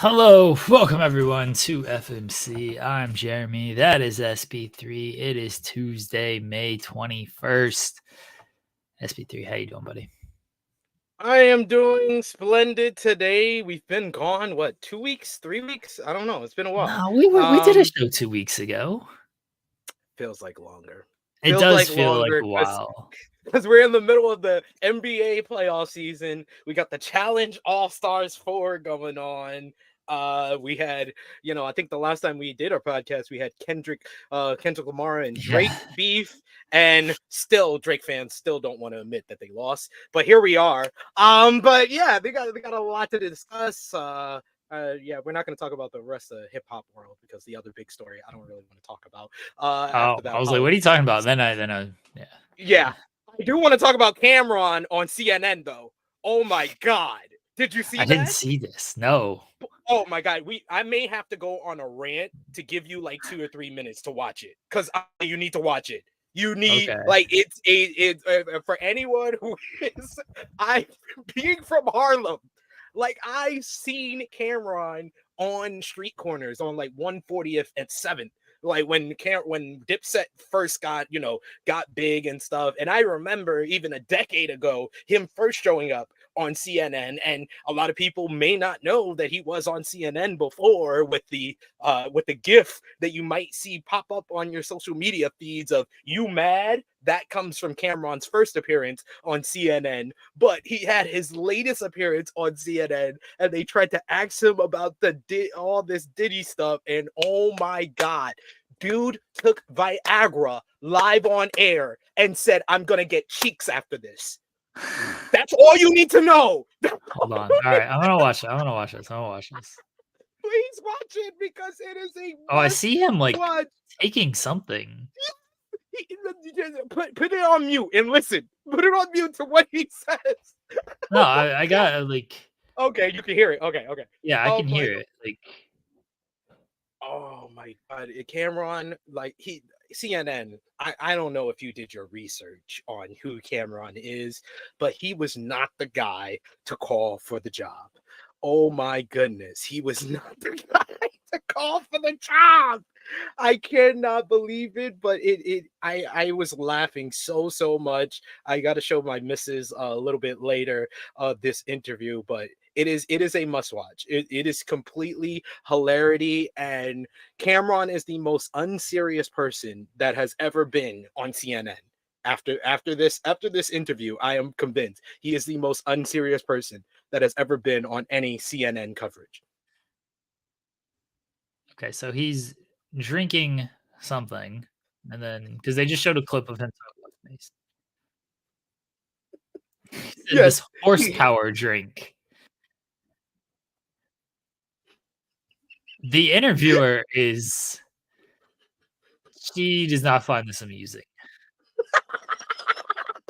Hello, welcome everyone to FMC. I'm Jeremy. That is SB3. It is Tuesday, May 21st. SB3, how you doing, buddy? I am doing splendid today. We've been gone, 2 weeks, 3 weeks? I don't know. It's been a while. No, we did a show 2 weeks ago. Feels like longer. It Feels does like feel like longer a while. because we're in the middle of the NBA playoff season. We got the Challenge All-Stars 4 going on. We had, I think the last time we did our podcast, we had Kendrick Lamar and Drake Yeah. beef, and still Drake fans still don't want to admit that they lost. But here we are. But yeah, they got a lot to discuss. We're not going to talk about the rest of the hip hop world because the other big story I don't really want to talk about. After that, I was like, what are you talking about? yeah. I do want to talk about Cameron on CNN though. Oh my God. Did you see I that? didn't see this. No. Oh my God. I may have to go on a rant to give you like 2 or 3 minutes to watch it because you need to watch it. You need it's for anyone who is being from Harlem. Like I seen Cameron on street corners on like 140th and 7th. Like when Dipset first got big and stuff. And I remember even a decade ago him first showing up on CNN, and a lot of people may not know that he was on CNN before with the GIF that you might see pop up on your social media feeds of "You Mad?" That comes from Cameron's first appearance on CNN, but he had his latest appearance on CNN, and they tried to ask him about all this Diddy stuff, and oh my God, dude took Viagra live on air and said, "I'm gonna get cheeks after this." That's all you need to know. Hold on. All right, I'm gonna watch it. I'm gonna watch this. Please watch it because it is a Oh, I see him like watch. taking something. Put it on mute and listen. Put it on mute to what he says. No, I got like. Okay, you can hear it. Okay. Yeah, I can hear it. Like. Oh my God, Cameron, like CNN. I don't know if you did your research on who Cameron is, but he was not the guy to call for the job. Oh my goodness, he was not the guy to call for the job. I cannot believe it, but I was laughing so much. I got to show my missus a little bit later of this interview, but it is a must watch. It is completely hilarity, and Cameron is the most unserious person that has ever been on CNN. After this interview, I am convinced he is the most unserious person that has ever been on any CNN coverage. Okay, so he's drinking something, and then because they just showed a clip of him talking about space. This horsepower drink. The interviewer she does not find this amusing.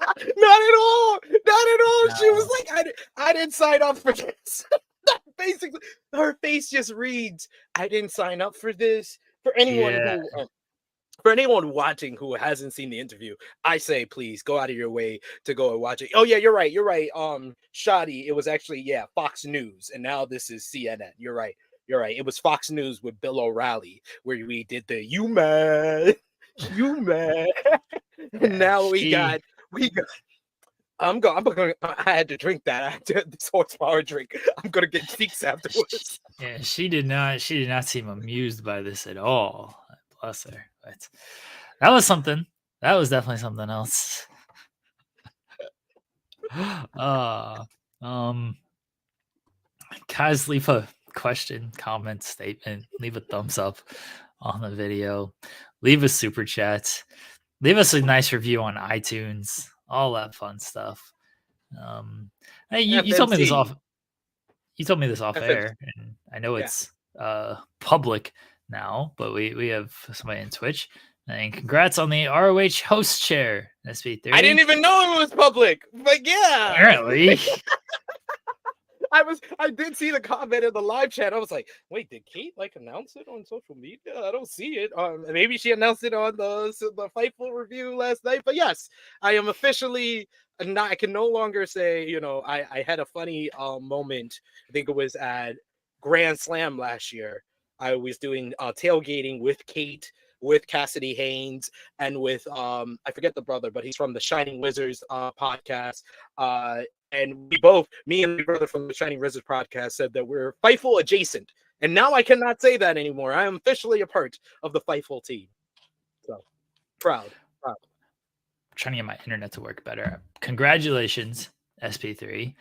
Not at all. No. She was like, I didn't sign up for this. Basically, her face just reads, I didn't sign up for this. For anyone watching who hasn't seen the interview, I say please go out of your way to go and watch it. Oh yeah, you're right. Shoddy, it was actually Fox News, and now this is CNN. You're right. It was Fox News with Bill O'Reilly where we did the "You mad, you mad," and now we got. I'm going. I had to drink that. I had to this horsepower drink. I'm gonna get cheeks afterwards. Yeah, she did not seem amused by this at all. Bless her. But that was something. That was definitely something else. Guys, leave a question, comment, statement, leave a thumbs up on the video, leave a super chat, leave us a nice review on iTunes, all that fun stuff. Hey, you told me this off. You told me this off air, and I know it's public now, but we have somebody in Twitch. And congrats on the ROH host chair, SB3. I didn't even know it was public, but yeah. Apparently. I did see the comment in the live chat. I was like, wait, did Kate announce it on social media? I don't see it. Maybe she announced it on the Fightful review last night. But yes, I am officially I can no longer say, I had a funny moment. I think it was at Grand Slam last year, I was doing tailgating with Kate, with Cassidy Haynes, and with I forget the brother, but he's from the Shining Wizards podcast. And me and my brother from the Shining Wizards podcast, said that we're Fightful adjacent. And now I cannot say that anymore. I am officially a part of the Fightful team. So proud. I'm trying to get my internet to work better. Congratulations, SP3.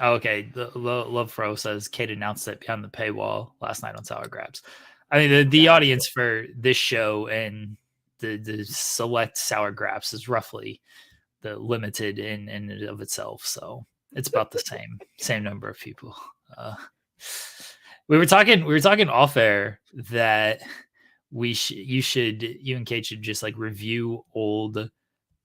Okay. Love Fro says Kate announced it behind the paywall last night on Sour Grabs. I mean, the audience for this show and the select Sour Grabs is roughly the limited in and of itself. So it's about the same number of people. We were talking off air that you and Kate should just like review old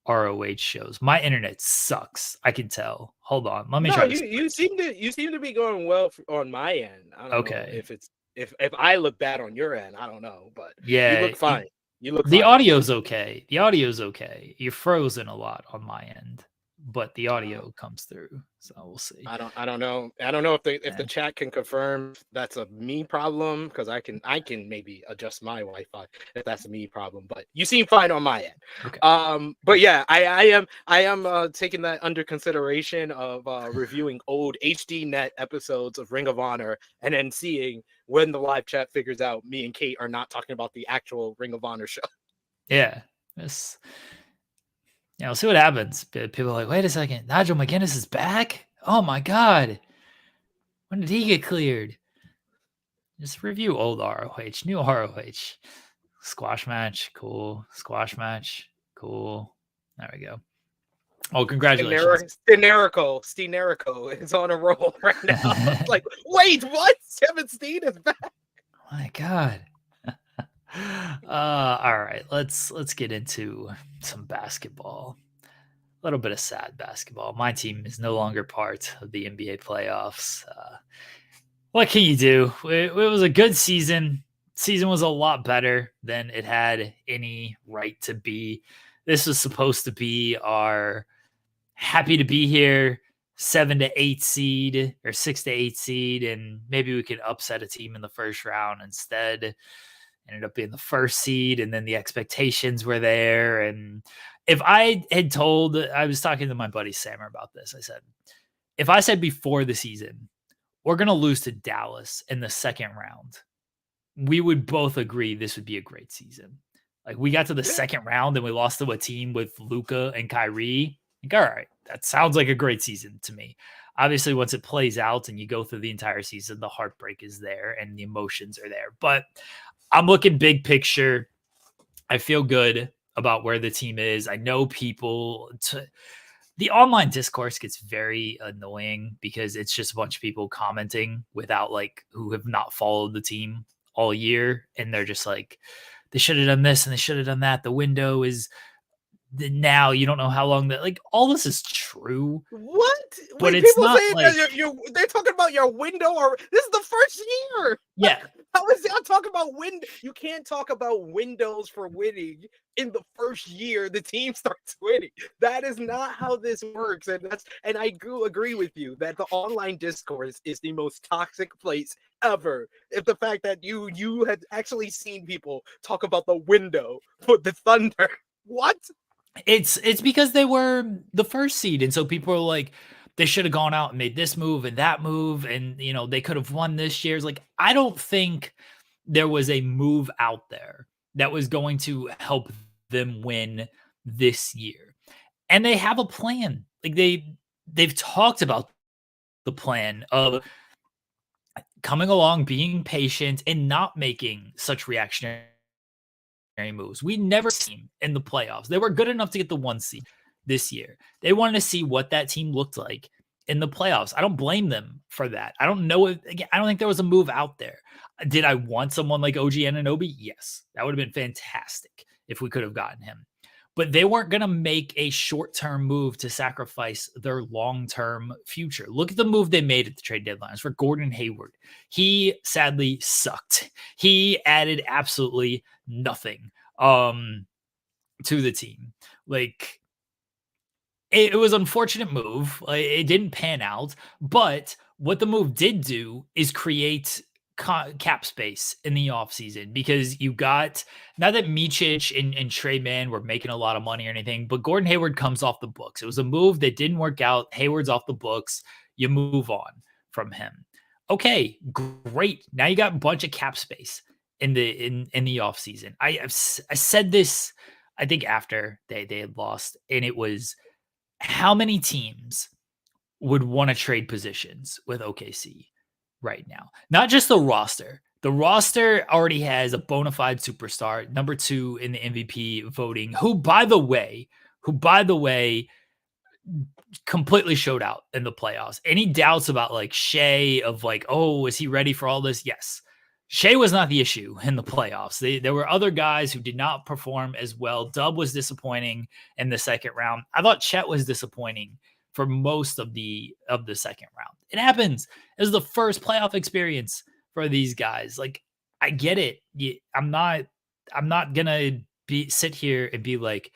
ROH shows. My internet sucks. I can tell. Hold on. Let me try this. You seem to be going well on my end. I don't know if it's if I look bad on your end. I don't know, but yeah, you look fine. You look the fine. audio's okay. You're frozen a lot on my end, but the audio comes through. So we'll see. I don't know if the chat can confirm that's a me problem, because I can maybe adjust my Wi-Fi if that's a me problem. But you seem fine on my end. Okay. But yeah, I am taking that under consideration of reviewing old HDNet episodes of Ring of Honor, and then seeing when the live chat figures out me and Kate are not talking about the actual Ring of Honor show. Yeah. We'll see what happens. People are like, wait a second, Nigel McGuinness is back? Oh my God. When did he get cleared? Just review old ROH, new ROH. Squash match, cool. Squash match, cool. There we go. Oh, congratulations. Steenerico is on a roll right now. It's like, wait, what? Kevin Steen is back. Oh my God. All right, let's get into some basketball. A little bit of sad basketball. My team is no longer part of the NBA playoffs. What can you do? It was a good season. Season was a lot better than it had any right to be. This was supposed to be our happy to be here 7 to 8 seed or 6 to 8 seed, and maybe we could upset a team in the first round. Instead, ended up being the first seed, and then the expectations were there. And if I was talking to my buddy Sammer about this, I said, if I said before the season, we're going to lose to Dallas in the second round, we would both agree this would be a great season. Like, we got to the second round and we lost to a team with Luka and Kyrie. Like, all right, that sounds like a great season to me. Obviously, once it plays out and you go through the entire season, the heartbreak is there and the emotions are there. But I'm looking big picture. I feel good about where the team is. I know the online discourse gets very annoying because it's just a bunch of people commenting without who have not followed the team all year. And they're just like, they should have done this and they should have done that. The window is now, you don't know how long all this is true. What? But it's people not saying that they're talking about your window, or this is the first year. Yeah. How is y'all talking about window? You can't talk about windows for winning in the first year the team starts winning. That is not how this works. And I do agree with you that the online discourse is the most toxic place ever. If the fact that you had actually seen people talk about the window for the Thunder. What? It's because they were the first seed, and so people are like, they should have gone out and made this move and that move, and they could have won this year's. I don't think there was a move out there that was going to help them win this year. And they have a plan. They've talked about the plan of coming along, being patient, and not making such reactionary moves. We never seen in the playoffs. They were good enough to get the 1 seed this year. They wanted to see what that team looked like in the playoffs. I don't blame them for that. I don't know. Again, I don't think there was a move out there. Did I want someone like OG Anunoby? Yes. That would have been fantastic if we could have gotten him. But they weren't going to make a short-term move to sacrifice their long-term future. Look at the move they made at the trade deadlines for Gordon Hayward. He sadly sucked. He added absolutely nothing to the team. It was an unfortunate move. It didn't pan out, but what the move did do is create cap space in the offseason because you got not that Micic and Trey Mann were making a lot of money or anything, but Gordon Hayward comes off the books. It was a move that didn't work out. Hayward's off the books. You move on from him. Okay, great. Now you got a bunch of cap space in the offseason. I said this, I think after they had lost, and it was how many teams would want to trade positions with OKC right now? Not just the roster. The roster already has a bona fide superstar, number 2 in the MVP voting, who by the way, completely showed out in the playoffs. Any doubts about like Shea of like, oh, is he ready for all this? Yes. Shea was not the issue in the playoffs. There were other guys who did not perform as well. Dub was disappointing in the second round. I thought Chet was disappointing for most of the second round. It happens. It was the first playoff experience for these guys. Like, I get it. I'm not gonna sit here and be like,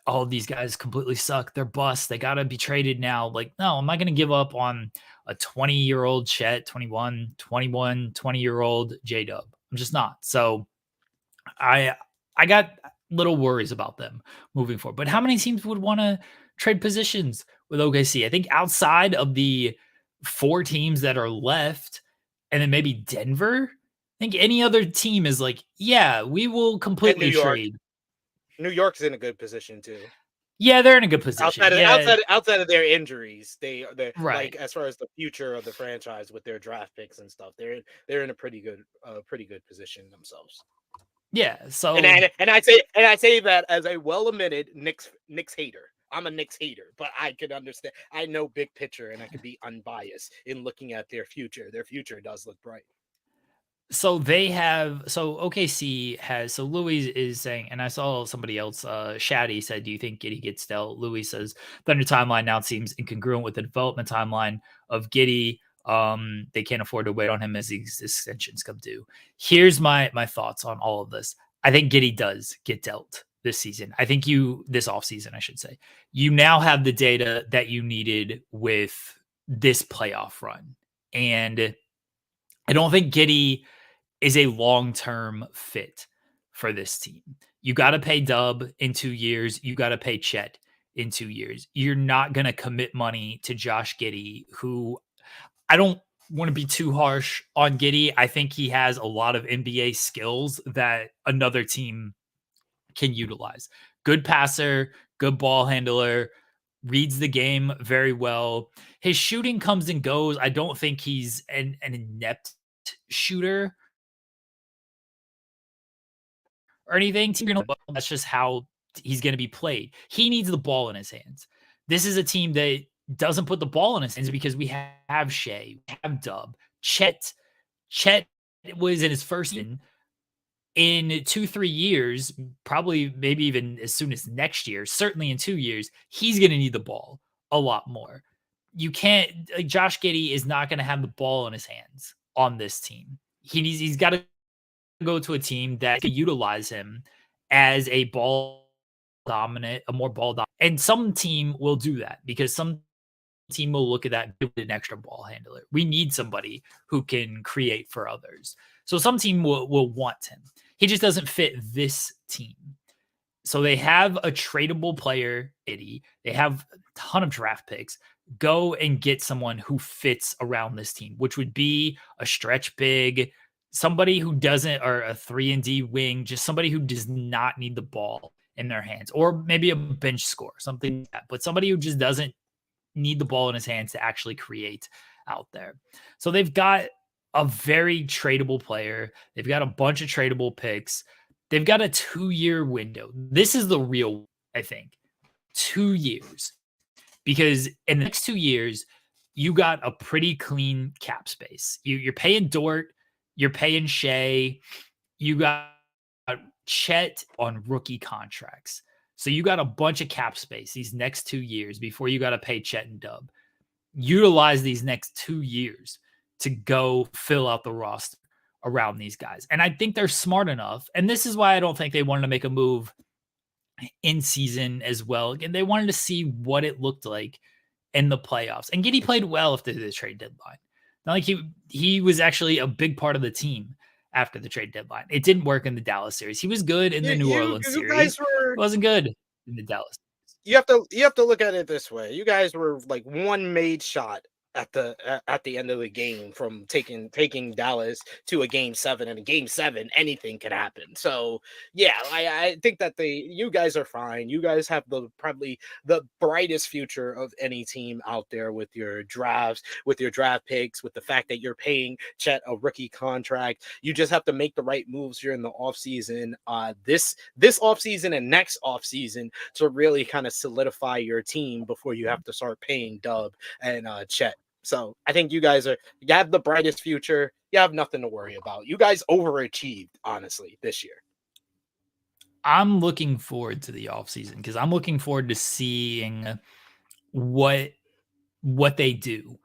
all of these guys completely suck. They're bust. They got to be traded now. Like, no, I'm not going to give up on a 20-year-old Chet, 20-year-old J-Dub. I'm just not. So I got little worries about them moving forward. But how many teams would want to trade positions with OKC? I think outside of the 4 teams that are left, and then maybe Denver, I think any other team is like, yeah, we will completely trade. New York's in a good position too. Yeah, they're in a good position. Outside of their injuries, they're right. Like as far as the future of the franchise with their draft picks and stuff, they're in a pretty good position themselves. Yeah. So and I say that as a well-admitted Knicks hater. I'm a Knicks hater, but I can understand. I know big picture, and I can be unbiased in looking at their future. Their future does look bright. So OKC has, so Louis is saying, and I saw somebody else, Shaddy said, do you think Giddey gets dealt? Louis says, Thunder timeline now seems incongruent with the development timeline of Giddey. They can't afford to wait on him as these extensions come due. Here's my thoughts on all of this. I think Giddey does get dealt this season. I think this offseason, I should say. You now have the data that you needed with this playoff run. And I don't think Giddey is a long-term fit for this team. You got to pay Dub in 2 years. You got to pay Chet in 2 years. You're not going to commit money to Josh Giddey, who I don't want to be too harsh on Giddey. I think he has a lot of NBA skills that another team can utilize. Good passer, good ball handler, reads the game very well. His shooting comes and goes. I don't think he's an inept shooter or anything. That's just how he's going to be played. He needs the ball in his hands. This is a team that doesn't put the ball in his hands because we have Shea, we have Dub. Chet was in his first in 2-3 years, probably maybe even as soon as next year, certainly in 2 years, he's going to need the ball a lot more. You can't, like, Josh Giddey is not going to have the ball in his hands on this team. He's got to go to a team that can utilize him as a more ball dominant. And some team will do that because some team will look at that with an extra ball handler. We need somebody who can create for others. So some team will want him. He just doesn't fit this team. So they have a tradable player, They have a ton of draft picks. Go and get someone who fits around this team, which would be a stretch big, somebody who doesn't, or a 3-and-D wing, just somebody who does not need the ball in their hands, or maybe a bench score, something like that. But somebody who just doesn't need the ball in his hands to actually create out there. So they've got a very tradable player. They've got a bunch of tradable picks. They've got a 2-year window. This is the real, I think, 2 years. Because in the next 2 years, you got a pretty clean cap space. You're paying Dort, you're paying Shea, you got Chet on rookie contracts. So you got a bunch of cap space these next 2 years before you got to pay Chet and Dub. Utilize these next 2 years to go fill out the roster around these guys. And I think they're smart enough. And this is why I don't think they wanted to make a move in season as well. And they wanted to see what it looked like in the playoffs. And Giddey played well after the trade deadline. Not like he was actually a big part of the team after the trade deadline. It didn't work in the Dallas series. He was good in the New Orleans You series. guys were. It wasn't good in the Dallas. You have to look at it this way. You guys were like one made shot at the end of the game from taking Dallas to a game 7, and a game 7 anything could happen. So yeah, I think that you guys are fine. You guys have probably the brightest future of any team out there with your drafts, with your draft picks, with the fact that you're paying Chet a rookie contract. You just have to make the right moves here in the offseason, this offseason and next offseason, to really kind of solidify your team before you have to start paying Dub and Chet. So I think you have the brightest future. You have nothing to worry about. You guys overachieved, honestly, this year. I'm looking forward to the offseason because I'm looking forward to seeing what they do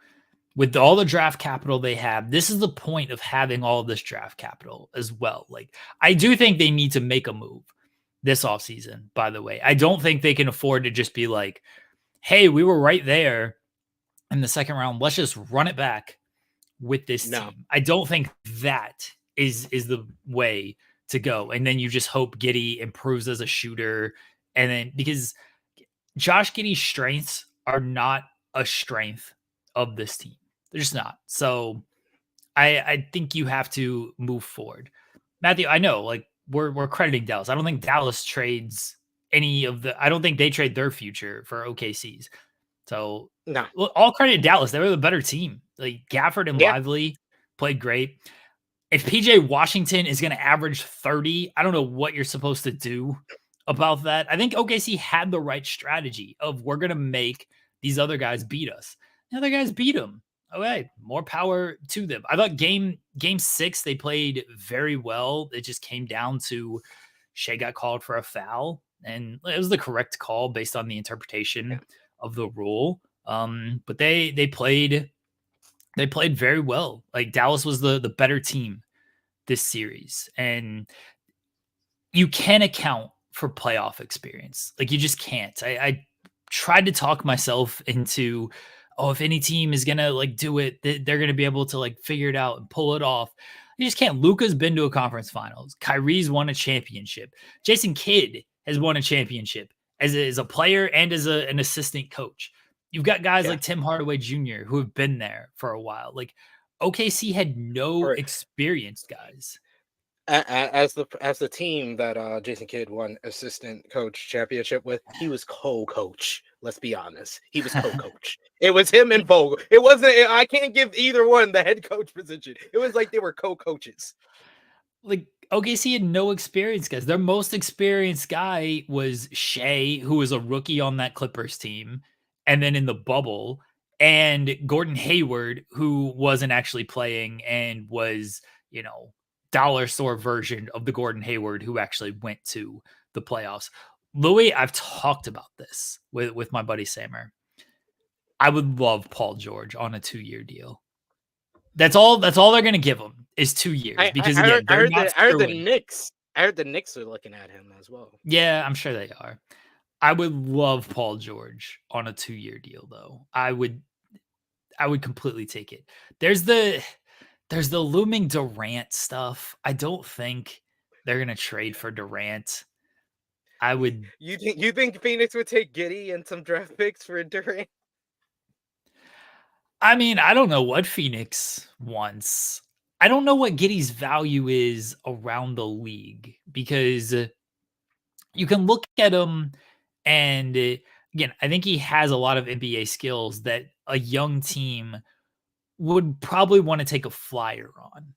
with all the draft capital they have. This is the point of having all of this draft capital as well. Like, I do think they need to make a move this offseason, by the way. I don't think they can afford to just be like, hey, we were right there in the second round. Let's just run it back with this team. I don't think that is the way to go. And then you just hope Giddey improves as a shooter. And then because Josh Giddey's strengths are not a strength of this team. They're just not. So I think you have to move forward. Matthew, I know, like, we're crediting Dallas. I don't think Dallas trades I don't think they trade their future for OKC's. So no, all credit to Dallas. They were the better team. Like, Gafford and Lively played great. If PJ Washington is going to average 30, I don't know what you're supposed to do about that. I think OKC had the right strategy of, we're going to make these other guys beat us. The other guys beat them. Okay, more power to them. I thought game 6 they played very well. It just came down to Shea got called for a foul, and it was the correct call based on the interpretation of the rule. But they played very well. Like, Dallas was the better team this series, and you can account for playoff experience. Like, you just can't. I tried to talk myself into, if any team is gonna like do it, they're gonna be able to like figure it out and pull it off. You just can't. Luka's been to a conference finals. Kyrie's won a championship. Jason Kidd has won a championship as a player and as an assistant coach. You've got guys like Tim Hardaway Jr. who have been there for a while. Like, OKC had no experienced guys. As the team that Jason Kidd won assistant coach championship with, he was co-coach. Let's be honest, he was co-coach. It was him and Vogel. It wasn't. I can't give either one the head coach position. It was like they were co-coaches. Like, OKC had no experience guys. Their most experienced guy was Shea, who was a rookie on that Clippers team, and then in the bubble, and Gordon Hayward, who wasn't actually playing and was, dollar store version of the Gordon Hayward who actually went to the playoffs. Louis, I've talked about this with my buddy Samer. I would love Paul George on a 2-year deal. That's all they're going to give him is 2 years, because again, I heard the Knicks. I heard the Knicks are looking at him as well. Yeah, I'm sure they are. I would love Paul George on a 2-year deal, though. I would completely take it. There's the looming Durant stuff. I don't think they're going to trade for Durant. I would. You think Phoenix would take Giddey and some draft picks for Durant? I mean, I don't know what Phoenix wants. I don't know what Giddey's value is around the league, because you can look at him and again, I think he has a lot of NBA skills that a young team would probably want to take a flyer on.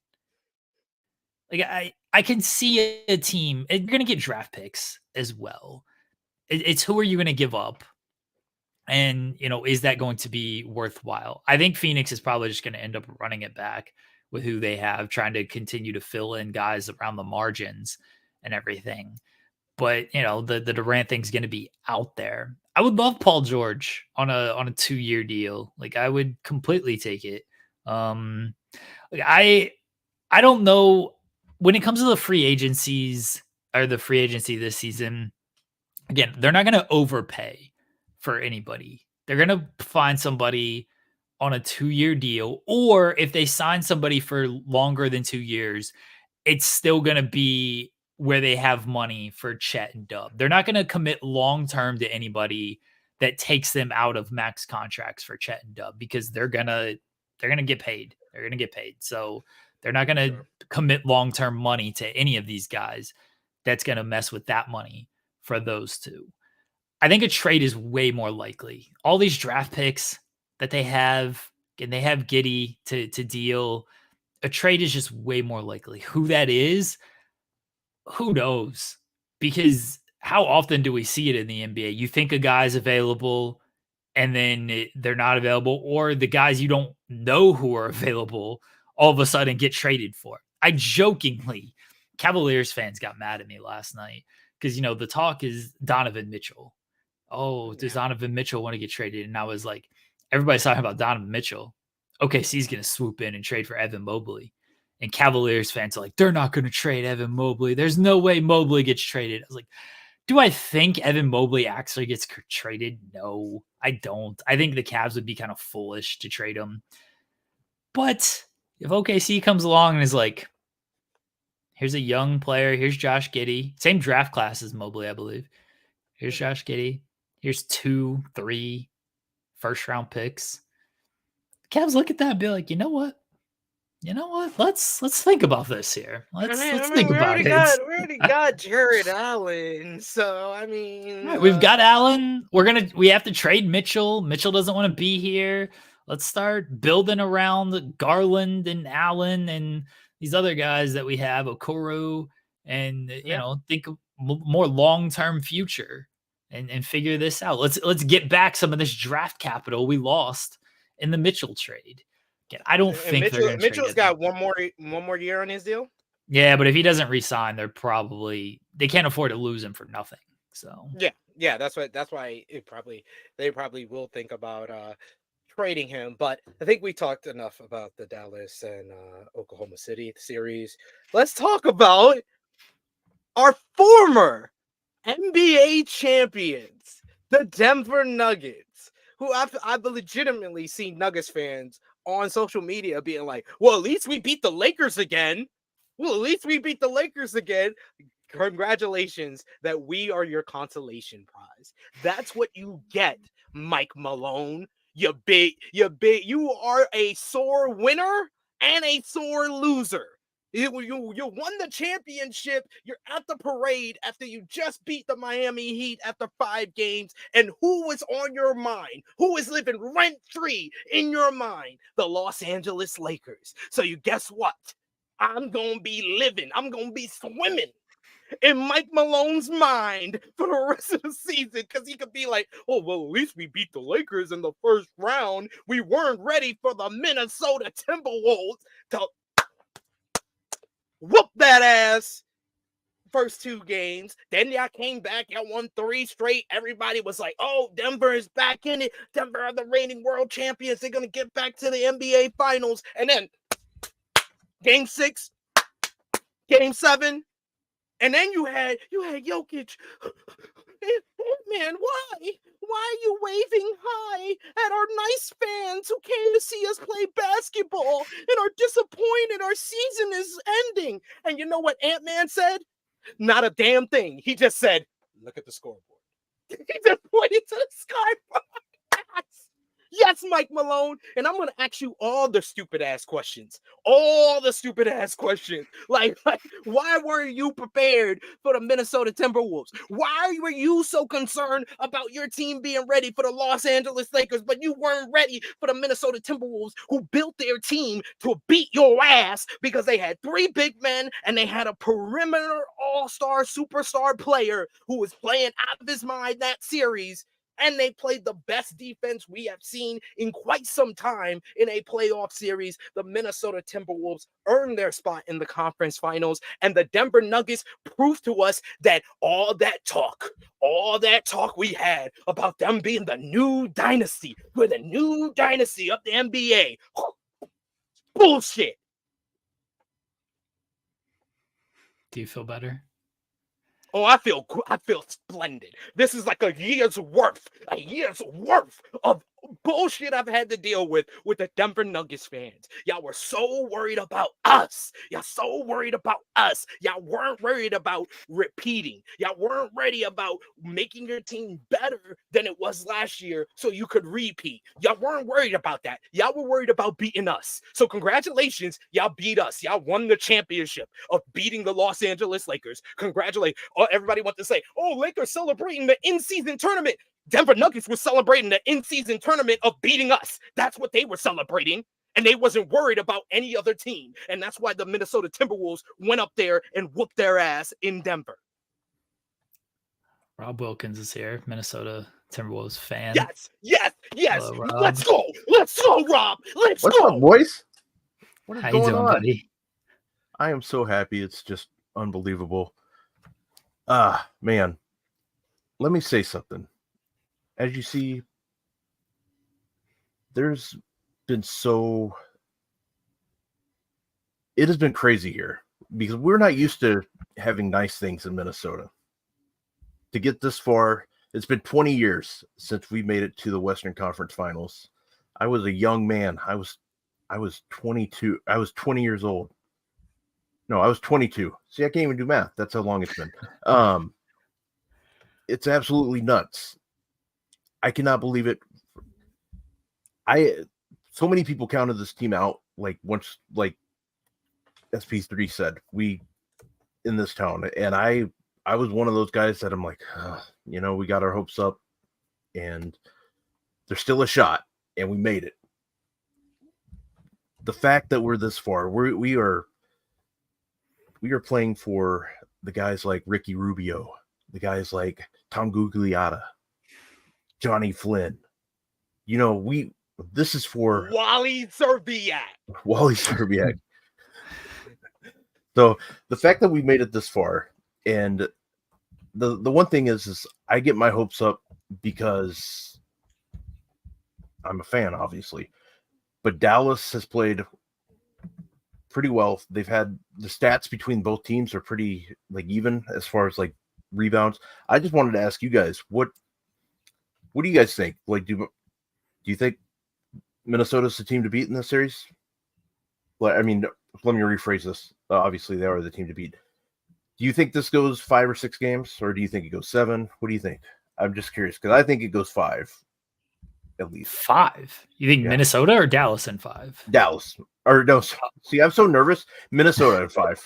Like, I can see a team, and you're going to get draft picks as well. It's who are you going to give up? And, is that going to be worthwhile? I think Phoenix is probably just going to end up running it back with who they have, trying to continue to fill in guys around the margins and everything. But, the Durant thing's going to be out there. I would love Paul George on a 2-year deal. Like, I would completely take it. I don't know when it comes to the free agencies or the free agency this season. again, they're not going to overpay for anybody. They're going to find somebody on a 2-year deal, or if they sign somebody for longer than 2 years, it's still going to be where they have money for Chet and Dub. They're not going to commit long term to anybody that takes them out of max contracts for Chet and Dub, because they're going to get paid. They're going to get paid. So they're not going to commit long term money to any of these guys. That's going to mess with that money for those two. I think a trade is way more likely. All these draft picks that they have, and they have Giddey to deal, a trade is just way more likely. Who that is, who knows? Because how often do we see it in the NBA? You think a guy's available and then they're not available, or the guys you don't know who are available all of a sudden get traded for. I jokingly, Cavaliers fans got mad at me last night because, the talk is Donovan Mitchell. Oh, does Donovan Mitchell want to get traded? And I was like, everybody's talking about Donovan Mitchell. OKC's going to swoop in and trade for Evan Mobley. And Cavaliers fans are like, they're not going to trade Evan Mobley. There's no way Mobley gets traded. I was like, do I think Evan Mobley actually gets traded? No, I don't. I think the Cavs would be kind of foolish to trade him. But if OKC comes along and is like, here's a young player, here's Josh Giddey, same draft class as Mobley, I believe. Here's Josh Giddey. Here's 2, 3 first-round picks. The Cavs look at that and be like, you know what? Let's think about this here. Let's think about it. We already got Jared Allen, so I mean, right, we've got Allen. We have to trade Mitchell. Mitchell doesn't want to be here. Let's start building around Garland and Allen and these other guys that we have, Okoro, and think more long-term future and figure this out. Let's get back some of this draft capital we lost in the Mitchell trade. I don't think Mitchell's got one more year on his deal. Yeah, but if he doesn't resign, they can't afford to lose him for nothing. So yeah, that's why they probably will think about trading him. But I think we talked enough about the Dallas and Oklahoma City series. Let's talk about our former NBA champions, the Denver Nuggets, who I've legitimately seen Nuggets fans on social media being like, well, at least we beat the Lakers again. Congratulations that we are your consolation prize. That's what you get, Mike Malone. You are a sore winner and a sore loser. You won the championship. You're at the parade after you just beat the Miami Heat after 5 games. And who was on your mind? Who is living rent-free in your mind? The Los Angeles Lakers. So you guess what? I'm going to be swimming in Mike Malone's mind for the rest of the season, because he could be like, oh, well, at least we beat the Lakers in the first round. We weren't ready for the Minnesota Timberwolves to whoop that ass first 2 games. Then y'all came back. Y'all won 3 straight. Everybody was like, oh, Denver is back in it. Denver are the reigning world champions. They're going to get back to the NBA Finals. And then Game 6, Game 7, and then you had Jokic. Man, why? Why are you waving hi at our nice fans who came to see us play basketball and are disappointed our season is ending? And you know what Ant-Man said? Not a damn thing. He just said, look at the scoreboard. He just pointed to the sky. Yes, Mike Malone. And I'm going to ask you all the stupid ass questions. Like, why weren't you prepared for the Minnesota Timberwolves? Why were you so concerned about your team being ready for the Los Angeles Lakers, but you weren't ready for the Minnesota Timberwolves, who built their team to beat your ass because they had 3 big men and they had a perimeter all-star superstar player who was playing out of his mind that series? And they played the best defense we have seen in quite some time in a playoff series. The Minnesota Timberwolves earned their spot in the conference finals, and the Denver Nuggets proved to us that all that talk we had about them being the new dynasty, we're the new dynasty of the NBA, bullshit. Do you feel better? Oh, I feel splendid. This is like a year's worth of bullshit I've had to deal with the Denver Nuggets fans. Y'all were so worried about us. Y'all so worried about us. Y'all weren't worried about repeating. Y'all weren't ready about making your team better than it was last year so you could repeat. Y'all weren't worried about that. Y'all were worried about beating us. So congratulations, y'all beat us. Y'all won the championship of beating the Los Angeles Lakers. Congratulations. Oh, everybody wants to say, oh, Lakers celebrating the in-season tournament. Denver Nuggets was celebrating the in-season tournament of beating us. That's what they were celebrating. And they wasn't worried about any other team. And that's why the Minnesota Timberwolves went up there and whooped their ass in Denver. Rob Wilkins is here, Minnesota Timberwolves fan. Yes. Hello, Rob. Let's go, Rob. Let's What's go. up, boys? What is How going you doing, on? buddy? I am so happy. It's just unbelievable. Man, let me say something. As you see, there's been it has been crazy here because we're not used to having nice things in Minnesota. To get this far, it's been 20 years since we made it to the Western Conference Finals. I was a young man. I was 22. I was 20 years old. No, I was 22. See, I can't even do math. That's how long it's been. It's absolutely nuts. I cannot believe it. So many people counted this team out. Like once, like SP3 said, we in this town, and I was one of those guys that I'm like, we got our hopes up, and there's still a shot, and we made it. The fact that we're this far, we are playing for the guys like Ricky Rubio, the guys like Tom Gugliotta, Johnny Flynn. This is for Wally Szczerbiak. So the fact that we made it this far, and the one thing is I get my hopes up because I'm a fan, obviously, but Dallas has played pretty well. They've had the stats between both teams are pretty like even as far as like rebounds. I just wanted to ask you guys, what do you guys think? Like, do you think Minnesota's the team to beat in this series? Well, I mean, let me rephrase this. Obviously, they are the team to beat. Do you think this goes 5 or 6 games, or do you think it goes 7? What do you think? I'm just curious because I think it goes 5, at least. 5? You think Minnesota or Dallas in 5? Dallas. Or no, see, I'm so nervous. Minnesota in 5.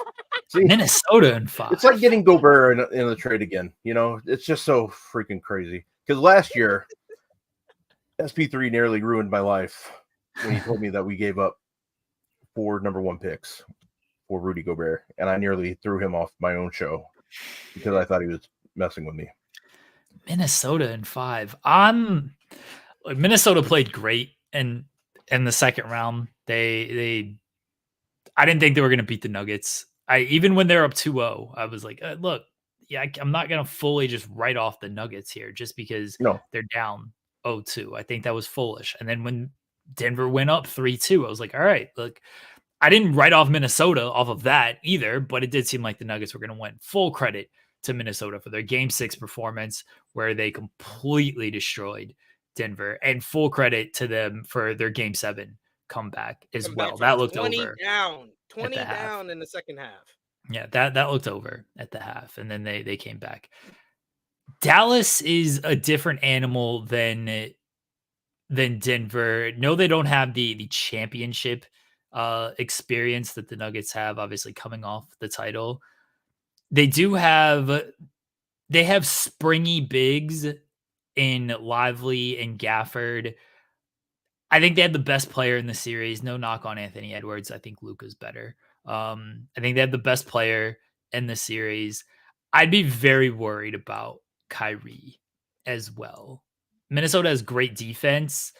See, Minnesota in 5. It's like getting Gobert in the trade again. It's just so freaking crazy. Because last year, SP3 nearly ruined my life when he told me that we gave up 4 number 1 picks for Rudy Gobert, and I nearly threw him off my own show because I thought he was messing with me. Minnesota in 5. Minnesota played great in the second round. I didn't think they were going to beat the Nuggets. Even when they're up 2-0, I was like, look, I'm not going to fully just write off the Nuggets here just because they're down 0-2. I think that was foolish. And then when Denver went up 3-2, I was like, all right, look, I didn't write off Minnesota off of that either, but it did seem like the Nuggets were going to win. Full credit to Minnesota for their Game 6 performance where they completely destroyed Denver, and full credit to them for their Game 7 comeback as well. That looked 20 over. 20 down in the second half. Yeah, that looked over at the half, and then they came back. Dallas is a different animal than Denver. No, they don't have the championship experience that the Nuggets have, obviously coming off the title. They have springy bigs in Lively and Gafford. I think they had the best player in the series. No knock on Anthony Edwards. I think Luka's better. I think they have the best player in the series. I'd be very worried about Kyrie as well. Minnesota has great defense.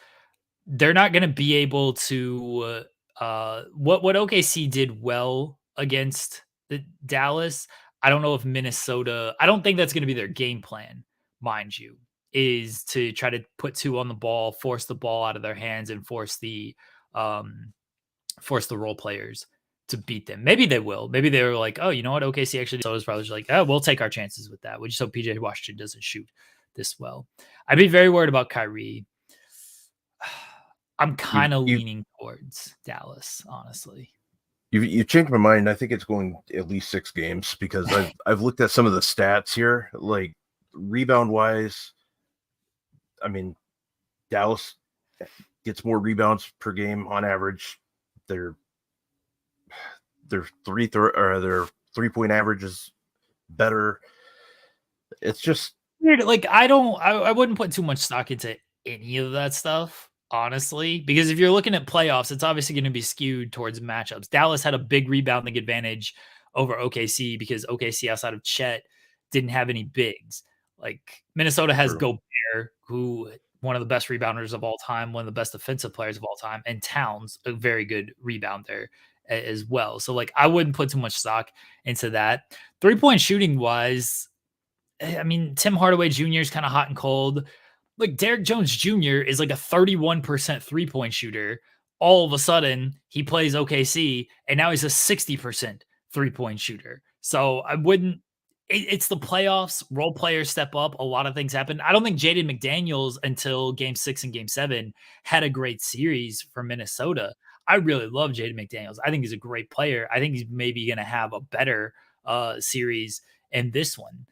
They're not going to be able to what OKC did well against the Dallas. I don't know if Minnesota, I don't think that's going to be their game plan, mind you, is to try to put 2 on the ball, force the ball out of their hands, and force the role players beat them. Maybe they will. Maybe they were like, oh, you know what? OKC actually, so is probably just like, oh, we'll take our chances with that. We just hope PJ Washington doesn't shoot this well. I'd be very worried about Kyrie. I'm kind of leaning towards Dallas, honestly. You changed my mind. I think it's going at least 6 games because I've looked at some of the stats here, like rebound wise. I mean, Dallas gets more rebounds per game on average. Their 3-point average is better. It's just weird. Like I wouldn't put too much stock into any of that stuff, honestly, because if you're looking at playoffs, it's obviously going to be skewed towards matchups. Dallas had a big rebounding advantage over OKC because OKC outside of Chet didn't have any bigs. Like Minnesota has Gobert, who one of the best rebounders of all time, one of the best defensive players of all time, and Towns, a very good rebounder as well. So like I wouldn't put too much stock into that. 3-point shooting wise, I mean, Tim Hardaway Jr. is kind of hot and cold. Like Derek Jones Jr. is like a 31% 3-point shooter. All of a sudden, he plays OKC, and now he's a 60% 3-point shooter. So I wouldn't. It's the playoffs. Role players step up. A lot of things happen. I don't think Jaden McDaniels until Game 6 and Game 7 had a great series for Minnesota. I really love Jaden McDaniels. I think he's a great player. I think he's maybe going to have a better series in this one.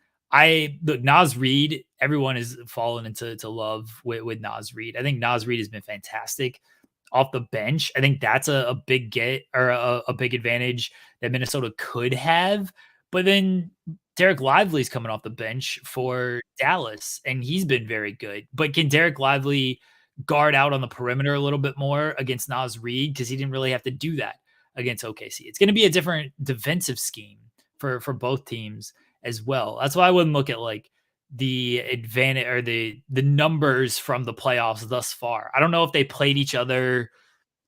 Look, Naz Reid, everyone is fallen into love with Naz Reid. I think Naz Reid has been fantastic off the bench. I think that's a big get or a big advantage that Minnesota could have. But then Derek Lively's coming off the bench for Dallas, and he's been very good. But can Derek Lively guard out on the perimeter a little bit more against Naz Reid? Because he didn't really have to do that against OKC. It's going to be a different defensive scheme for both teams as well. That's why I wouldn't look at like the advantage or the numbers from the playoffs thus far. I don't know if they played each other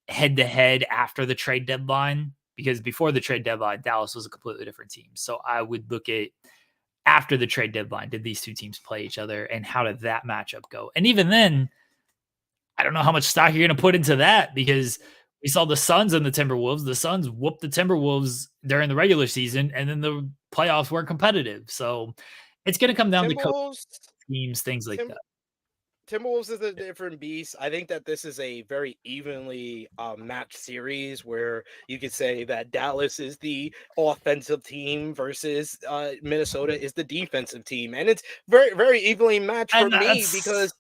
head to head after the trade deadline, because before the trade deadline, Dallas was a completely different team. So I would look at after the trade deadline, did these two teams play each other and how did that matchup go? And even then, I don't know how much stock you're going to put into that, because we saw the Suns and the Timberwolves. The Suns whooped the Timberwolves during the regular season, and then the playoffs were competitive. So it's going to come down to teams, things like that. Timberwolves is a different beast. I think that this is a very evenly matched series where you could say that Dallas is the offensive team versus Minnesota is the defensive team. And it's very, very evenly matched for me because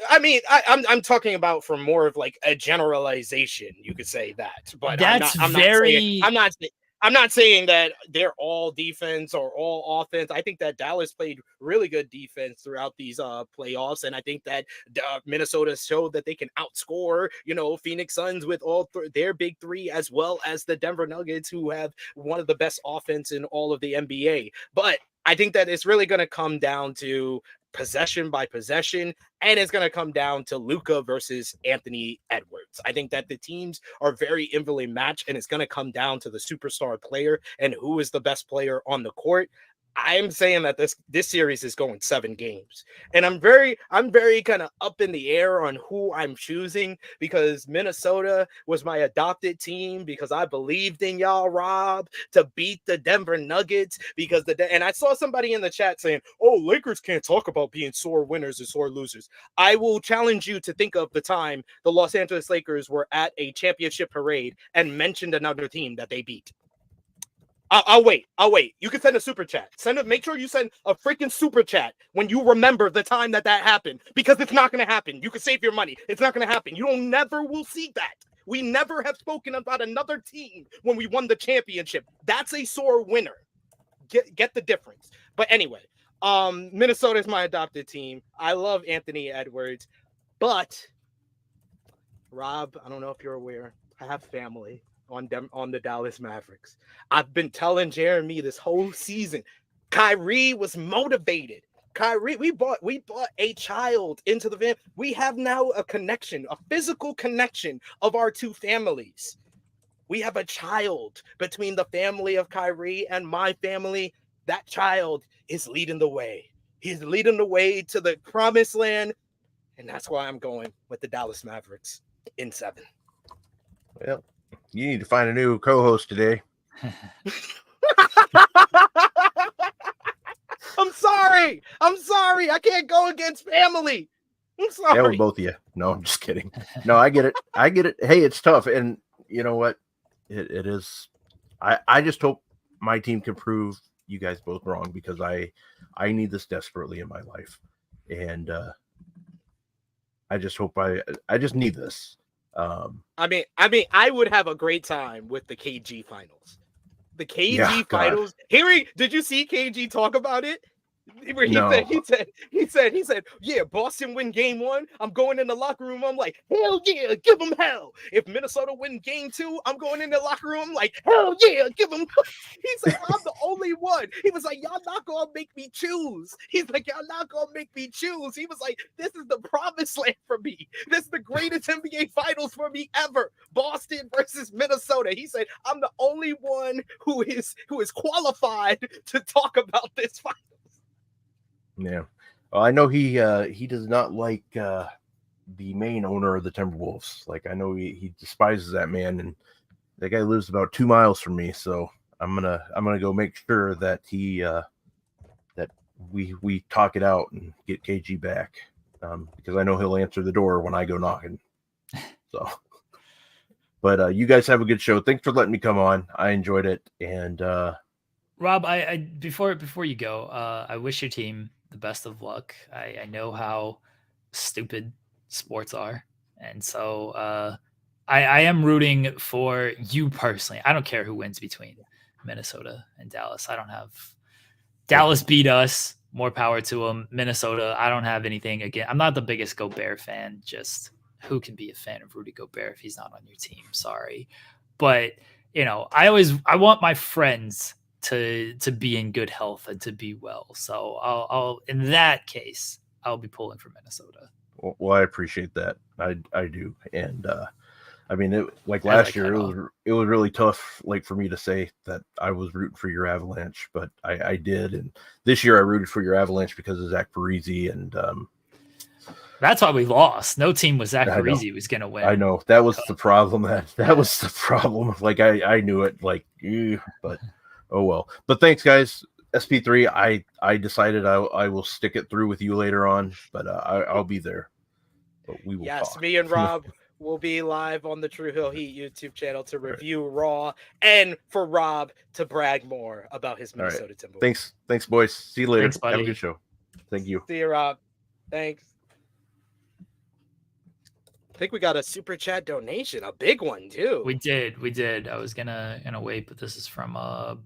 I mean, I'm talking about from more of like a generalization. You could say that, but I'm not saying that they're all defense or all offense. I think that Dallas played really good defense throughout these playoffs, and I think that Minnesota showed that they can outscore, Phoenix Suns with all their big three, as well as the Denver Nuggets, who have one of the best offense in all of the NBA. But I think that it's really going to come down to possession by possession, and it's going to come down to Luka versus Anthony Edwards. I think that the teams are very evenly matched, and it's going to come down to the superstar player and who is the best player on the court. I'm saying that this series is going 7 games, and I'm very kind of up in the air on who I'm choosing, because Minnesota was my adopted team because I believed in y'all, Rob, to beat the Denver Nuggets, and I saw somebody in the chat saying, "Oh, Lakers can't talk about being sore winners or sore losers." I will challenge you to think of the time the Los Angeles Lakers were at a championship parade and mentioned another team that they beat. I'll wait. You can send a super chat. Make sure you send a freaking super chat when you remember the time that happened, because it's not going to happen. You can save your money. It's not going to happen. Never will see that. We never have spoken about another team when we won the championship. That's a sore winner. Get the difference. But anyway, Minnesota is my adopted team. I love Anthony Edwards, but Rob, I don't know if you're aware, I have family on the Dallas Mavericks. I've been telling Jeremy this whole season, Kyrie was motivated. Kyrie, we brought a child into the family. We have now a connection, a physical connection of our two families. We have a child between the family of Kyrie and my family. That child is leading the way. He's leading the way to the promised land, and that's why I'm going with the Dallas Mavericks in 7. Well, You need to find a new co-host today. I'm sorry. I can't go against family. I'm sorry. Yeah, with both of you. No, I'm just kidding. No, I get it. Hey, it's tough. And you know what? It is. I just hope my team can prove you guys both wrong, because I need this desperately in my life. And I just hope I just need this. I mean, I would have a great time with the KG finals. The KG finals. Did you see KG talk about it? Where he said, yeah, Boston win game 1. I'm going in the locker room. I'm like, hell yeah, give them hell. If Minnesota win game 2, I'm going in the locker room. I'm like, hell yeah, give them. He's like, I'm the only one. He was like, y'all not gonna make me choose. He's like, y'all not gonna make me choose. He was like, this is the promised land for me. This is the greatest NBA finals for me ever. Boston versus Minnesota. He said, I'm the only one who is qualified to talk about this final. Yeah, well, I know he does not like the main owner of the Timberwolves. Like, I know he despises that man, and that guy lives about 2 miles from me. So I'm gonna go make sure that he that we talk it out and get KG back, because I know he'll answer the door when I go knocking. So, but you guys have a good show. Thanks for letting me come on. I enjoyed it. And Rob, I before you go, I wish your team the best of luck. I know how stupid sports are, and so I am rooting for you personally. I don't care who wins between Minnesota and Dallas. I don't have Dallas beat us. More power to them. Minnesota, I don't have anything again. I'm not the biggest Gobert fan. Just who can be a fan of Rudy Gobert if he's not on your team? Sorry, but I want my friends to be in good health and to be well. So I'll in that case, I'll be pulling for Minnesota. Well, I appreciate that. I do. And I mean, last year, it was really tough, for me to say that I was rooting for your Avalanche, but I did. And this year I rooted for your Avalanche because of Zach Parisi, and that's why we lost. No team was Zach Parisi was going to win. I know that was the problem. That was the problem. I knew it. But oh well. But thanks, guys. SP3. I decided I will stick it through with you later on, but I'll be there. But we will. Yes, talk. Me and Rob will be live on the True Hill Heat YouTube channel to review Raw, and for Rob to brag more about his Minnesota Timberwolves. Thanks, boys. See you later. Thanks, buddy. Have a good show. Thank you. See you, Rob. Thanks. I think we got a super chat donation, a big one too. We did. I was gonna wait, but this is from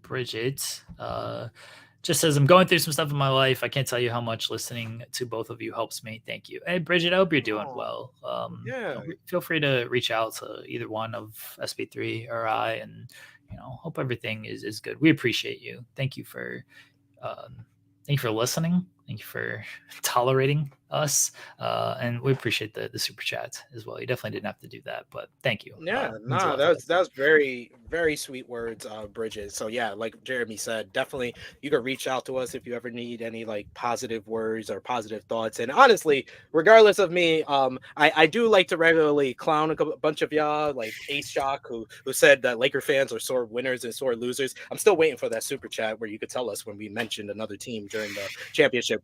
Bridget. Just says, I'm going through some stuff in my life. I can't tell you how much listening to both of you helps me. Thank you. Hey, Bridget, I hope you're doing well. Feel free to reach out to either one of SP3 or I, and hope everything is good. We appreciate you. Thank you for listening. Thank you for tolerating us, and we appreciate the super chat as well. You definitely didn't have to do that, but thank you. Yeah, that was very, very sweet words, Bridget. So yeah, like Jeremy said, definitely you can reach out to us if you ever need any positive words or positive thoughts. And honestly, regardless of me, I do like to regularly clown a bunch of y'all, like Ace Shock, who said that Laker fans are sore winners and sore losers. I'm still waiting for that super chat where you could tell us when we mentioned another team during the championship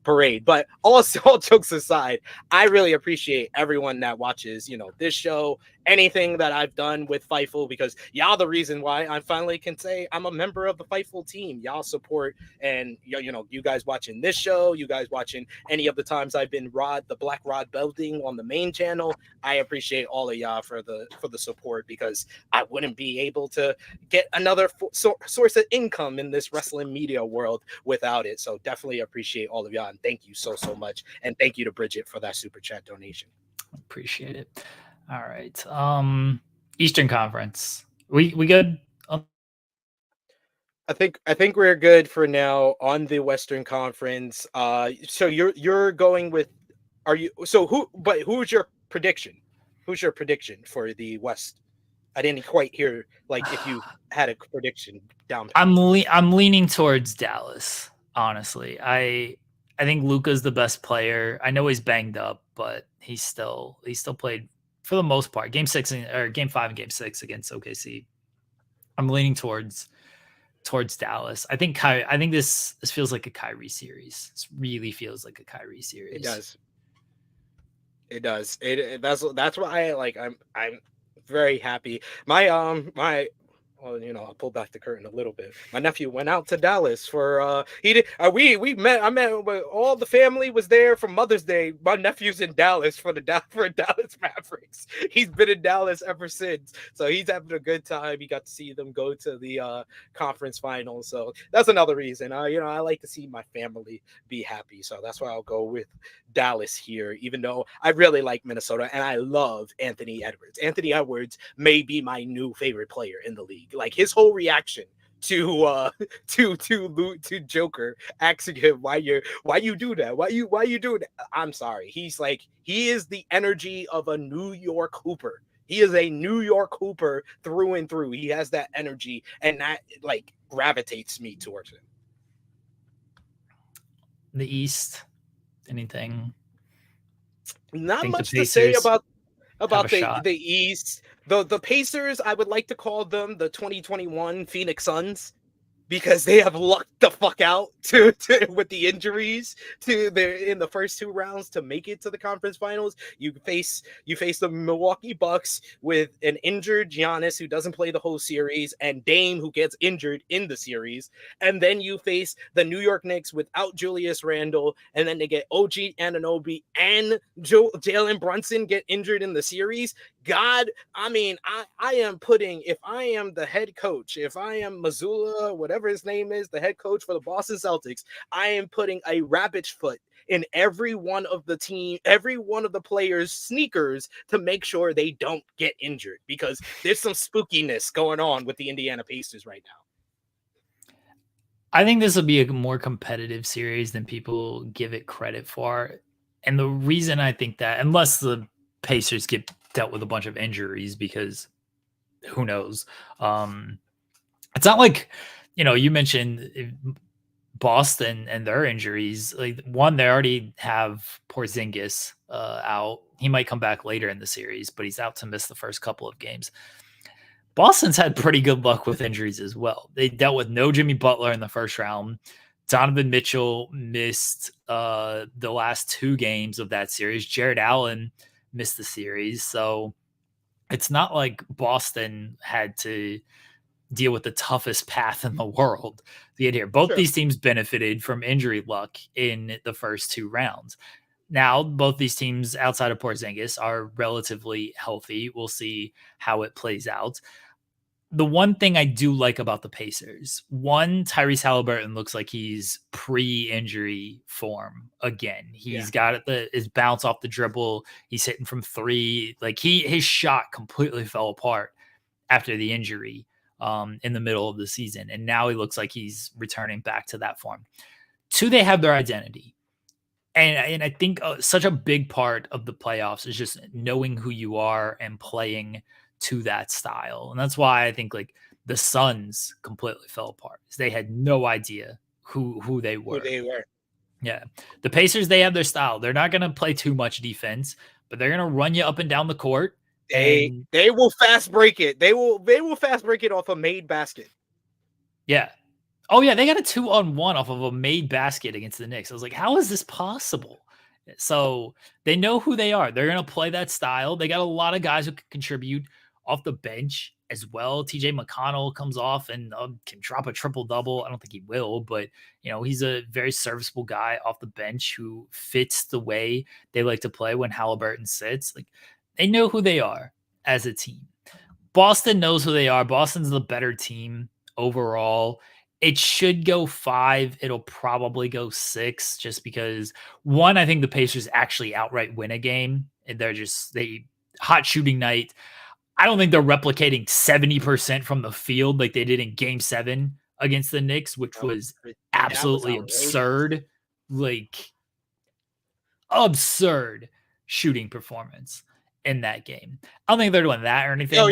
parade. But all jokes aside, I really appreciate everyone that watches, this show, anything that I've done with Fightful, because y'all the reason why I finally can say I'm a member of the Fightful team. Y'all support, and you guys watching this show, you guys watching any of the times I've been the Black Rod building on the main channel. I appreciate all of y'all for the support, because I wouldn't be able to get another source of income in this wrestling media world without it. So definitely appreciate all of y'all, and thank you so much. And thank you to Bridget for that super chat donation. Appreciate it. All right. Eastern Conference. We good? I think we're good for now on the Western Conference. So you're going with, who's your prediction? Who's your prediction for the West? I didn't quite hear if you had a prediction down. I'm leaning towards Dallas, honestly. I think Luka's the best player. I know he's banged up, but he still played for the most part, game 5 and game 6 against OKC, I'm leaning towards Dallas. I think this feels like a Kyrie series. This really feels like a Kyrie series. It does. It does. That's why I'm very happy. Well, I'll pull back the curtain a little bit. My nephew went out to Dallas for we met. I met with all the family was there for Mother's Day. My nephew's in Dallas for Dallas Mavericks. He's been in Dallas ever since, so he's having a good time. He got to see them go to the conference finals, so that's another reason. I like to see my family be happy, so that's why I'll go with Dallas here. Even though I really like Minnesota and I love Anthony Edwards. Anthony Edwards may be my new favorite player in the league. Like his whole reaction to Joker asking him why you do that? Why you do that? I'm sorry. He is the energy of a New York Hooper. He is a New York Hooper through and through. He has that energy, and that gravitates me towards him. The East, anything? Not much to say about the East. The Pacers, I would like to call them the 2021 Phoenix Suns, because they have lucked the fuck out to with the injuries in the first 2 rounds to make it to the conference finals. You face the Milwaukee Bucks with an injured Giannis who doesn't play the whole series, and Dame who gets injured in the series, and then you face the New York Knicks without Julius Randle, and then they get OG Anunoby and Jalen Brunson get injured in the series. God, I mean, I am putting, if I am the head coach, if I am Mazzulla, whatever his name is, the head coach for the Boston Celtics, I am putting a rabbit's foot in every one of the players' sneakers to make sure they don't get injured, because there's some spookiness going on with the Indiana Pacers right now. I think this will be a more competitive series than people give it credit for. And the reason I think that, unless the Pacers get dealt with a bunch of injuries, because who knows? It's not like, you mentioned Boston and their injuries. Like, one, they already have Porzingis out. He might come back later in the series, but he's out to miss the first couple of games. Boston's had pretty good luck with injuries as well. They dealt with no Jimmy Butler in the first round. Donovan Mitchell missed the last 2 games of that series. Jared Allen missed the series. So it's not like Boston had to deal with the toughest path in the world to get here. Both these teams benefited from injury luck in the first 2 rounds. Now, both these teams outside of Porzingis are relatively healthy. We'll see how it plays out. The one thing I do like about the Pacers, one, Tyrese Haliburton looks like he's pre-injury form again. He's got his bounce off the dribble. He's hitting from 3. Like, his shot completely fell apart after the injury in the middle of the season. And now he looks like he's returning back to that form. 2, they have their identity. And I think such a big part of the playoffs is just knowing who you are and playing to that style. And that's why I think the Suns completely fell apart. They had no idea who they were. Yeah. The Pacers, they have their style. They're not going to play too much defense, but they're going to run you up and down the court. They will fast break it. They will fast break it off a made basket. Yeah. Oh yeah, they got a 2-on-1 off of a made basket against the Knicks. I was like, how is this possible? So they know who they are. They're going to play that style. They got a lot of guys who can contribute off the bench as well. TJ McConnell comes off and can drop a triple-double. I don't think he will, but he's a very serviceable guy off the bench who fits the way they like to play when Haliburton sits. Like, they know who they are as a team. Boston knows who they are. Boston's the better team overall. It should go 5. It'll probably go 6, just because, one, I think the Pacers actually outright win a game, and they hot shooting night. I don't think they're replicating 70% from the field like they did in Game 7 against the Knicks, which was absolutely absurd. Like, absurd shooting performance in that game. I don't think they're doing that or anything. Yo,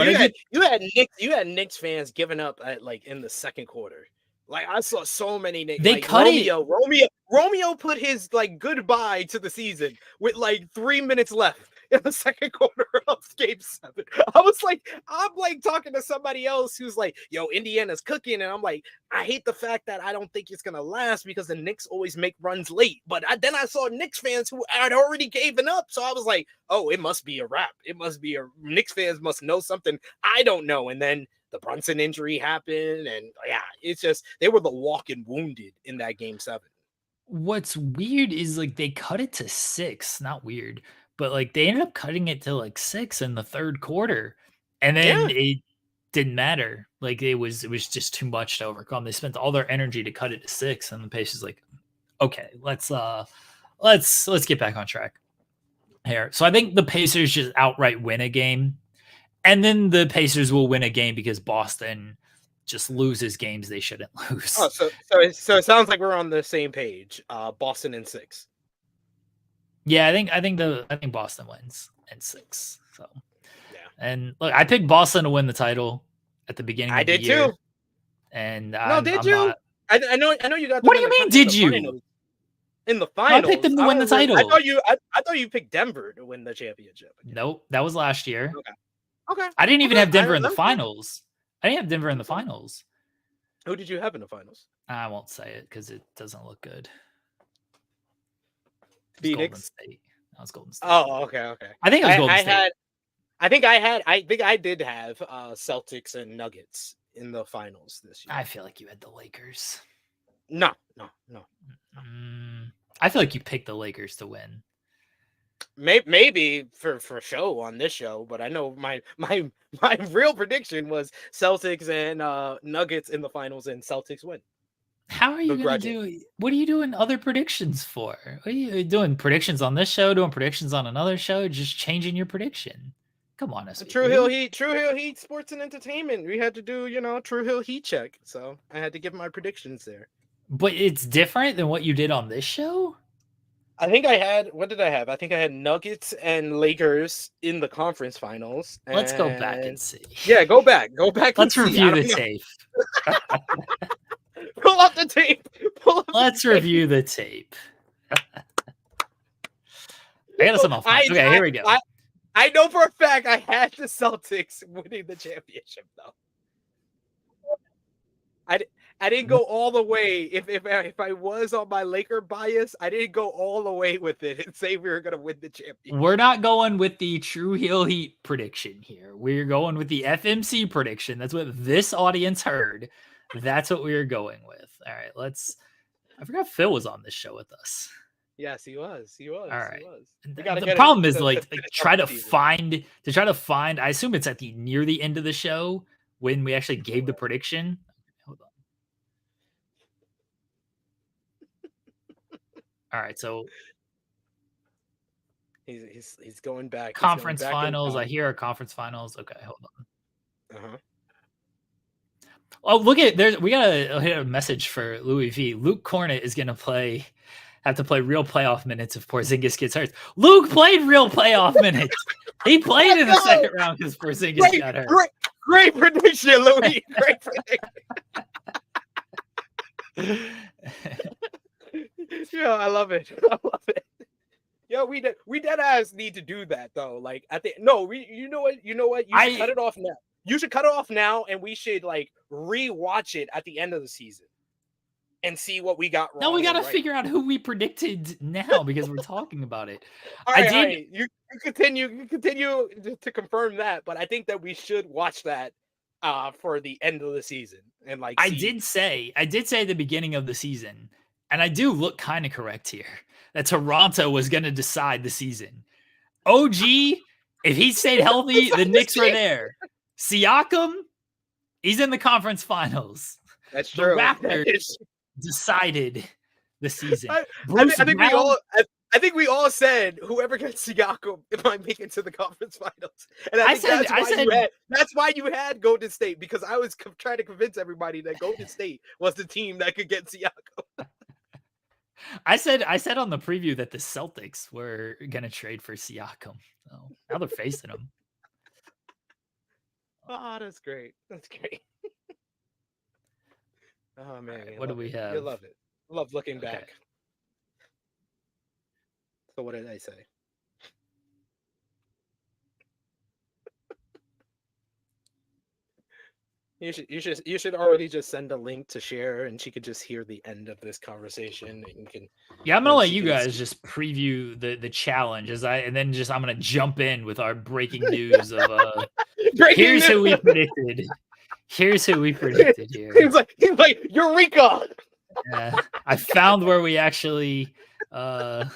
you had Knicks fans giving up at in the second quarter. Like, I saw so many Knicks. They cut Romeo put his goodbye to the season with 3 minutes left. in the second quarter of Game 7. I'm like talking to somebody else who's like, yo, Indiana's cooking. And I'm like, I hate the fact that I don't think it's going to last because the Knicks always make runs late. But then I saw Knicks fans who had already given up. So I was like, oh, it must be a wrap. It must be Knicks fans must know something I don't know. And then the Brunson injury happened. And yeah, it's just, they were the walking wounded in that Game 7. What's weird is like they cut it to 6, not weird, but like they ended up cutting it to like 6 in the third quarter. And then it didn't matter. Like it was just too much to overcome. They spent all their energy to cut it to 6, and the Pacers like, okay, let's get back on track here. So I think the Pacers just outright win a game, and then the Pacers will win a game because Boston just loses games they shouldn't lose. Oh, so it sounds like we're on the same page. Boston in 6. Yeah, I think Boston wins in 6. So yeah. And look, I picked Boston to win the title at the beginning of the year. I did too. And did you? Not... I know you got. What do you mean? Did you? In the finals, I picked them to win the title. I thought you picked Denver to win the championship. Nope, that was last year. Okay. I didn't even have Denver in the finals. I didn't have Denver in the finals. Who did you have in the finals? I won't say it because it doesn't look good. Phoenix. Golden State. That was Golden State. Oh, okay. I think it was Golden State. I think I did have Celtics and Nuggets in the finals this year. I feel like you had the Lakers. No. I feel like you picked the Lakers to win. Maybe for show on this show, but I know my real prediction was Celtics and Nuggets in the finals, and Celtics win. How are you going to do? What are you doing other predictions for? Are you doing predictions on this show? Doing predictions on another show? Just changing your prediction? Come on, SVP. True Hill Heat Sports and Entertainment. We had to do, True Hill Heat check, so I had to give my predictions there. But it's different than what you did on this show? I think I had, what did I have? I think I had Nuggets and Lakers in the conference finals. Let's go back and see. Yeah, go back. Let's review the tape. Pull up the tape. Let's review the tape. I got us on my phone. Okay, here we go. I know for a fact I had the Celtics winning the championship, though. I didn't go all the way. If I was on my Laker bias, I didn't go all the way with it and say we were going to win the championship. We're not going with the True Hill Heat prediction here. We're going with the FMC prediction. That's what this audience heard. That's what we were going with. All right, I forgot Phil was on this show with us. Yes, he was. All right. He was. The problem is try to find. I assume it's at near the end of the show when we actually gave the prediction. Hold on. All right, so he's going back. Conference finals. I hear conference finals. Okay, hold on. Uh-huh. Oh, look at there. We gotta hit a message for Louis V. Luke Cornett is gonna have to play real playoff minutes if Porzingis gets hurt. Luke played real playoff minutes. He played in the second round because Porzingis got hurt. Great prediction, Louis. Great prediction. Yeah, I love it. Yo, we dead ass need to do that though. Like I think you know what? You should cut it off now. You should cut it off now, and we should rewatch it at the end of the season and see what we got wrong. No, we got to figure out who we predicted now because we're talking about it. All right. You continue to confirm that, but I think that we should watch that for the end of the season and I did say at the beginning of the season, and I do look kind of correct here, that Toronto was going to decide the season. OG, if he stayed healthy, the Knicks were there. Siakam, he's in the conference finals. That's true. The Raptors decided the season. I think we all said whoever gets Siakam might make it to the conference finals. And that's why you had Golden State, because I was trying to convince everybody that Golden State was the team that could get Siakam. I said on the preview that the Celtics were gonna trade for Siakam. So now they're facing him. Oh, that's great. That's great. Oh man, right, what do we have? You love it. Love looking back. So what did I say? You should already just send a link to share, and she could just hear the end of this conversation. And you can. Yeah, I'm gonna let you guys just preview the challenge and then I'm gonna jump in with our breaking news of here's who we predicted. Here's who we predicted here. He's like Eureka! Yeah, I found where we actually can't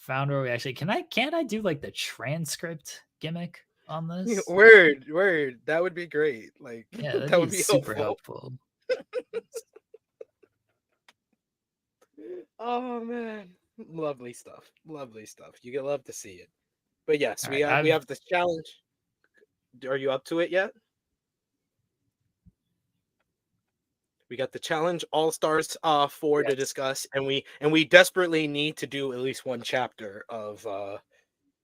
I do like the transcript gimmick on this? Word. That would be great. Like, yeah, that would be super helpful. Oh man, lovely stuff. You can love to see it. But yes, we have this challenge. Are you up to it yet? We got the challenge All-Stars 4 to discuss, and we desperately need to do at least one chapter of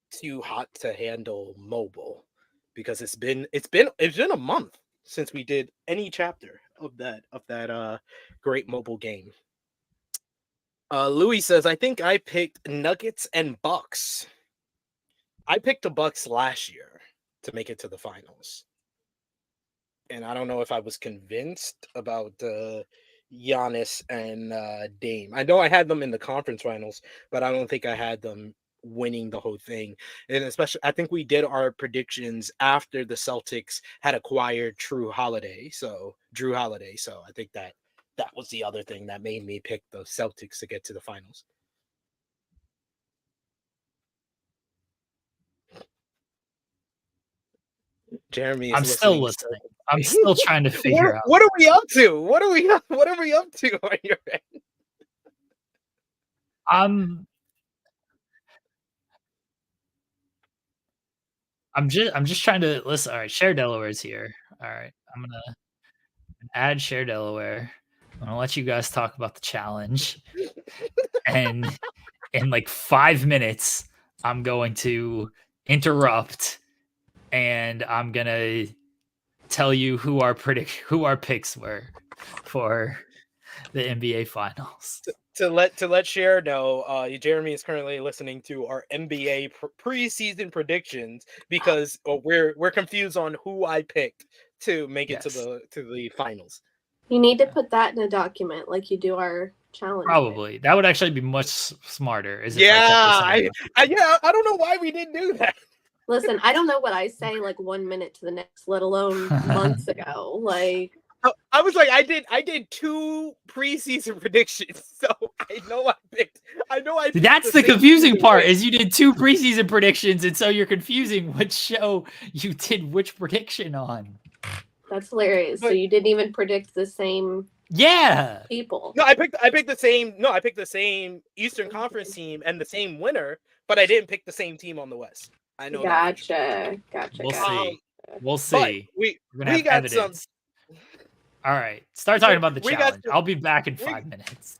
Too Hot to Handle Mobile, because it's been a month since we did any chapter of that great mobile game. Louis says, I think I picked Nuggets and Bucks. I picked the Bucks last year to make it to the finals. And I don't know if I was convinced about Giannis and Dame. I know I had them in the conference finals, but I don't think I had them winning the whole thing. And especially, I think we did our predictions after the Celtics had acquired Drew Holiday. So I think that was the other thing that made me pick the Celtics to get to the finals. Jeremy is I'm still listening. I'm still trying to figure out. What are we up to? What are we up to on your end? I'm just trying to listen. All right, Share Delaware's here. All right, I'm gonna add Share Delaware. I'm gonna let you guys talk about the challenge, and in like 5 minutes, I'm going to interrupt, and I'm gonna tell you who our picks were for the NBA Finals. To let Cher know, Jeremy is currently listening to our NBA preseason predictions because we're confused on who I picked to make it to the finals. You need to put that in a document like you do our challenge. Probably that would actually be much smarter. I don't know why we didn't do that. Listen, I don't know what I say like 1 minute to the next, let alone months ago. Like, I was like, I did 2 preseason predictions, so I know I picked. That's the confusing part is you did 2 preseason predictions, and so you're confusing which show you did which prediction on. That's hilarious. So you didn't even predict the same. Yeah. People. No, I picked the same. No, I picked the same Eastern Conference team and the same winner, but I didn't pick the same team on the West. I know. Gotcha. We'll see. We got evidence. some. All right, start talking about the challenge. I'll be back in 5 minutes.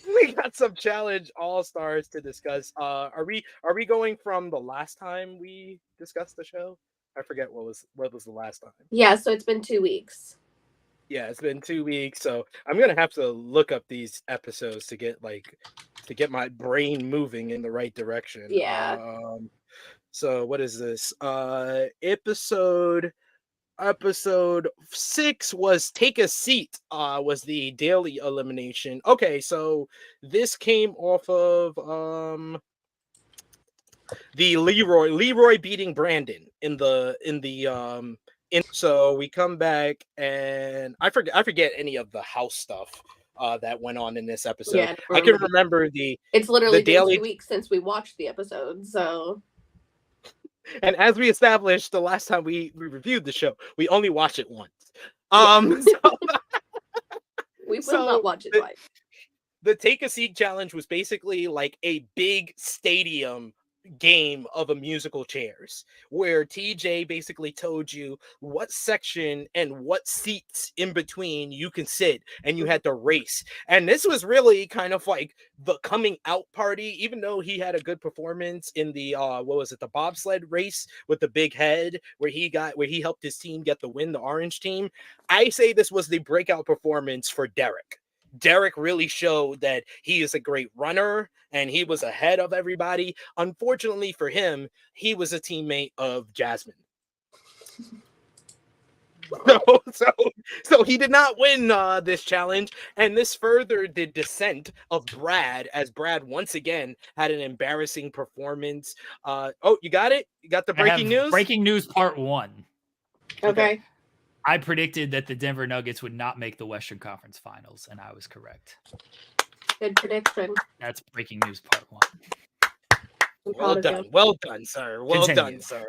We got some challenge All-Stars to discuss. Are we going from the last time we discussed the show? I forget what was the last time. Yeah, so it's been 2 weeks. Yeah, it's been 2 weeks, so I'm gonna have to look up these episodes to get my brain moving in the right direction. Yeah. So what is this? Episode 6 was Take a Seat, was the daily elimination. Okay, so this came off of the Leroy beating Brandon so we come back, and I forget any of the house stuff that went on in this episode. Yeah, I can remember it's literally been 2 weeks since we watched the episode, so. And as we established the last time we reviewed the show, we only watched it once. So, we will not watch it twice. The Take a Seat challenge was basically like a big stadium game of a musical chairs, where TJ basically told you what section and what seats in between you can sit, and you had to race. And this was really kind of like the coming out party, even though he had a good performance in the the bobsled race with the big head, where he helped his team get the win, the orange team. I say this was the breakout performance for Derek. Derek really showed that he is a great runner, and he was ahead of everybody. Unfortunately for him, he was a teammate of Jasmine. So he did not win this challenge, and this furthered the descent of Brad, as Brad once again had an embarrassing performance. Oh, you got it? You got the breaking news? Breaking news part 1. Okay. I predicted that the Denver Nuggets would not make the Western Conference Finals, and I was correct. Good prediction. That's breaking news part 1. Well done, sir. Well done, sir.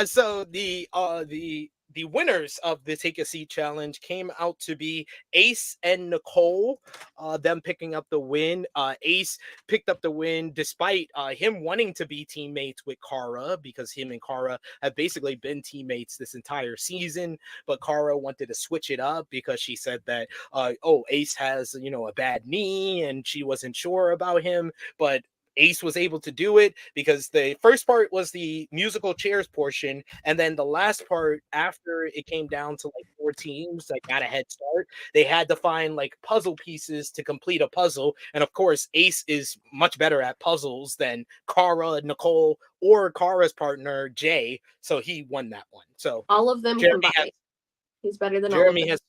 So the winners of the Take a Seat challenge came out to be Ace and Nicole, them picking up the win. Ace picked up the win despite him wanting to be teammates with Kara, because him and Kara have basically been teammates this entire season. But Kara wanted to switch it up because she said that, Ace has, a bad knee and she wasn't sure about him. But Ace was able to do it because the first part was the musical chairs portion, and then the last part, after it came down to like 4 teams that got a head start, they had to find like puzzle pieces to complete a puzzle. And of course, Ace is much better at puzzles than Kara, Nicole, or Kara's partner Jay, so he won that one. So all of them combined, he's better than Jeremy. All of them.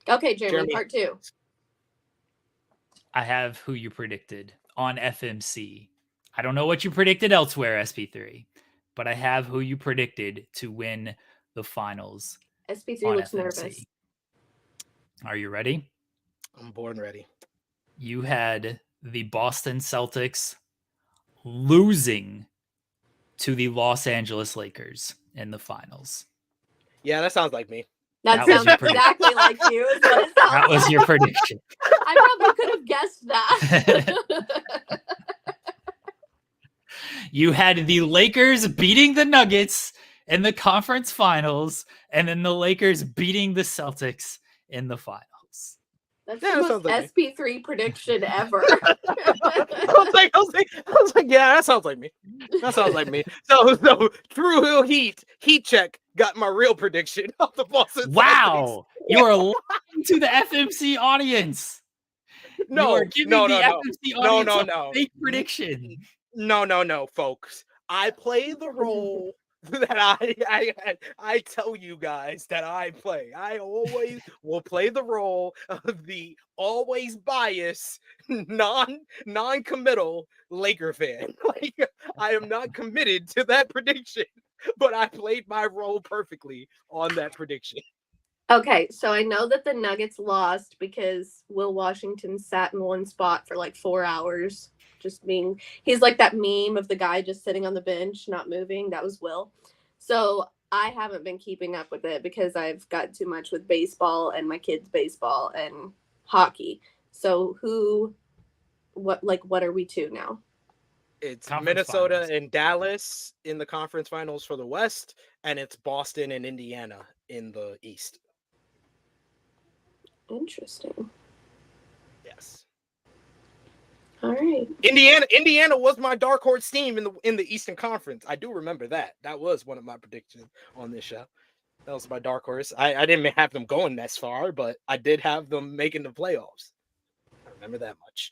Okay, Jeremy, part 2. I have who you predicted on FMC. I don't know what you predicted elsewhere, SP3, but I have who you predicted to win the finals. SP3 looks FMC. Nervous. Are you ready? I'm born ready. You had the Boston Celtics losing to the Los Angeles Lakers in the finals. Yeah, that sounds like me. That sounds exactly like you. That was your prediction. I probably could have guessed that. You had the Lakers beating the Nuggets in the conference finals, and then the Lakers beating the Celtics in the finals. That's the most SP3 prediction ever. I was like, yeah, that sounds like me. That sounds like me. So True Hill Heat check got my real prediction of the Boston Celtics. Wow, you are lying to the FMC audience. No, FMC audience a fake prediction. No, folks. I play the role that I tell you guys that I play. I always will play the role of the always biased, non-committal Laker fan. Like, I am not committed to that prediction, but I played my role perfectly on that prediction. Okay, so I know that the Nuggets lost because Will Washington sat in one spot for like 4 hours. He's like that meme of the guy just sitting on the bench, not moving. That was Will. So I haven't been keeping up with it because I've got too much with baseball and my kids' baseball and hockey. So what are we to now? It's Minnesota finals. And Dallas in the conference finals for the West, and it's Boston and Indiana in the East. Interesting. Yes. All right. Indiana was my dark horse team in the Eastern Conference. I do remember that. That was one of my predictions on this show. That was my dark horse. I didn't have them going this far, but I did have them making the playoffs. I remember that much.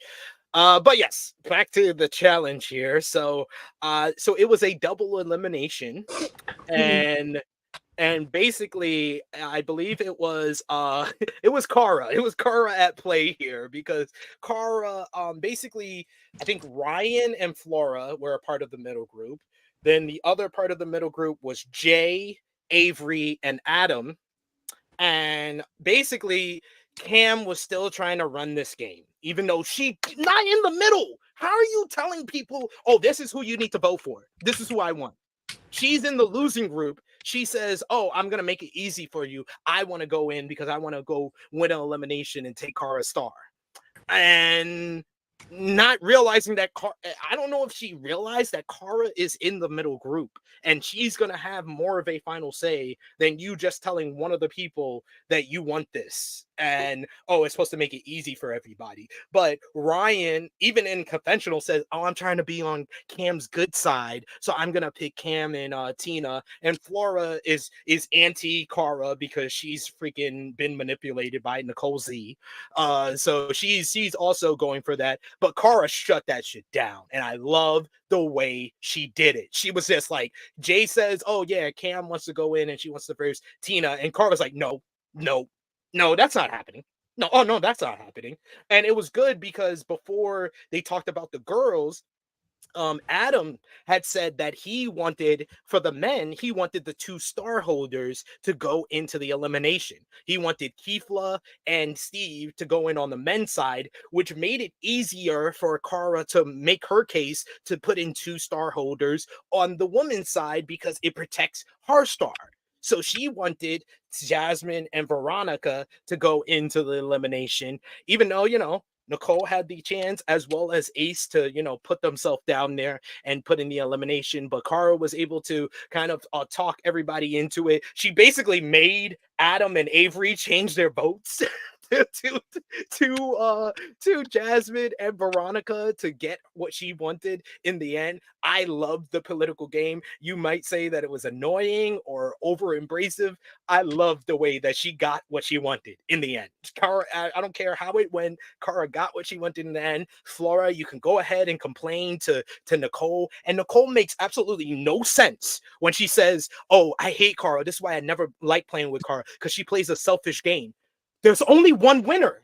But yes, back to the challenge here. So it was a double elimination, and basically, I believe it was Kara. It was Kara at play here because Kara, basically, I think Ryan and Flora were a part of the middle group. Then the other part of the middle group was Jay, Avery, and Adam. And basically, Cam was still trying to run this game, even though she's not in the middle. How are you telling people, oh, this is who you need to vote for? This is who I want. She's in the losing group. She says, oh, I'm going to make it easy for you. I want to go in because I want to go win an elimination and take Kara's star. And not realizing that I don't know if she realized that Kara is in the middle group and she's going to have more of a final say than you just telling one of the people that you want this. and it's supposed to make it easy for everybody. But Ryan, even in confessional, says, I'm trying to be on Cam's good side, so I'm gonna pick Cam and Tina. And Flora is anti Cara because she's freaking been manipulated by Nicole Z. So she's also going for that. But Cara shut that shit down, and I love the way she did it. She was just like, Jay says, oh yeah, Cam wants to go in and she wants to verse Tina, and Cara's like, no, that's not happening. No, that's not happening. And it was good because before they talked about the girls, Adam had said that he wanted, for the men, he wanted the 2 star holders to go into the elimination. He wanted Kifla and Steve to go in on the men's side, which made it easier for Cara to make her case to put in 2 star holders on the women's side because it protects her star. So she wanted Jasmine and Veronica to go into the elimination, even though, Nicole had the chance as well as Ace to, put themselves down there and put in the elimination. But Cara was able to kind of talk everybody into it. She basically made Adam and Avery change their votes to Jasmine and Veronica to get what she wanted in the end. I loved the political game. You might say that it was annoying or over embracive. I loved the way that she got what she wanted in the end. Cara, I don't care how it went. Cara got what she wanted in the end. Flora, you can go ahead and complain to Nicole. And Nicole makes absolutely no sense when she says, oh, I hate Cara. This is why I never like playing with Cara, because she plays a selfish game. There's only one winner.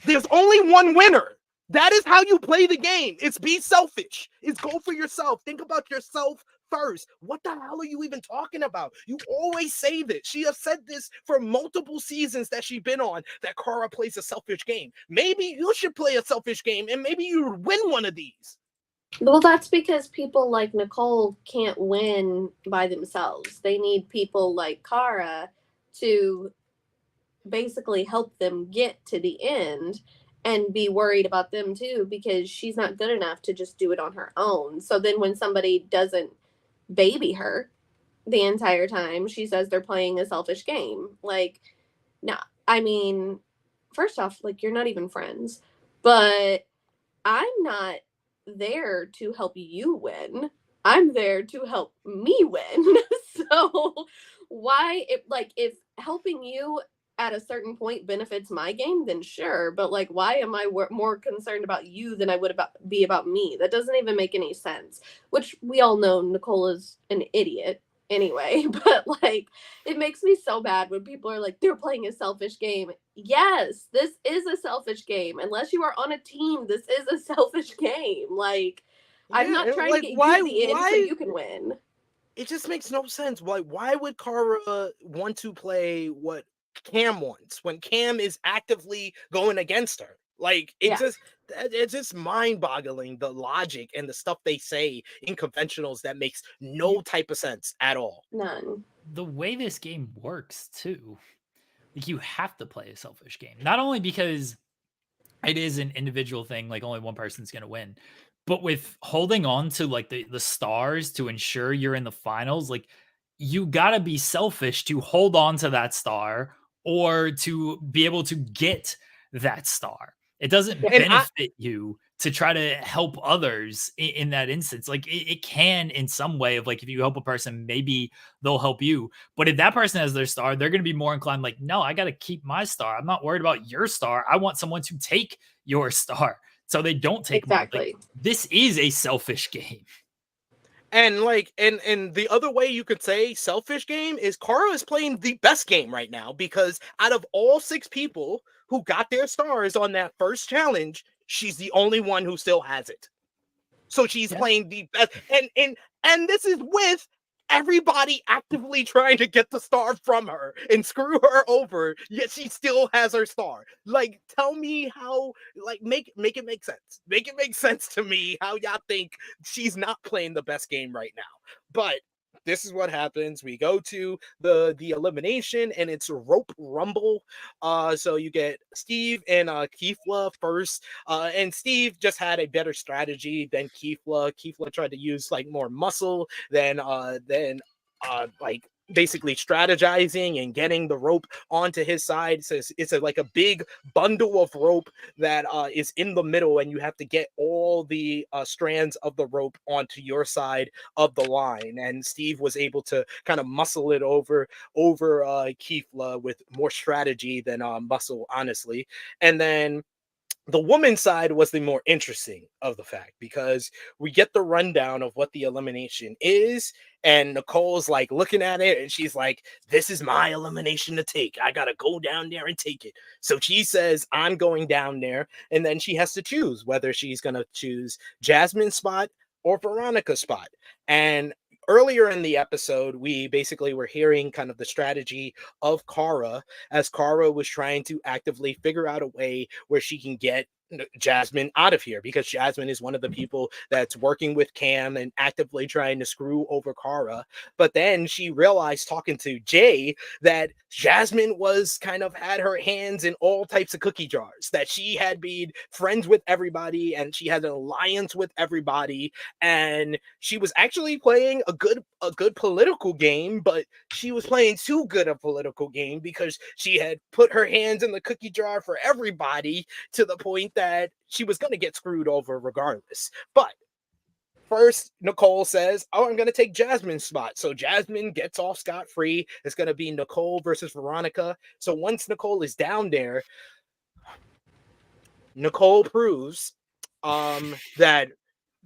There's only one winner. That is how you play the game. It's be selfish. It's go for yourself. Think about yourself first. What the hell are you even talking about? You always say this. She has said this for multiple seasons that she's been on, that Cara plays a selfish game. Maybe you should play a selfish game and maybe you win one of these. Well, that's because people like Nicole can't win by themselves. They need people like Cara to basically help them get to the end and be worried about them too, because she's not good enough to just do it on her own. So then when somebody doesn't baby her the entire time, she says they're playing a selfish game. Like, no, I mean, first off, like, you're not even friends, but I'm not there to help you win. I'm there to help me win. So why, if helping you at a certain point benefits my game, then sure. But like, why am I more concerned about you than I would be about me? That doesn't even make any sense. Which we all know Nicole is an idiot anyway. But like, it makes me so bad when people are like, they're playing a selfish game. Yes, this is a selfish game. Unless you are on a team, this is a selfish game. Like, yeah, I'm not trying to get you to the end so you can win. It just makes no sense. Why would Cara want to play what Cam wants when Cam is actively going against her? Like, it's just mind-boggling, the logic and the stuff they say in conventionals that makes no type of sense at all. None. The way this game works too, like, you have to play a selfish game, not only because it is an individual thing, like only one person's gonna win, but with holding on to like the stars to ensure you're in the finals, like, you gotta be selfish to hold on to that star or to be able to get that star. It doesn't benefit you to try to help others in that instance. Like, it can in some way of like, if you help a person, maybe they'll help you. But if that person has their star, they're going to be more inclined like, no, I got to keep my star. I'm not worried about your star. I want someone to take your star. So they don't take mine. Like, this is a selfish game. And like, and the other way you could say selfish game is Cara is playing the best game right now, because out of all 6 people who got their stars on that first challenge, she's the only one who still has it. So she's playing the best, and this is with everybody actively trying to get the star from her and screw her over, yet she still has her star. Like, tell me how, like, make it make sense. Make it make sense to me how y'all think she's not playing the best game right now. But this is what happens. We go to the elimination, and it's rope rumble. So you get Steve and Kifla first. And Steve just had a better strategy than Kifla. Kifla tried to use like more muscle than like basically strategizing and getting the rope onto his side. So it's like a big bundle of rope that is in the middle, and you have to get all the strands of the rope onto your side of the line. And Steve was able to kind of muscle it over Keefla with more strategy than muscle, honestly. And then the woman's side was the more interesting of the fact, because we get the rundown of what the elimination is, and Nicole's like looking at it and she's like, this is my elimination to take. I gotta go down there and take it. So she says, I'm going down there, and then she has to choose whether she's gonna choose Jasmine's spot or Veronica's spot. And earlier in the episode, we basically were hearing kind of the strategy of Kara, as Kara was trying to actively figure out a way where she can get Jasmine out of here, because Jasmine is one of the people that's working with Cam and actively trying to screw over Kara. But then she realized, talking to Jay, that Jasmine was kind of had her hands in all types of cookie jars, that she had been friends with everybody and she had an alliance with everybody, and she was actually playing a good political game, but she was playing too good a political game, because she had put her hands in the cookie jar for everybody, to the point that she was going to get screwed over regardless. But first, Nicole says, oh, I'm going to take Jasmine's spot. So Jasmine gets off scot-free. It's going to be Nicole versus Veronica. So once Nicole is down there, Nicole proves that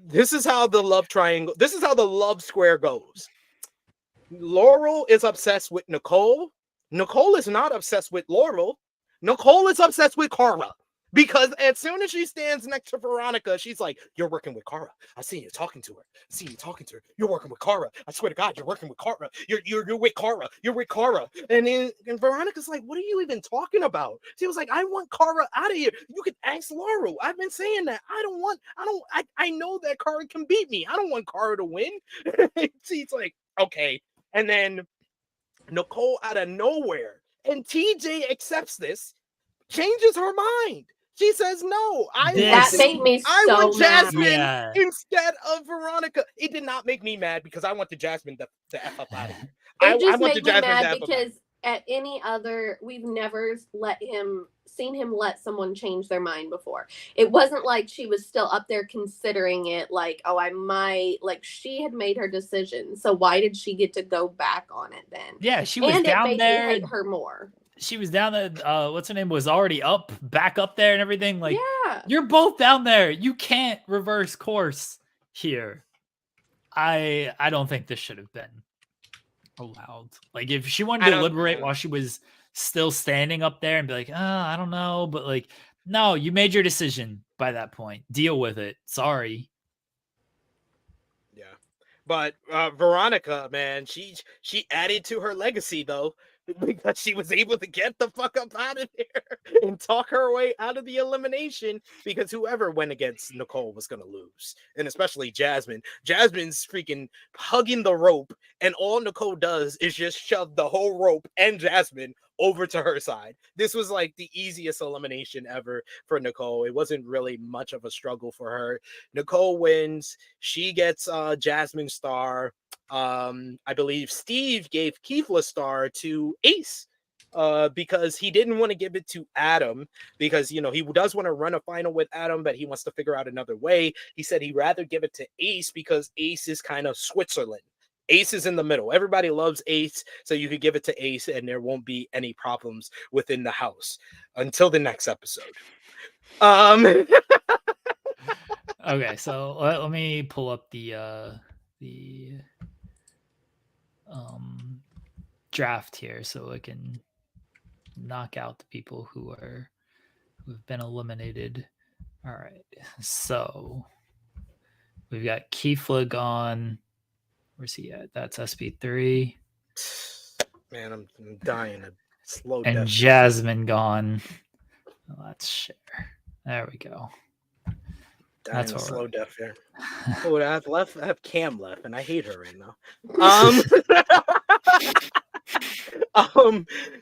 this is how the love triangle, this is how the love square goes. Laurel is obsessed with Nicole. Nicole is not obsessed with Laurel. Nicole is obsessed with Kara. Because as soon as she stands next to Veronica, she's like, you're working with Kara. I see you talking to her. I see you talking to her. You're working with Kara. I swear to God, you're working with Kara. You're with Kara. You're with Kara. And Veronica's like, what are you even talking about? She was like, I want Kara out of here. You could ask Laurel. I've been saying that. I know that Kara can beat me. I don't want Kara to win. She's like, okay. And then Nicole out of nowhere, and TJ accepts this, changes her mind. She says, no, I want Jasmine instead of Veronica. It did not make me mad, because I want the Jasmine to F up out of here. It just made me mad because at any other, we've never seen him let someone change their mind before. It wasn't like she was still up there considering it, like, oh, I might, like, she had made her decision. So why did she get to go back on it then? Yeah, she was down there. Me hate her more. She was down there. What's her name was already back up there and everything. Like, yeah, you're both down there. You can't reverse course here. I don't think this should have been allowed. Like, if she wanted to deliberate while she was still standing up there and be like, I don't know, but like, no, you made your decision by that point. Deal with it. Sorry. Yeah, but Veronica, man, she added to her legacy though, because she was able to get the fuck up out of there and talk her way out of the elimination, because whoever went against Nicole was going to lose. And especially Jasmine. Jasmine's freaking hugging the rope, and all Nicole does is just shove the whole rope and Jasmine over to her side. This was like the easiest elimination ever for Nicole. It wasn't really much of a struggle for her. Nicole wins. She gets Jasmine's star. I believe Steve gave Keefla's star to Ace, because he didn't want to give it to Adam, because, you know, he does want to run a final with Adam, but he wants to figure out another way. He said he'd rather give it to Ace, because Ace is kind of Switzerland. Ace is in the middle. Everybody loves Ace, so you could give it to Ace and there won't be any problems within the house until the next episode. Okay, so let me pull up the draft here so I can knock out the people who've been eliminated. All right, so we've got Keefla gone. Where's he at? That's SB3. Man, I'm dying a slow and death. Jasmine gone. Well, let's share. There we go. That's a slow death here. Oh, I have Cam left, and I hate her right now.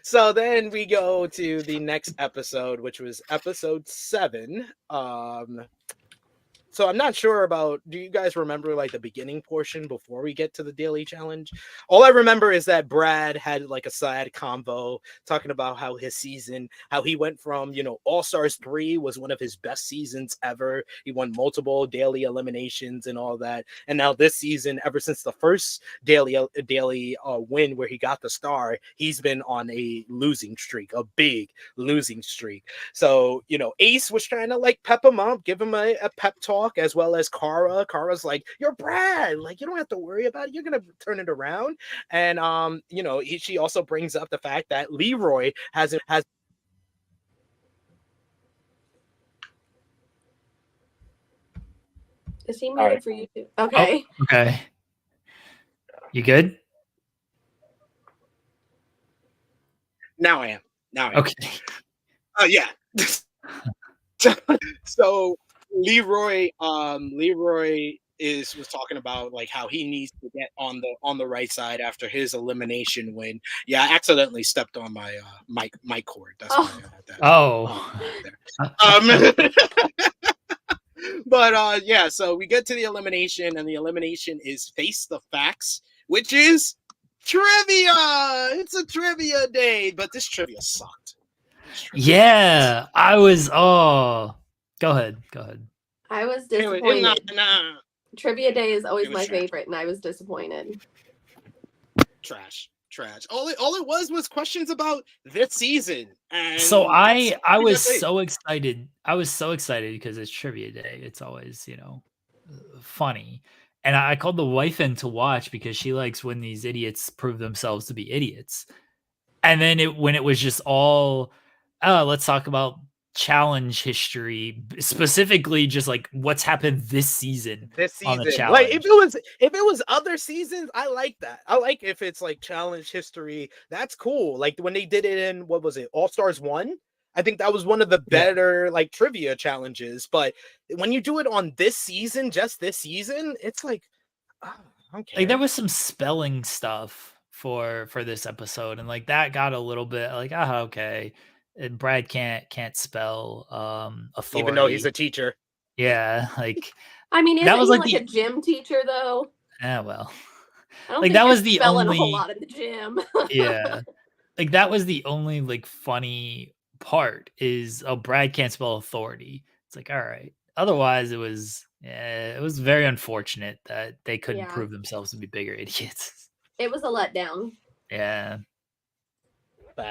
So then we go to the next episode, which was episode 7. So I'm not sure about, do you guys remember like the beginning portion before we get to the daily challenge? All I remember is that Brad had like a side convo talking about how his season, how he went from, All-Stars 3 was one of his best seasons ever. He won multiple daily eliminations and all that. And now this season, ever since the first daily win where he got the star, he's been on a losing streak, a big losing streak. So, Ace was trying to like pep him up, give him a pep talk, as well as Kara. Kara's like, "You're Brad, like you don't have to worry about it. You're gonna turn it around." And she also brings up the fact that Leroy has. Is he muted for YouTube? Okay. Oh, okay. You good? Now I am. Okay. Yeah. So Leroy was talking about like how he needs to get on the right side after his elimination win. Yeah, I accidentally stepped on my mic cord. That's why I had that. There. But yeah, so we get to the elimination, and the elimination is Face the Facts, which is trivia. It's a trivia day, but this trivia sucked. Yeah, I was. Oh, go ahead. I was disappointed. Trivia day is always my favorite, and I was disappointed. Trash. All it was questions about this season. And so I was so excited. I was so excited because it's trivia day. It's always, funny. And I called the wife in to watch because she likes when these idiots prove themselves to be idiots. And then when it was just all, let's talk about challenge history, specifically just like what's happened this season on the challenge. Like if it was other seasons, I like that. I like if it's like challenge history. That's cool. Like when they did it in, what was it, All-Stars 1? I think that was one of the better like trivia challenges. But when you do it on this season, just this season, it's like, okay. Like there was some spelling stuff for this episode, and like that got a little bit like, okay. And Brad can't spell authority, even though he's a teacher. Yeah, like I mean, that was like a gym teacher though. Yeah, well, I don't like think that was the spelling only a whole lot in the gym. Yeah, like that was the only like funny part is Brad can't spell authority. It's like, all right. Otherwise, it was very unfortunate that they couldn't prove themselves to be bigger idiots. It was a letdown. Yeah.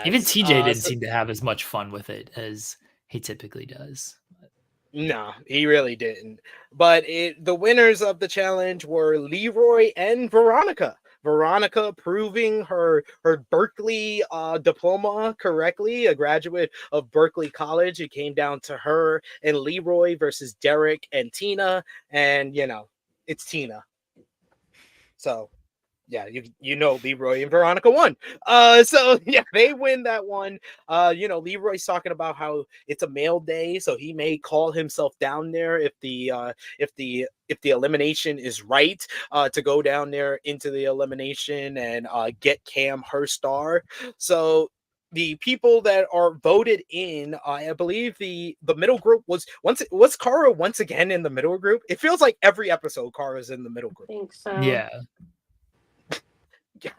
Even TJ didn't seem to have as much fun with it as he typically does. No, he really didn't. But the winners of the challenge were Leroy and Veronica. Veronica proving her Berkeley diploma correctly, a graduate of Berkeley College. It came down to her and Leroy versus Derek and Tina. And, it's Tina. So... yeah, Leroy and Veronica won. So yeah, they win that one. Leroy's talking about how it's a male day, so he may call himself down there if the elimination is right, to go down there into the elimination and get Cam her star. So the people that are voted in, I believe the middle group was Kara once again in the middle group. It feels like every episode Kara's in the middle group. I think so. Yeah.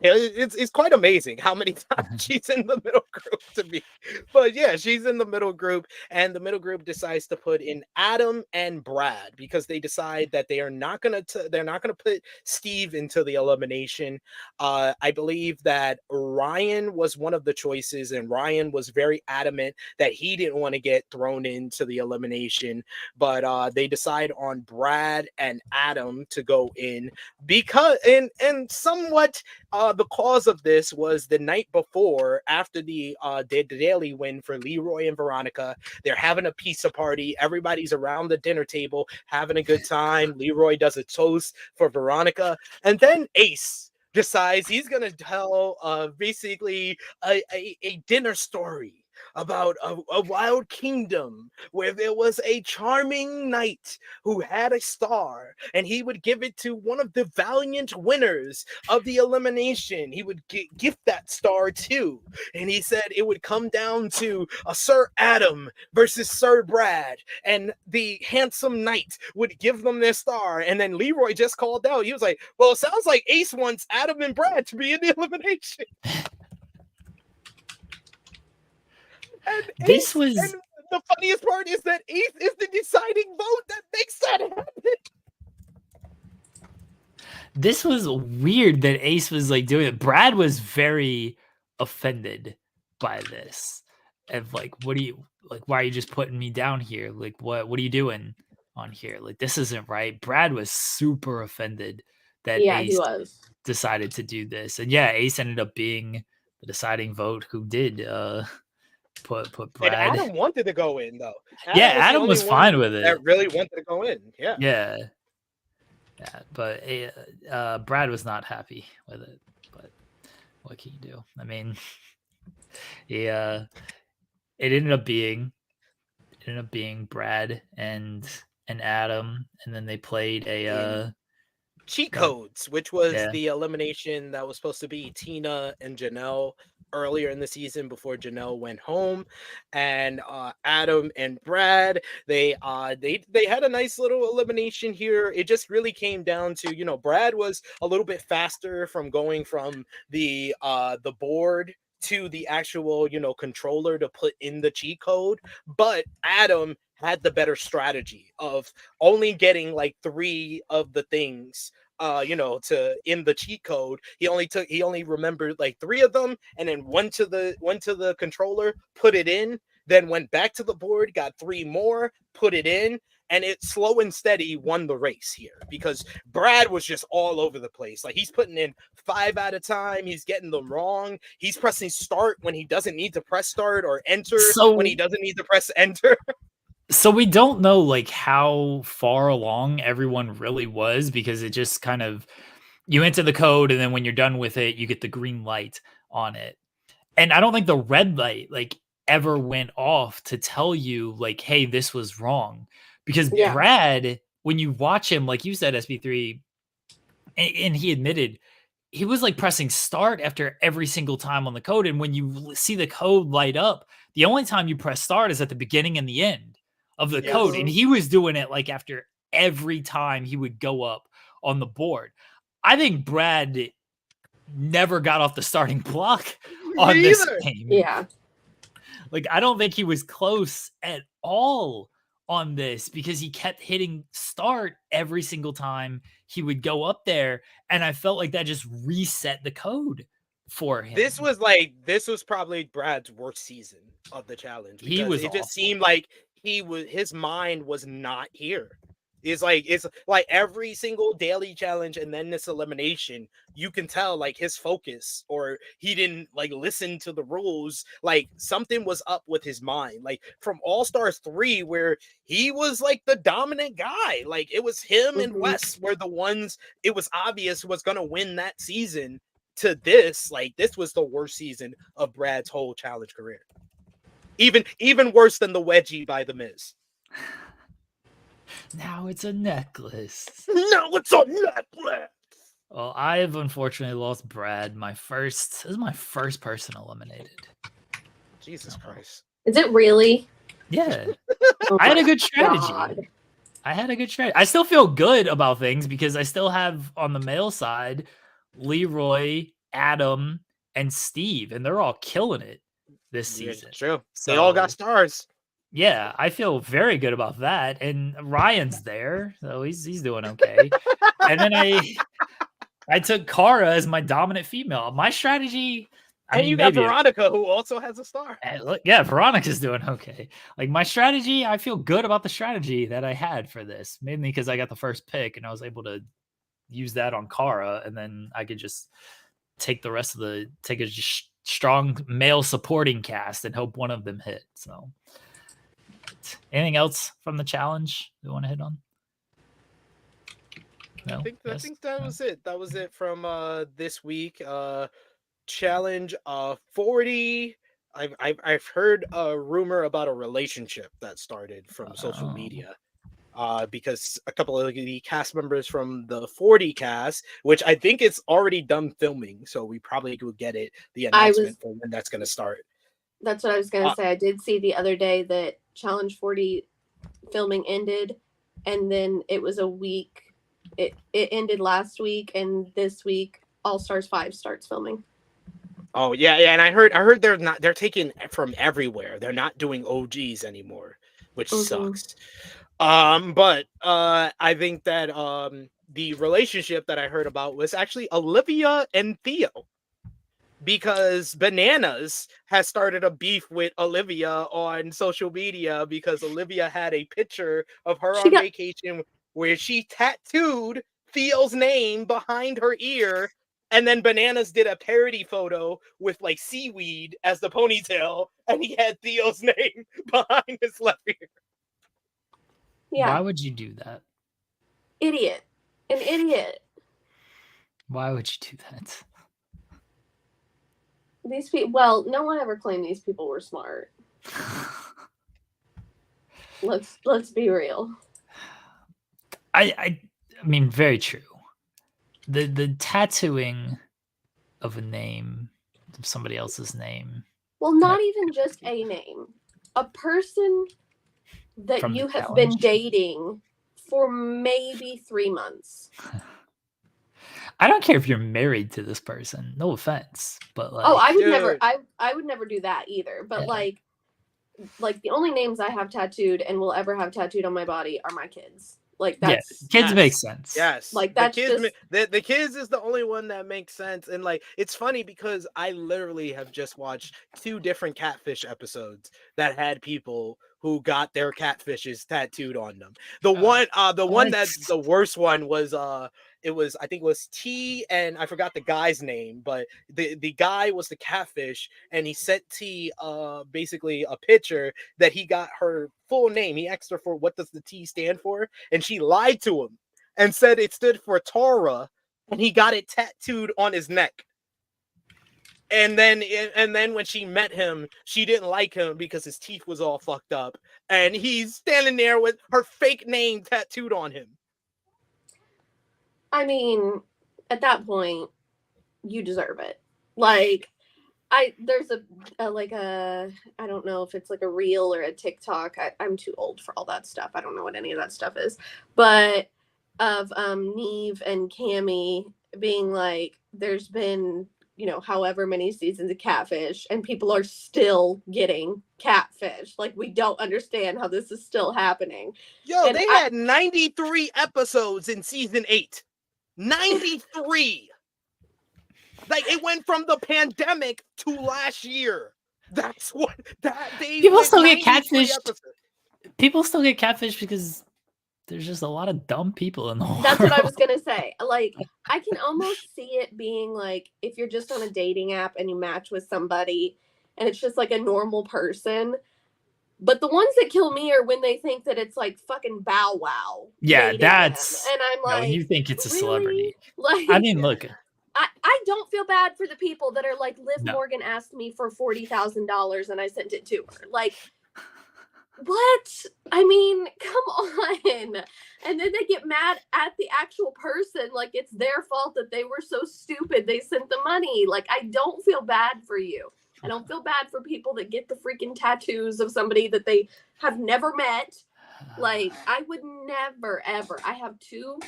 It's quite amazing how many times she's in the middle group to me. But yeah, she's in the middle group, and the middle group decides to put in Adam and Brad because they decide that they are not gonna put Steve into the elimination. I believe that Ryan was one of the choices, and Ryan was very adamant that he didn't want to get thrown into the elimination, but they decide on Brad and Adam to go in because and somewhat the cause of this was the night before, after the daily win for Leroy and Veronica. They're having a pizza party. Everybody's around the dinner table having a good time. Leroy does a toast for Veronica, and then Ace decides he's gonna tell basically a dinner story about a wild kingdom where there was a charming knight who had a star, and he would give it to one of the valiant winners of the elimination. He would gift that star to, and he said it would come down to a Sir Adam versus Sir Brad, and the handsome knight would give them their star. And then Leroy just called out. He was like, well, it sounds like Ace wants Adam and Brad to be in the elimination. And the funniest part is that Ace is the deciding vote that makes that happen. This was weird that Ace was like doing it. Brad was very offended by this. And like, why are you just putting me down here? Like, what are you doing on here? Like, this isn't right. Brad was super offended that Ace decided to do this. And yeah, Ace ended up being the deciding vote who did put Brad. And Adam wanted to go in though. Adam was fine with it. That really wanted to go in. Yeah, but Brad was not happy with it. But what can you do? I mean, it ended up being Brad and Adam, and then they played a cheat codes, which was the elimination that was supposed to be Tina and Janelle earlier in the season before Janelle went home. And Adam and Brad, they had a nice little elimination here. It just really came down to, Brad was a little bit faster from going from the board to the actual, controller to put in the cheat code, but Adam had the better strategy of only getting like 3 of the things to in the cheat code. He only remembered like 3 of them, and then went to the controller, put it in, then went back to the board, got 3 more, put it in, and it slow and steady won the race here because Brad was just all over the place. Like, he's putting in 5 at a time. He's getting them wrong. He's pressing start when he doesn't need to press start, or enter when he doesn't need to press enter. So we don't know like how far along everyone really was, because it just kind of, you enter the code and then when you're done with it, you get the green light on it. And I don't think the red light like ever went off to tell you like, hey, this was wrong. Because Brad, when you watch him, like you said, SB3, and he admitted, he was like pressing start after every single time on the code. And when you see the code light up, the only time you press start is at the beginning and the end of the code. And he was doing it like after every time he would go up on the board. I think Brad never got off the starting block on this game. Yeah. Like, I don't think he was close at all on this, because he kept hitting start every single time he would go up there. And I felt like that just reset the code for him. This was probably Brad's worst season of the challenge. It awful. Just seemed like his mind was not here. It's like every single daily challenge and then this elimination, you can tell like his focus, or he didn't like listen to the rules. Like, something was up with his mind. Like, from All Stars 3, where he was like the dominant guy, like it was him and Wes were the ones it was obvious was gonna win that season, to this, like, this was the worst season of Brad's whole challenge career. Even worse than the wedgie by The Miz. Now it's a necklace. No, it's a necklace. Well, I have unfortunately lost Brad. This is my first person eliminated. Jesus Christ. Is it really? Yeah. I had a good strategy. I still feel good about things because I still have on the male side Leroy, Adam, and Steve, and they're all killing it this season. True. So, they all got stars. Yeah, I feel very good about that. And Ryan's there, so he's doing okay. And then I took Cara as my dominant female. My strategy, you got Veronica, who also has a star. Yeah, Veronica's doing okay. Like, my strategy, I feel good about the strategy that I had for this, mainly because I got the first pick and I was able to use that on Cara, and then I could just take a strong male supporting cast and hope one of them hit. So, anything else from the challenge you want to hit on? No, I think that was it. That was it from this week. Challenge 40. I've heard a rumor about a relationship that started from social media. Because a couple of the cast members from the 40 cast, which I think it's already done filming, so we probably will get the announcement for when that's going to start. That's what I was going to say. I did see the other day that Challenge 40 filming ended, and then it was a week. It ended last week, and this week All Stars 5 starts filming. Oh yeah, and I heard they're taking from everywhere. They're not doing OGs anymore, which sucks. But I think that the relationship that I heard about was actually Olivia and Theo, because Bananas has started a beef with Olivia on social media because Olivia had a picture of her on vacation where she tattooed Theo's name behind her ear, and then Bananas did a parody photo with like seaweed as the ponytail, and he had Theo's name behind his left ear. Yeah. Why would you do that? Idiot. An idiot. Why would you do that? These people, well, no one ever claimed these people were smart. Let's be real. I mean, very true. The tattooing of a name, of somebody else's name. Well, not even just a name. A person that you have been dating for maybe 3 months. I don't care if you're married to this person. No offense, but like, I would never. I would never do that either. But like the only names I have tattooed and will ever have tattooed on my body are my kids. Like that's kids make sense. Yes, like that's the kids is the only one that makes sense. And like it's funny because I literally have just watched 2 different Catfish episodes that had people who got their catfishes tattooed on them. The one that's the worst one was I think it was T, and I forgot the guy's name, but the guy was the catfish, and he sent T basically a picture that he got her full name. He asked her for what does the T stand for, and she lied to him and said it stood for Tara, and he got it tattooed on his neck. And then when she met him, she didn't like him because his teeth was all fucked up, and he's standing there with her fake name tattooed on him. I mean, at that point, you deserve it. Like, there's a I don't know if it's like a reel or a TikTok. I'm too old for all that stuff. I don't know what any of that stuff is. But of Neve and Cammie being like, there's been, however many seasons of Catfish, and people are still getting catfish. Like, we don't understand how this is still happening. Yo, they had 93 episodes in season 8. 93. Like, it went from the pandemic to last year. That's what people still get catfish. People still get catfish because there's just a lot of dumb people in the world. That's what I was gonna say. Like, I can almost see it being like if you're just on a dating app and you match with somebody and it's just like a normal person. But the ones that kill me are when they think that it's like fucking Bow Wow. Yeah, that's them. And I'm like, when you think it's a celebrity. Like, I mean, look. I don't feel bad for the people that are like, Liv Morgan asked me for $40,000 and I sent it to her. Like, what? I mean, come on. And then they get mad at the actual person. Like, it's their fault that they were so stupid. They sent the money. Like, I don't feel bad for you. I don't feel bad for people that get the freaking tattoos of somebody that they have never met. Like, I would never, ever. I have 2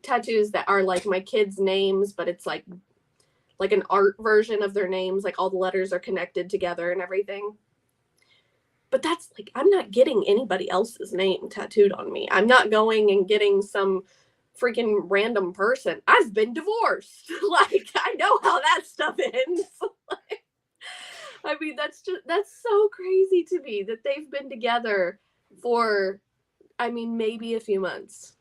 tattoos that are like my kids' names, but it's like an art version of their names. Like, all the letters are connected together and everything. But that's like, I'm not getting anybody else's name tattooed on me. I'm not going and getting some freaking random person. I've been divorced. Like, I know how that stuff ends. Like, I mean, that's so crazy to me that they've been together for, I mean, maybe a few months.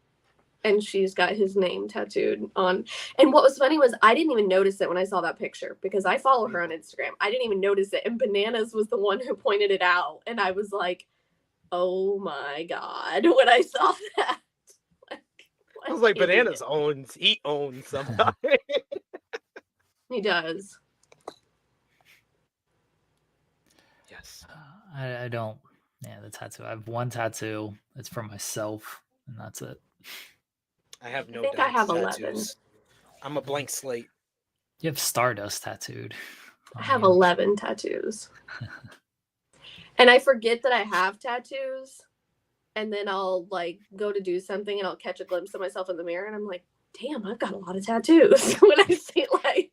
And she's got his name tattooed on. And what was funny was I didn't even notice it when I saw that picture because I follow her on Instagram. I didn't even notice it. And Bananas was the one who pointed it out. And I was like, oh my God, when I saw that. I was like, Bananas he owns somebody. He does. Yes. I don't. Yeah, the tattoo. I have one tattoo. It's for myself, and that's it. I have no I think I have tattoos. 11. I'm a blank slate. You have Stardust tattooed. I have 11 tattoos. And I forget that I have tattoos. And then I'll like go to do something and I'll catch a glimpse of myself in the mirror and I'm like, damn, I've got a lot of tattoos. When I see like,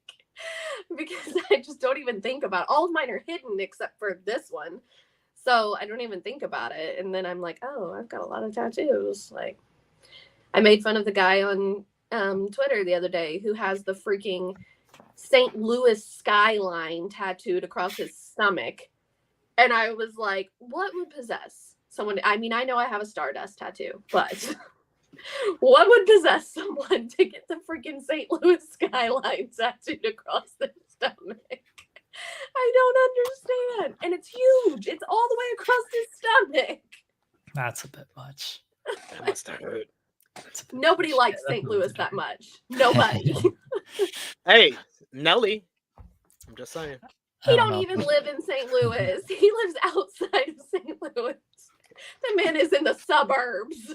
because I just don't even think about it. All of mine are hidden except for this one. So I don't even think about it. And then I'm like, oh, I've got a lot of tattoos. Like, I made fun of the guy on Twitter the other day who has the freaking St. Louis skyline tattooed across his stomach. And I was like, what would possess someone? I mean, I know I have a Stardust tattoo, but what would possess someone to get the freaking St. Louis skyline tattooed across their stomach? I don't understand. And it's huge. It's all the way across his stomach. That's a bit much. That must have hurt. Nobody likes St. Louis that much. Nobody. Hey, Nelly. I'm just saying. He don't even live in St. Louis. He lives outside of St. Louis. The man is in the suburbs.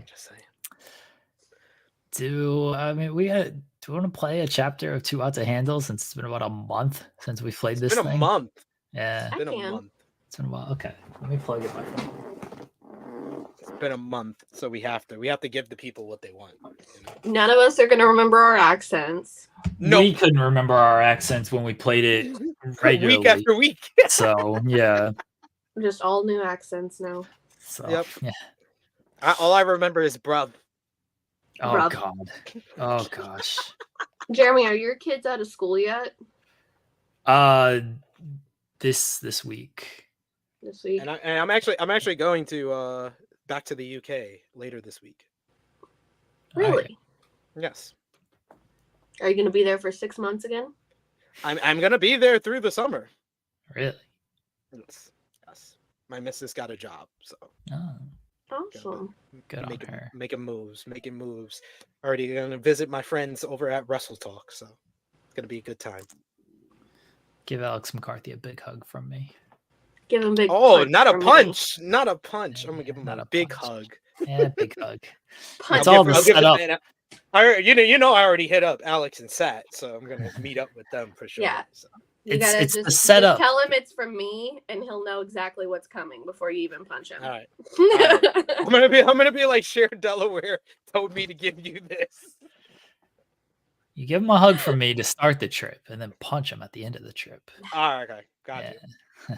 Just saying. Do you want to play a chapter of 2 Out to Handle since it's been about a month since we played this thing? It's been a month. Yeah. It's been a month. It's been a while. Okay. Let me plug in my phone. It's been a month, so we have to give the people what they want. You know? None of us are going to remember our accents. No, We couldn't remember our accents when we played it regularly. Week after week. So, yeah. Just all new accents now. So, Yep. Yeah. All I remember is bruv. Oh, Bruv. God. Oh, gosh. Jeremy, are your kids out of school yet? This week. This week? And I'm actually going to back to the UK later this week. Really? Right. Yes. Are you going to be there for 6 months again? I'm gonna be there through the summer. Really? Yes. My missus got a job, so Oh, Awesome. good on her. making moves. Already gonna visit my friends over at Wrestle Talk, so it's gonna be a good time. Give Alex McCarthy a big hug from me. Give him a big Oh, punch not a from me. punch. Not a punch. I'm gonna give him Not a a big punch. hug. Yeah, big hug. Punch. It's all the I'll give setup. him you know I already hit up Alex and Sat, so I'm gonna meet up with them for sure. Yeah. So. You It's- gotta it's the just setup. tell him it's from me, and he'll know exactly what's coming before you even punch him. All right. I'm gonna be like Cher Delaware told me to give you this. You give him a hug from me to start the trip, and then punch him at the end of the trip. All right, okay, gotcha. Yeah.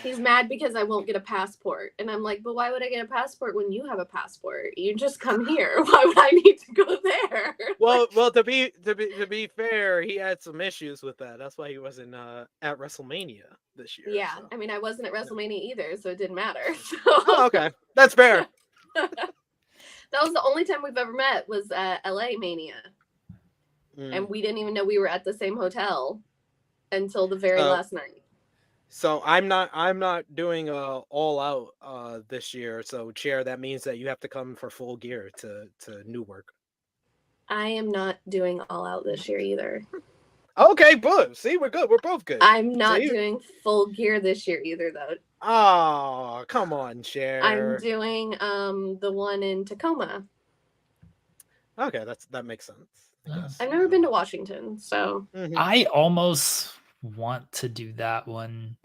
He's mad because I won't get a passport, and I'm like, but why would I get a passport when you have a passport? You just come here. Why would I need to go there? Well, to be fair, he had some issues with that. That's why he wasn't at WrestleMania this year. Yeah, so. I mean, I wasn't at WrestleMania either, so it didn't matter. So. Oh, okay, that's fair. That was the only time we've ever met was LA Mania, and we didn't even know we were at the same hotel until the very last night. So I'm not doing all out this year. So Chair, that means that you have to come for full gear to Newark. I am not doing all out this year either. Okay, boom. See, we're good. We're both good. I'm not doing full gear this year either, though. Oh, come on, Chair. I'm doing the one in Tacoma. Okay, that makes sense. I've never been to Washington, so I almost want to do that one.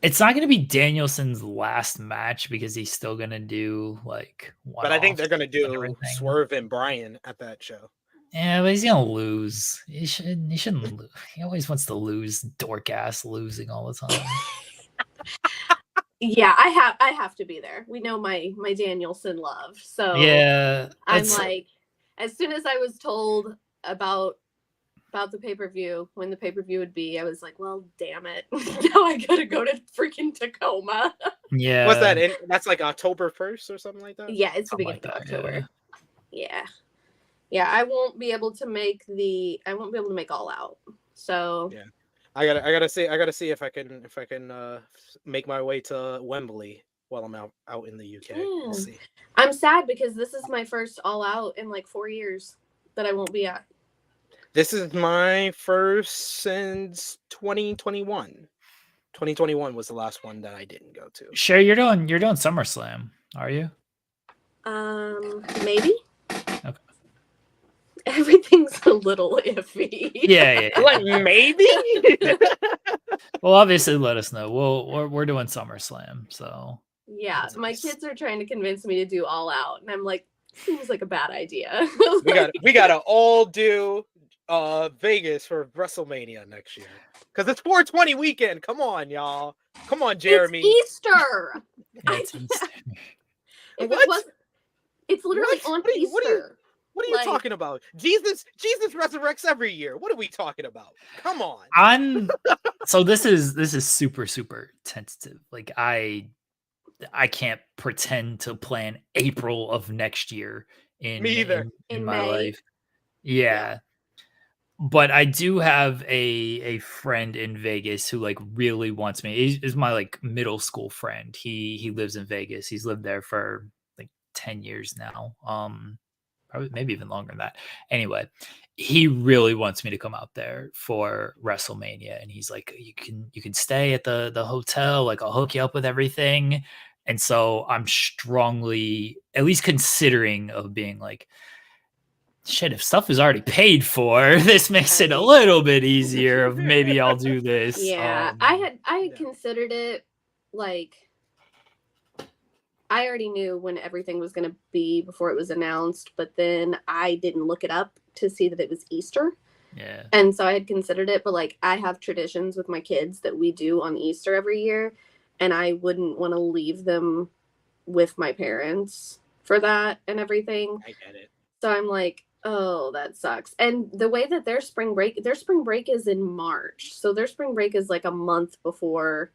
It's not going to be Danielson's last match because he's still going to do like one. But I think they're going to do Swerve and Brian at that show. Yeah, but he's going to lose. He shouldn't lose. He always wants to lose. Dork ass losing all the time. Yeah, I have to be there. We know my Danielson love. So yeah, I'm like, as soon as I was told about the pay-per-view, when the pay-per-view would be, I was like, well, damn it. Now I gotta go to freaking Tacoma. Yeah. What's that? That's like October 1st or something like that? Yeah, it's the beginning of October. Yeah, I won't be able to make all out. So yeah. I gotta see if I can make my way to Wembley while I'm out in the UK. Yeah. We'll see. I'm sad because this is my first all out in like 4 years that I won't be at. This is my first since 2021. 2021 was the last one that I didn't go to. Sure, you're doing SummerSlam, are you? Maybe. Okay. Everything's a little iffy. Yeah. Like maybe. Well, obviously, let us know. We're doing SummerSlam, so yeah, my kids are trying to convince me to do All Out, and I'm like, seems like a bad idea. we gotta all do Vegas for WrestleMania next year because it's 420 weekend. Come on, y'all. Come on, Jeremy. It's Easter. It's Easter. It's literally on Easter. What are you talking about? Jesus resurrects every year. What are we talking about? Come on. So this is super, super tentative. Like I can't pretend to plan April of next year in my May. life. Yeah. But I do have a friend in Vegas who like really wants me. He's my like middle school friend. He lives in Vegas. He's lived there for like 10 years now. Probably maybe even longer than that. Anyway, he really wants me to come out there for WrestleMania, and he's like, you can stay at the hotel, like I'll hook you up with everything. And so I'm strongly at least considering of being like, shit, if stuff is already paid for, this makes it a little bit easier of maybe I'll do this. Yeah, I had considered it. Like, I already knew when everything was going to be before it was announced, but then I didn't look it up to see that it was Easter. Yeah. And so I had considered it, but like I have traditions with my kids that we do on Easter every year, and I wouldn't want to leave them with my parents for that and everything. I get it. So I'm like, oh, that sucks. And the way that their spring break is in March. So their spring break is like a month before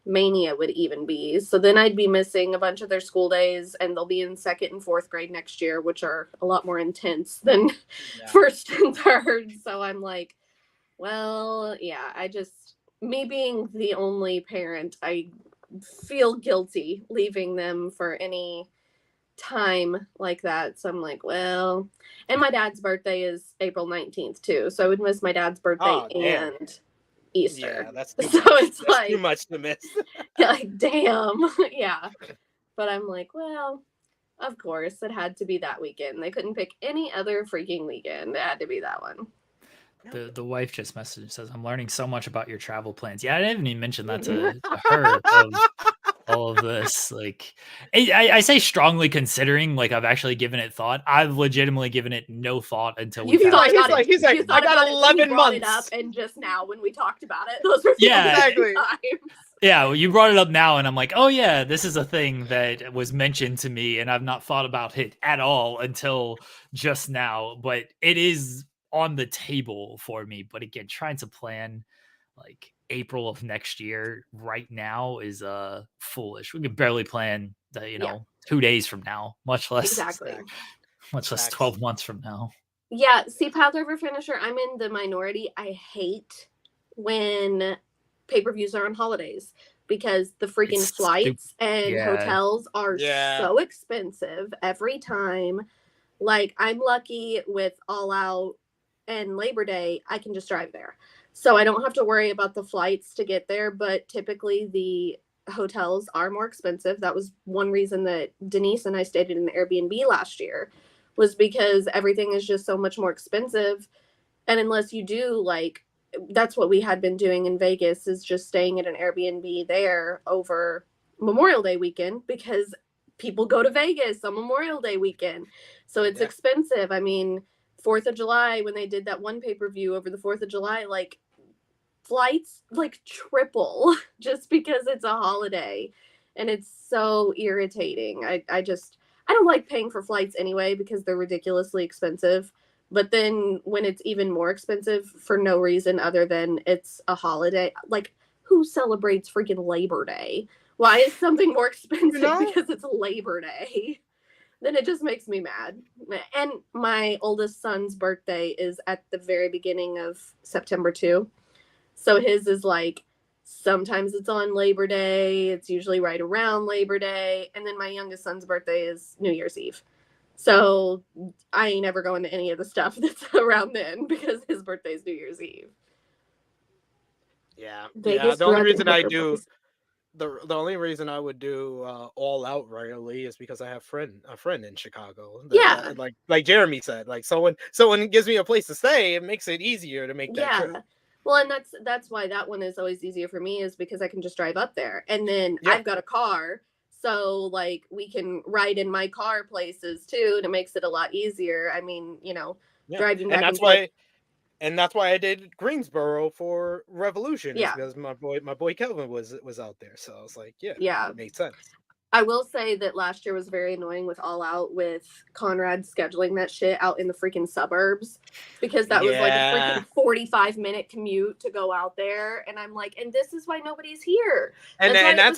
Mania would even be. So then I'd be missing a bunch of their school days, and they'll be in 2nd and 4th grade next year, which are a lot more intense than 1st and 3rd. So I'm like, well, yeah, me being the only parent, I feel guilty leaving them for any time like that. So I'm like, well, and my dad's birthday is April 19th too. So I would miss my dad's birthday and Easter. Yeah, that's too much to miss. Like, damn. Yeah. But I'm like, well, of course it had to be that weekend. They couldn't pick any other freaking weekend. It had to be that one. The wife just messaged and says, I'm learning so much about your travel plans. Yeah, I didn't even mention that to her of all of this. Like, I say strongly considering, like I've actually given it thought. I've legitimately given it no thought until we he's like, I got 11 months. It up, and just now when we talked about it, those were exactly. times. Yeah, well, you brought it up now, and I'm like, oh yeah, this is a thing that was mentioned to me, and I've not thought about it at all until just now. But it is on the table for me. But again, trying to plan like April of next year right now is foolish. We can barely plan 2 days from now, much less 12 months from now. Yeah, see, Pile Driver Finisher, I'm in the minority. I hate when pay-per-views are on holidays because the freaking flights and hotels are so expensive every time. Like, I'm lucky with All Out and Labor Day, I can just drive there. So I don't have to worry about the flights to get there, but typically the hotels are more expensive. That was one reason that Denise and I stayed in an Airbnb last year, was because everything is just so much more expensive. And unless you do, like, that's what we had been doing in Vegas, is just staying at an Airbnb there over Memorial Day weekend, because people go to Vegas on Memorial Day weekend. So it's expensive. I mean, 4th of July, when they did that one pay-per-view over the 4th of July, like, flights like triple just because it's a holiday, and it's so irritating. I don't like paying for flights anyway because they're ridiculously expensive, but then when it's even more expensive for no reason other than it's a holiday, like, who celebrates freaking Labor Day? Why is something more expensive because it's Labor Day? Then it just makes me mad. And my oldest son's birthday is at the very beginning of September too. So his is like, sometimes it's on Labor Day. It's usually right around Labor Day. And then my youngest son's birthday is New Year's Eve. So I ain't ever going to any of the stuff that's around then because his birthday's New Year's Eve. Yeah. Vegas The only grew up in reason I hooker do boys. the only reason I would do All Out regularly is because I have a friend in Chicago. Yeah. Like Jeremy said, like someone gives me a place to stay, it makes it easier to make that trip. Well, and that's why that one is always easier for me, is because I can just drive up there, and then Yeah. I've got a car, so like we can ride in my car places too, and it makes it a lot easier. I mean, driving back and that's why I did Greensboro for Revolution. Yeah. Because my boy Kelvin was out there, so I was like, yeah, it made sense. I will say that last year was very annoying with All Out, with Conrad scheduling that shit out in the freaking suburbs, because that was like a freaking 45-minute commute to go out there. And I'm like, and this is why nobody's here. That's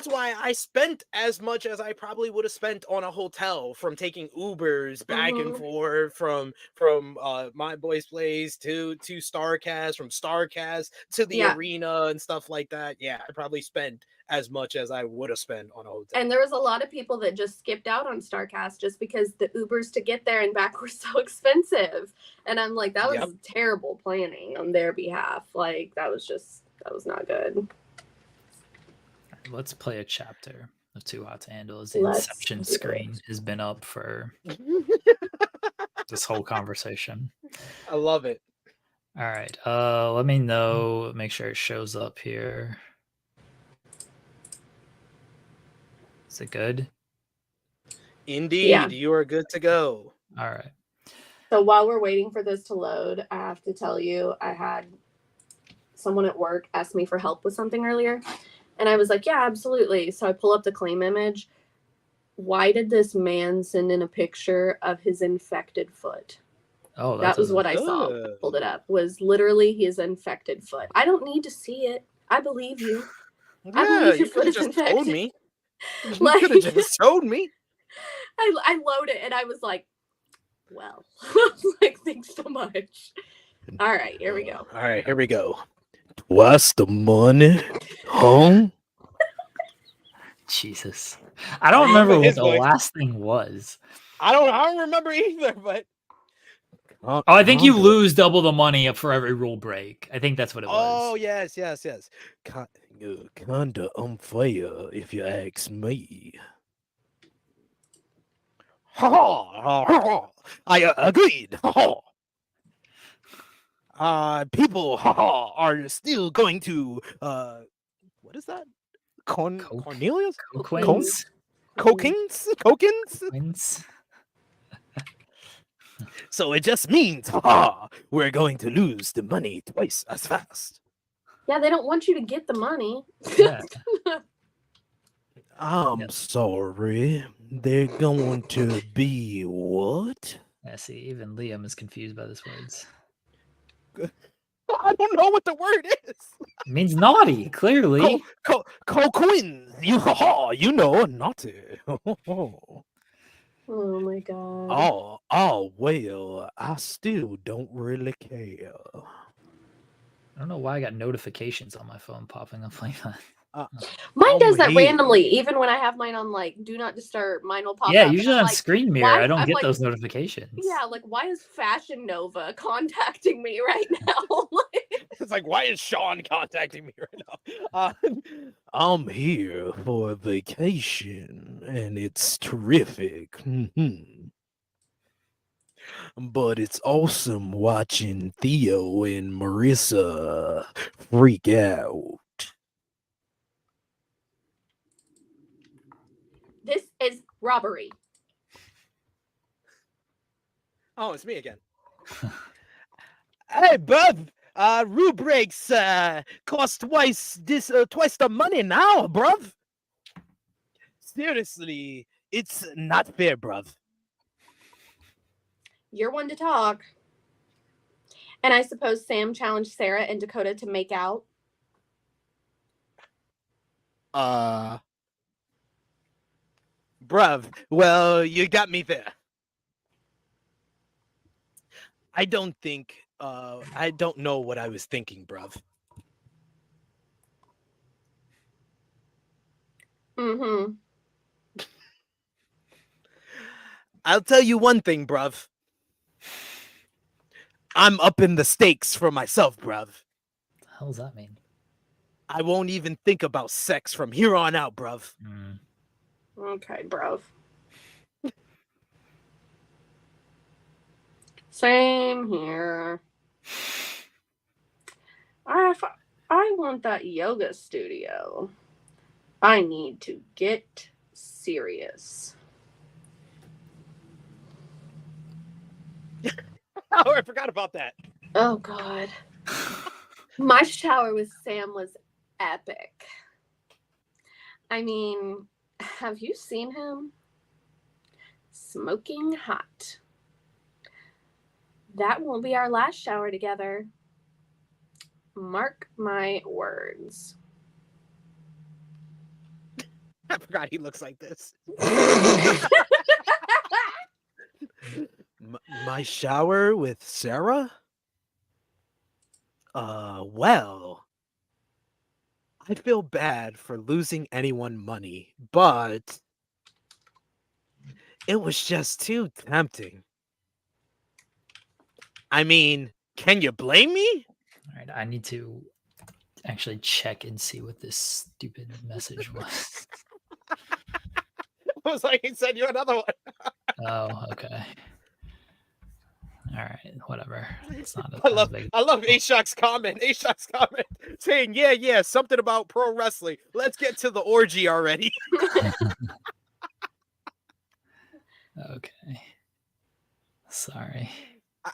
why I spent as much as I probably would have spent on a hotel, from taking Ubers back and forth from my boy's place to StarCast, from StarCast to the arena and stuff like that. Yeah, I probably spent as much as I would have spent on a hotel. And there was a lot of people that just skipped out on StarCast just because the Ubers to get there and back were so expensive. And I'm like, that was terrible planning on their behalf. Like, that was not good. Let's play a chapter of Too Hot to Handle. The Inception screen has been up for this whole conversation. I love it. All right. Let me know. Make sure it shows up here. Is it good? Indeed, you are good to go. All right. So while we're waiting for this to load, I have to tell you, I had someone at work ask me for help with something earlier. And I was like, yeah, absolutely. So I pull up the claim image. Why did this man send in a picture of his infected foot? Oh, that was what I saw. Pulled it up. Was literally his infected foot. I don't need to see it. I believe you. Yeah, I believe your foot is infected. Told me. You could have just told me. I load it and I was like, well, like, thanks so much. All right, here we go. All right, here we go. What's the money? Home? Jesus. I don't remember what the last thing was. I don't remember either, but I think you lose double the money for every rule break. I think that's what it was. Oh, yes. Kinda unfair, if you ask me. I agreed. People are still going to what is that? Cornelius? Coquins? Coquins? So it just means we're going to lose the money twice as fast. Yeah, they don't want you to get the money. Yeah. I'm sorry. They're going to be what? Yeah, see, even Liam is confused by these words. I don't know what the word is. It means naughty, clearly. Coquins. You know, naughty. Oh my god. Oh, well, I still don't really care. I don't know why I got notifications on my phone popping up like that. Mine does that randomly, even when I have mine on like do not disturb. Mine will pop up. Yeah, usually on like, Screen Mirror, I don't get those notifications. Yeah, like, why is Fashion Nova contacting me right now? It's like, why is Sean contacting me right now? I'm here for a vacation, and it's terrific. But it's awesome watching Theo and Marissa freak out. This is robbery. Oh, it's me again. Hey, bub. Rubrics cost twice the money now, bruv. Seriously, it's not fair, bruv. You're one to talk. And I suppose Sam challenged Sarah and Dakota to make out. Bruv, well, you got me there. I don't know what I was thinking, bruv. I'll tell you one thing, bruv. I'm upping the stakes for myself, bruv. What the hell does that mean? I won't even think about sex from here on out, bruv. Okay, bro. Same here. I want that yoga studio. I need to get serious. Oh, I forgot about that. Oh, God. My shower with Sam was epic. I mean, have you seen him? Smoking hot. That won't be our last shower together. Mark my words. I forgot he looks like this. My shower with Sarah? Well, I feel bad for losing anyone money, but it was just too tempting. I mean, can you blame me? All right, I need to actually check and see what this stupid message was. I was like, he sent you another one. Oh, okay. All right, whatever. It's not I love A-Shock's comment. A-Shock's comment saying, yeah, something about pro wrestling. Let's get to the orgy already. Okay. Sorry.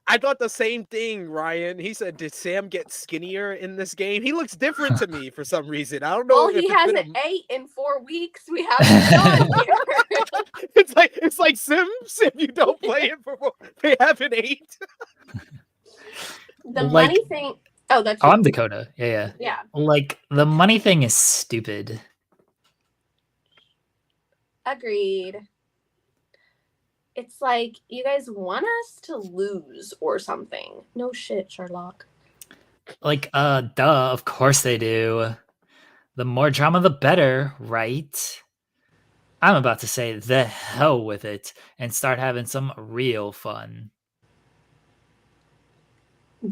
I thought the same thing, Ryan. He said, did Sam get skinnier in this game? He looks different to me for some reason. I don't know. Well, he hasn't ate in 4 weeks. We haven't gone here. It's like Sim, you don't play it for they haven't ate. The money thing. Oh, that's you. I'm Dakota. Yeah. Like, the money thing is stupid. Agreed. It's like you guys want us to lose or something. No shit, Sherlock. Like, duh, of course they do. The more drama, the better, right? I'm about to say the hell with it and start having some real fun.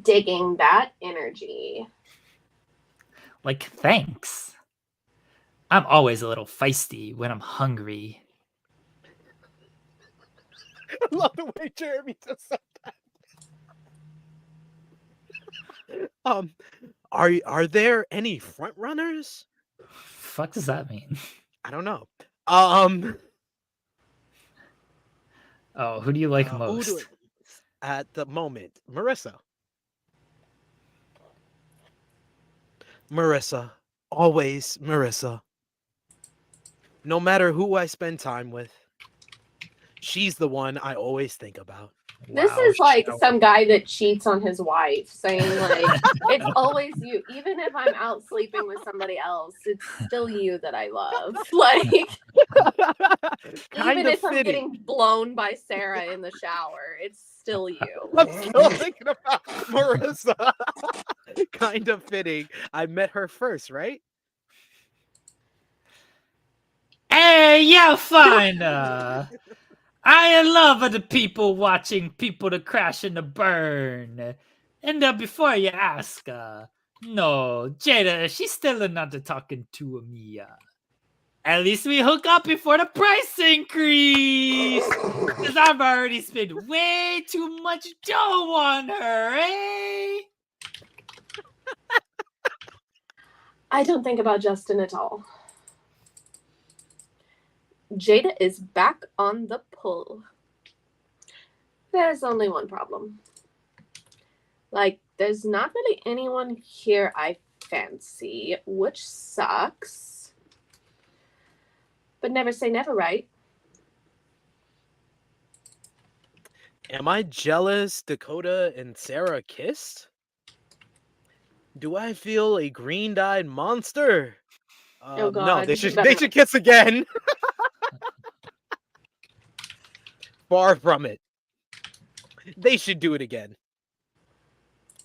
Digging that energy. Like, thanks. I'm always a little feisty when I'm hungry. I love the way Jeremy just said that. Are there any front runners? Fuck does that mean? I don't know. Oh, who do you like most? At the moment, Marissa. Marissa. Always Marissa. No matter who I spend time with, she's the one I always think about. This is like some guy that cheats on his wife, saying like, it's always you. Even if I'm out sleeping with somebody else, it's still you that I love. Like, even if I'm getting blown by Sarah in the shower, it's still you. I'm still thinking about Marissa. Kind of fitting. I met her first, right? Hey, yeah, fine. I love the people watching people to crash and to burn. And before you ask, no, Jada, she's still not talking to me. At least we hook up before the price increase. Because I've already spent way too much dough on her, eh? I don't think about Justin at all. Jada is back on the pull. There's only one problem. Like, there's not really anyone here I fancy, which sucks. But never say never, right? Am I jealous Dakota and Sarah kissed? Do I feel a green-eyed monster? Oh God, no, they should kiss again. Far from it. They should do it again.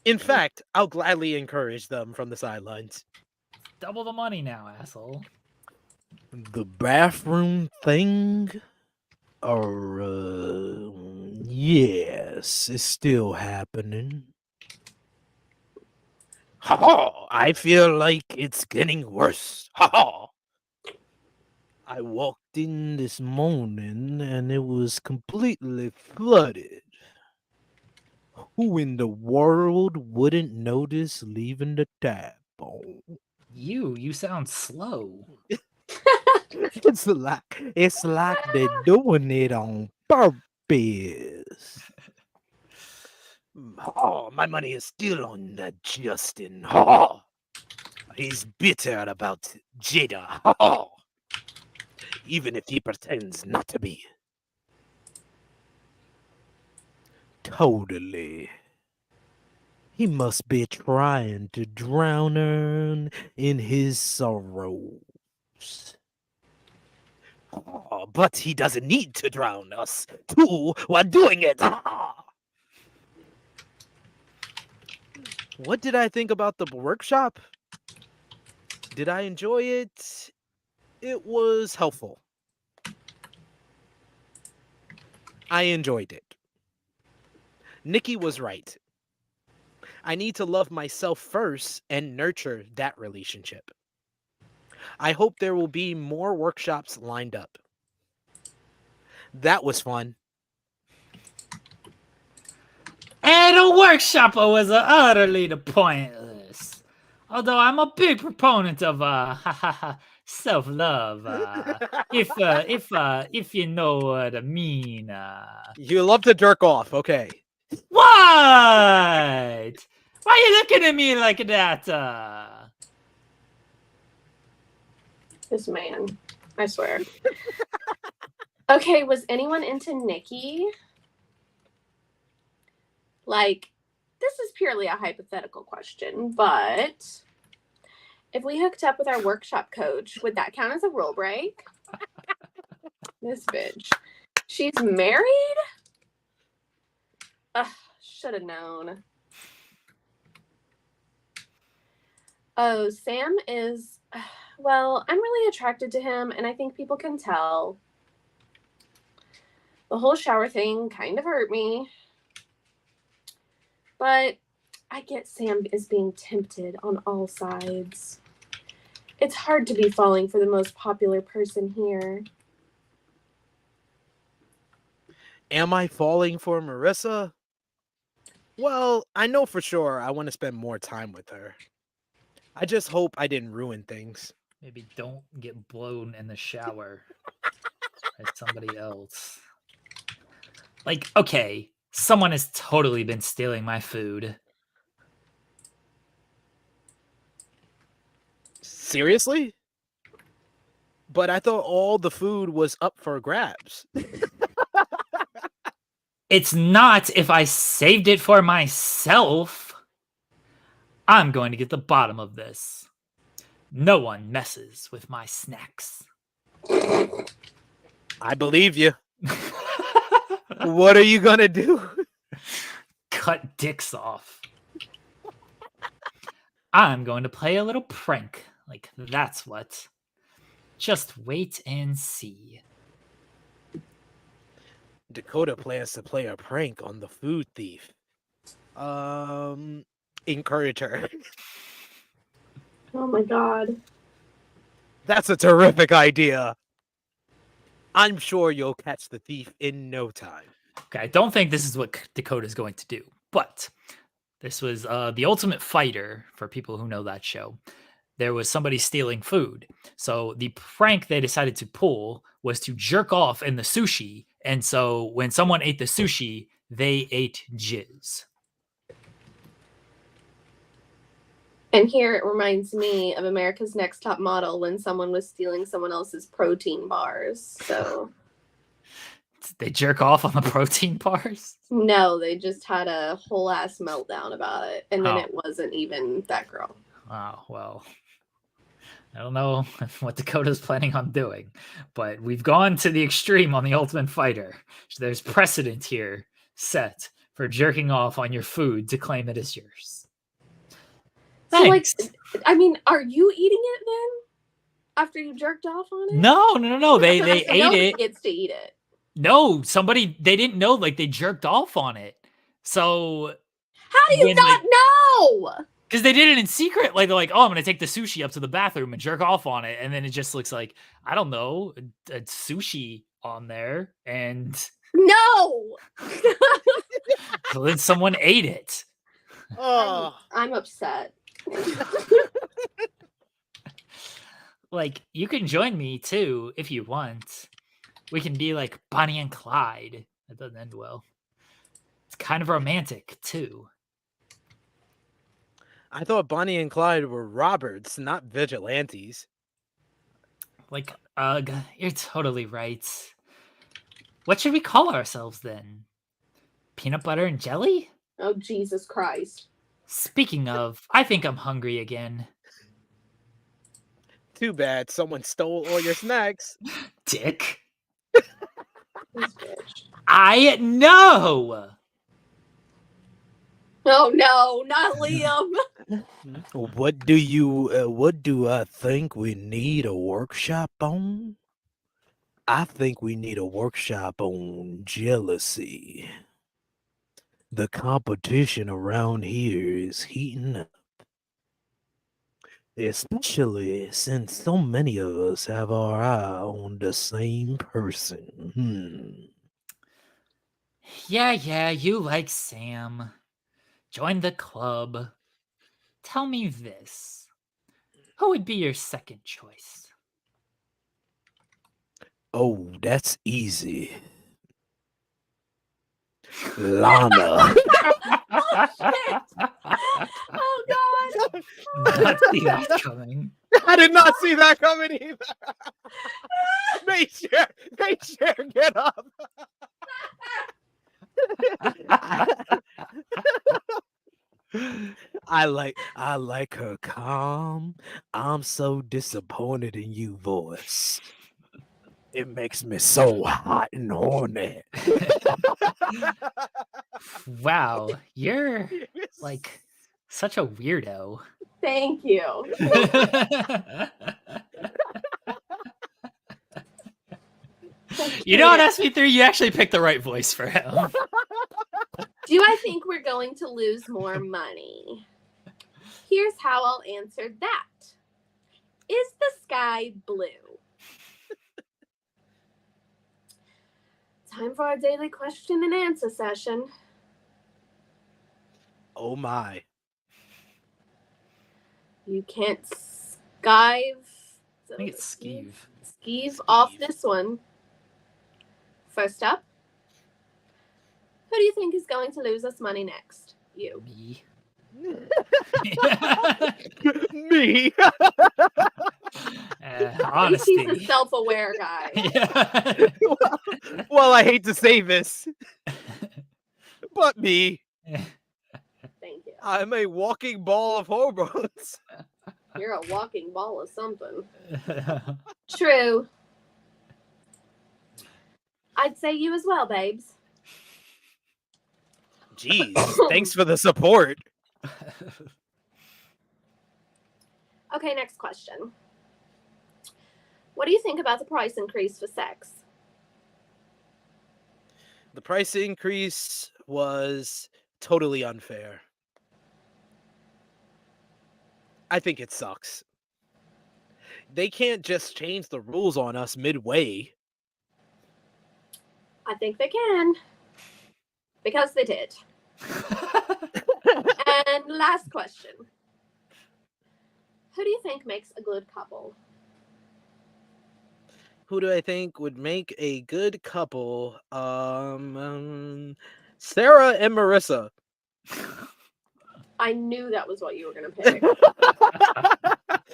In fact, I'll gladly encourage them from the sidelines. Double the money now, asshole. The bathroom thing? Yes, it's still happening. Ha ha! I feel like it's getting worse. Ha ha! I walked in this morning and it was completely flooded. Who in the world wouldn't notice leaving the tap on? You sound slow. It's like they're doing it on purpose. Oh, my money is still on that Justin. Oh, he's bitter about Jada. Oh, even if he pretends not to be. Totally. He must be trying to drown her in his sorrows. Oh, but he doesn't need to drown us, too, while doing it. What did I think about the workshop? Did I enjoy it? It was helpful. I enjoyed it. Nikki was right. I need to love myself first and nurture that relationship. I hope there will be more workshops lined up. That was fun. And a workshop was utterly pointless. Although I'm a big proponent of self-love. If you know what I mean. You love to jerk off, okay. What? Why are you looking at me like that? This man, I swear. Okay, was anyone into Nikki? Like, this is purely a hypothetical question, but if we hooked up with our workshop coach, would that count as a rule break? This bitch. She's married? Ugh, should have known. Oh, Sam is... Well, I'm really attracted to him, and I think people can tell. The whole shower thing kind of hurt me. But I get Sam is being tempted on all sides. It's hard to be falling for the most popular person here. Am I falling for Marissa? Well, I know for sure I want to spend more time with her. I just hope I didn't ruin things. Maybe don't get blown in the shower by somebody else. Like, okay, someone has totally been stealing my food. Seriously? But I thought all the food was up for grabs. It's not if I saved it for myself. I'm going to get the bottom of this. No one messes with my snacks. I believe you. What are you gonna do? Cut dicks off. I'm going to play a little prank. Like, that's what. Just wait and see. Dakota plans to play a prank on the food thief. Encourage her. Oh my god. That's a terrific idea. I'm sure you'll catch the thief in no time. Okay, I don't think this is what Dakota's going to do, but this was The Ultimate Fighter, for people who know that show. There was somebody stealing food. So the prank they decided to pull was to jerk off in the sushi. And so when someone ate the sushi, they ate jizz. And here it reminds me of America's Next Top Model when someone was stealing someone else's protein bars. So they jerk off on the protein bars? No, they just had a whole ass meltdown about it. And then it wasn't even that girl. Oh, well. I don't know what Dakota's planning on doing, but we've gone to the extreme on The Ultimate Fighter. So there's precedent here set for jerking off on your food to claim it as yours. So, like, I mean, are you eating it then? After you jerked off on it? No. They ate it. Gets to eat it. No, they didn't know, like, they jerked off on it. So how do you not know? Because they did it in secret. Like, they're like, oh, I'm going to take the sushi up to the bathroom and jerk off on it. And then it just looks like, I don't know, a sushi on there. And no. so then someone ate it. Oh, I'm upset. Like, you can join me too if you want. We can be like Bonnie and Clyde. That doesn't end well. It's kind of romantic too. I thought Bonnie and Clyde were robbers, not vigilantes. Like, ugh, you're totally right. What should we call ourselves then? Peanut butter and jelly? Oh, Jesus Christ. Speaking of, I think I'm hungry again. Too bad someone stole all your snacks. Dick. This bitch. I know. Oh no, not Liam. What do I think we need a workshop on? I think we need a workshop on jealousy. The competition around here is heating up. Especially since so many of us have our eye on the same person. Yeah, you like Sam. Join the club. Tell me this. Who would be your second choice? Oh, that's easy. Lana. Oh, shit. Oh, God. Not see that coming. I did not see that coming either. Make sure, get up. I like her calm. I'm so disappointed in you voice. It makes me so hot and horny. Wow, you're like such a weirdo. Thank you. You know what, SP3, you actually picked the right voice for him. Do I think we're going to lose more money? Here's how I'll answer that. Is the sky blue? Time for our daily question and answer session. Oh my. You can't skive. I think it's skeeve. Skeeve off this one. First up, who do you think is going to lose us money next? You. Me. Me. Honesty. He's a self-aware guy. Yeah. Well, I hate to say this, but me. Thank you. I'm a walking ball of hormones. You're a walking ball of something. True. I'd say you as well, babes. Jeez, thanks for the support. Okay, next question. What do you think about the price increase for sex? The price increase was totally unfair. I think it sucks. They can't just change the rules on us midway. I think they can. Because they did. And last question. Who do you think makes a good couple? Who do I think would make a good couple? Sarah and Marissa. I knew that was what you were going to pick.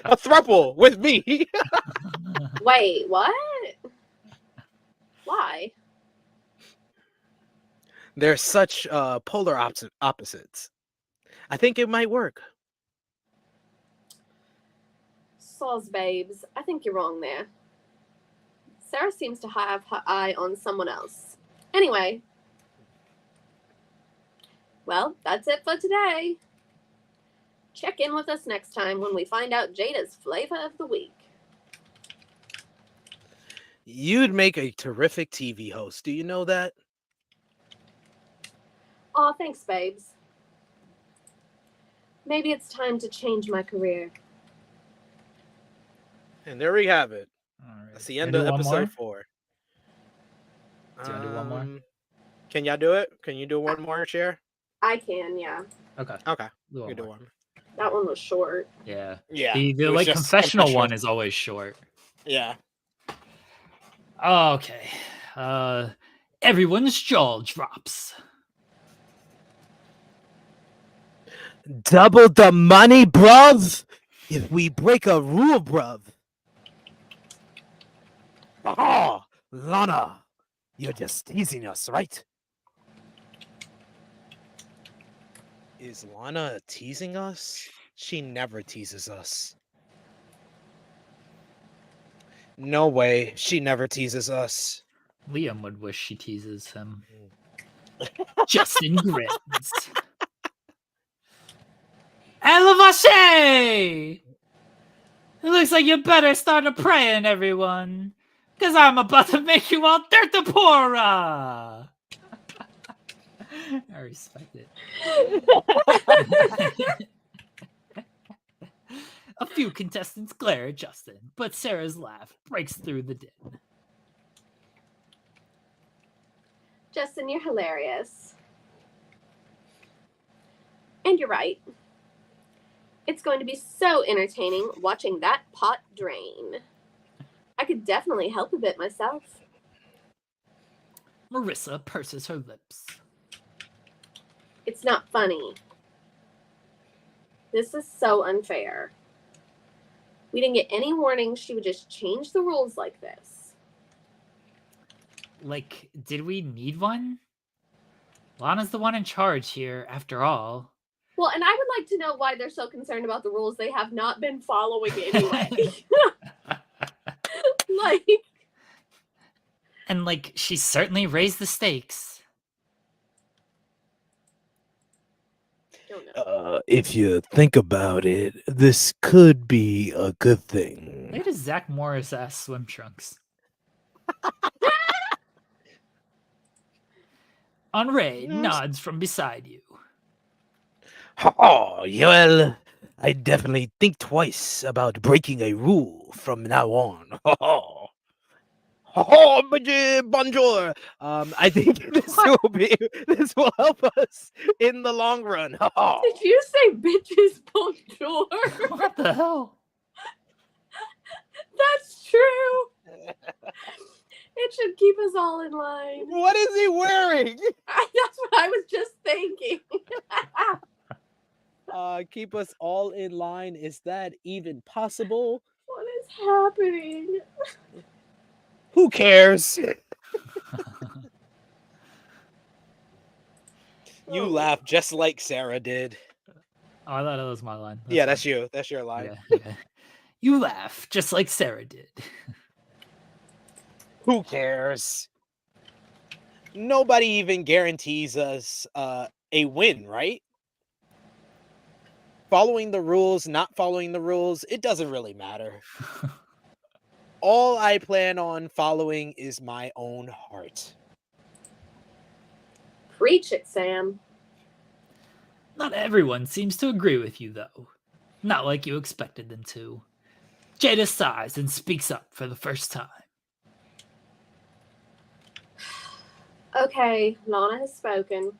A throuple with me. Wait, what? Why? They're such polar opposites. I think it might work. Soz babes, I think you're wrong there. Sarah seems to have her eye on someone else. Anyway. Well, that's it for today. Check in with us next time when we find out Jada's flavor of the week. You'd make a terrific TV host. Do you know that? Aw, thanks, babes. Maybe it's time to change my career. And there we have it. All right. That's the end of episode 4. Do you want to do one more? Can y'all do it? Can you do one more, Chair? I can, yeah. Okay. You can do one. That one was short. Yeah. Yeah. The like confessional one is always short. Yeah. Okay. Everyone's jaw drops. Double the money, bruv. If we break a rule, bruv. Oh, Lana, you're just teasing us, right? Is Lana teasing us? She never teases us. No way. She never teases us. Liam would wish she teases him. Justin grins. Elevashe! It looks like you better start a praying, everyone. Because I'm about to make you all dirt the poorer. I respect it. A few contestants glare at Justin, but Sarah's laugh breaks through the din. Justin, you're hilarious. And you're right. It's going to be so entertaining watching that pot drain. I could definitely help a bit myself. Marissa purses her lips. It's not funny. This is so unfair. We didn't get any warning she would just change the rules like this. Like, did we need one? Lana's the one in charge here, after all. Well, and I would like to know why they're so concerned about the rules they have not been following anyway. And she certainly raised the stakes. If you think about it, this could be a good thing. Look at his Zach Morris ass swim trunks. Henri nods from beside you. Oh, well, I definitely think twice about breaking a rule from now on. Bonjour. I think this will help us in the long run. Did you say bitches bonjour? What the hell? That's true. It should keep us all in line. What is he wearing? That's what I was just thinking. Keep us all in line. Is that even possible? What is happening? Who cares? You laugh just like Sarah did. Oh, I thought it was my line. That's you. That's your line. Yeah. You laugh just like Sarah did. Who cares? Nobody even guarantees us a win, right? Following the rules, not following the rules, it doesn't really matter. All I plan on following is my own heart. Preach it, Sam. Not everyone seems to agree with you, though. Not like you expected them to. Jada sighs and speaks up for the first time. Okay, Lana has spoken.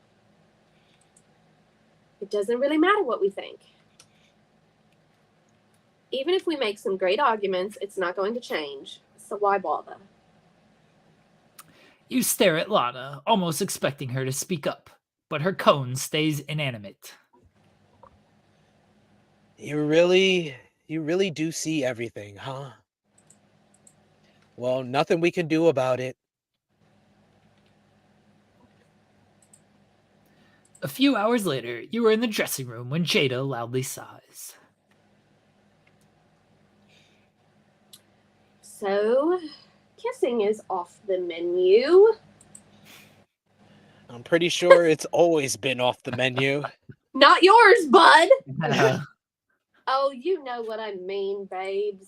It doesn't really matter what we think. Even if we make some great arguments, it's not going to change. So why bother? You stare at Lana, almost expecting her to speak up, but her cone stays inanimate. You really do see everything, huh? Well, nothing we can do about it. A few hours later, you are in the dressing room when Jada loudly sighs. So, kissing is off the menu. I'm pretty sure it's always been off the menu. Not yours, bud. Oh, you know what I mean, babes.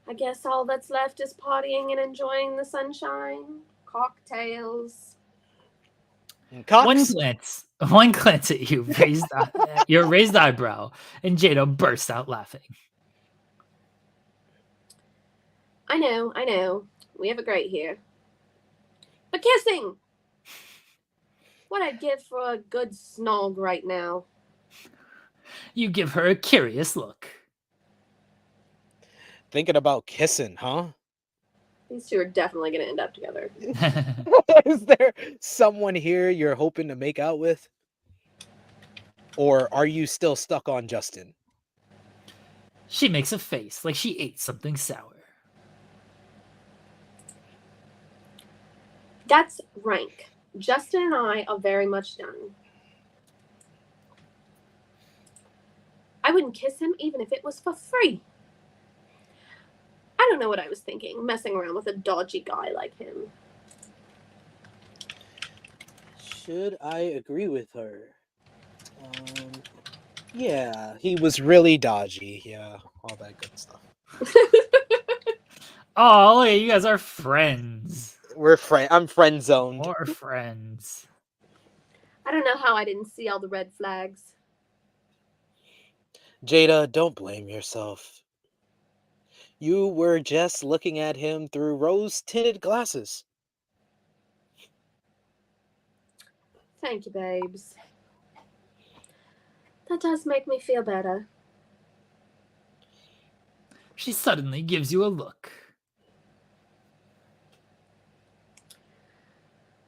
I guess all that's left is partying and enjoying the sunshine. Cocktails. One glance at you, your raised eyebrow, and Jada burst out laughing. I know. We have it great here. But kissing! What I'd give for a good snog right now. You give her a curious look. Thinking about kissing, huh? These two are definitely going to end up together. Is there someone here you're hoping to make out with? Or are you still stuck on Justin? She makes a face like she ate something sour. That's rank. Justin and I are very much done. I wouldn't kiss him even if it was for free. I don't know what I was thinking, messing around with a dodgy guy like him. Should I agree with her? Yeah, he was really dodgy. Yeah, all that good stuff. Oh, look, you guys are friends. I'm friend zoned. More friends. I don't know how I didn't see all the red flags. Jada, don't blame yourself. You were just looking at him through rose-tinted glasses. Thank you, babes. That does make me feel better. She suddenly gives you a look.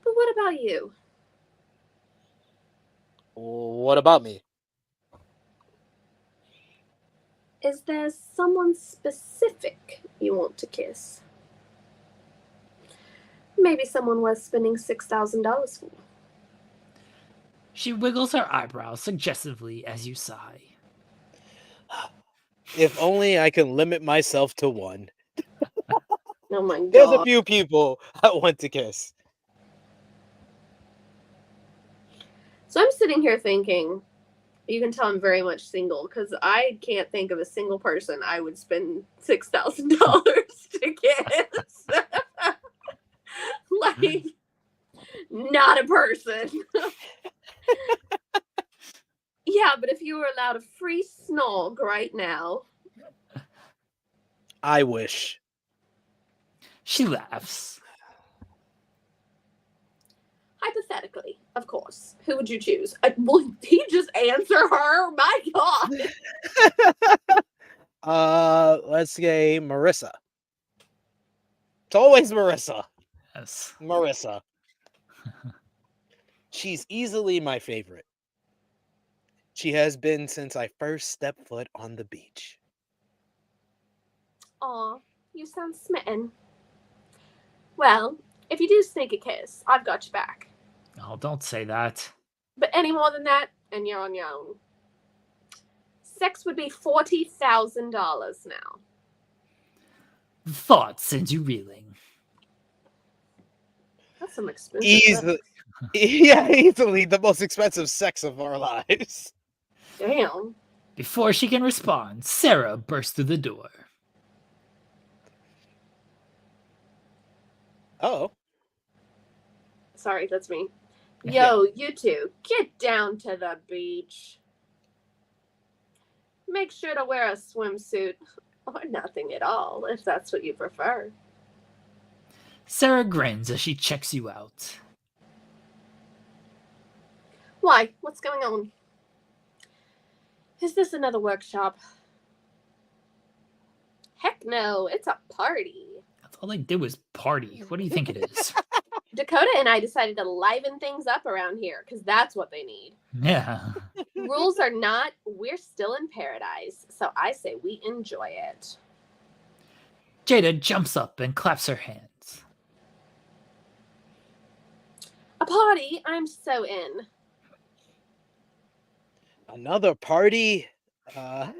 But what about you? What about me? Is there someone specific you want to kiss? Maybe someone worth spending $6,000 for. She wiggles her eyebrows suggestively as you sigh. If only I can limit myself to one. Oh my god. There's a few people I want to kiss. So I'm sitting here thinking, you can tell I'm very much single because I can't think of a single person I would spend $6,000 to kiss. Like, not a person. Yeah, but if you were allowed a free snog right now. I wish. She laughs. Hypothetically, of course. Who would you choose? Will he just answer her? My God. Let's say Marissa. It's always Marissa. Yes. Marissa. She's easily my favorite. She has been since I first stepped foot on the beach. Aw, you sound smitten. Well, if you do sneak a kiss, I've got your back. Oh, don't say that. But any more than that, and you're on your own. Sex would be $40,000 now. The thought sends you reeling. That's some expensive Easily the most expensive sex of our lives. Damn. Before she can respond, Sarah bursts through the door. Oh. Sorry, that's me. Yo, you two, get down to the beach. Make sure to wear a swimsuit or nothing at all, if that's what you prefer. Sarah grins as she checks you out. Why? What's going on? Is this another workshop? Heck no, it's a party. That's all they did was party. What do you think it is? Dakota and I decided to liven things up around here because that's what they need. Yeah. Rules are not, we're still in paradise, so I say we enjoy it. Jada jumps up and claps her hands. A party? I'm so in. Another party? I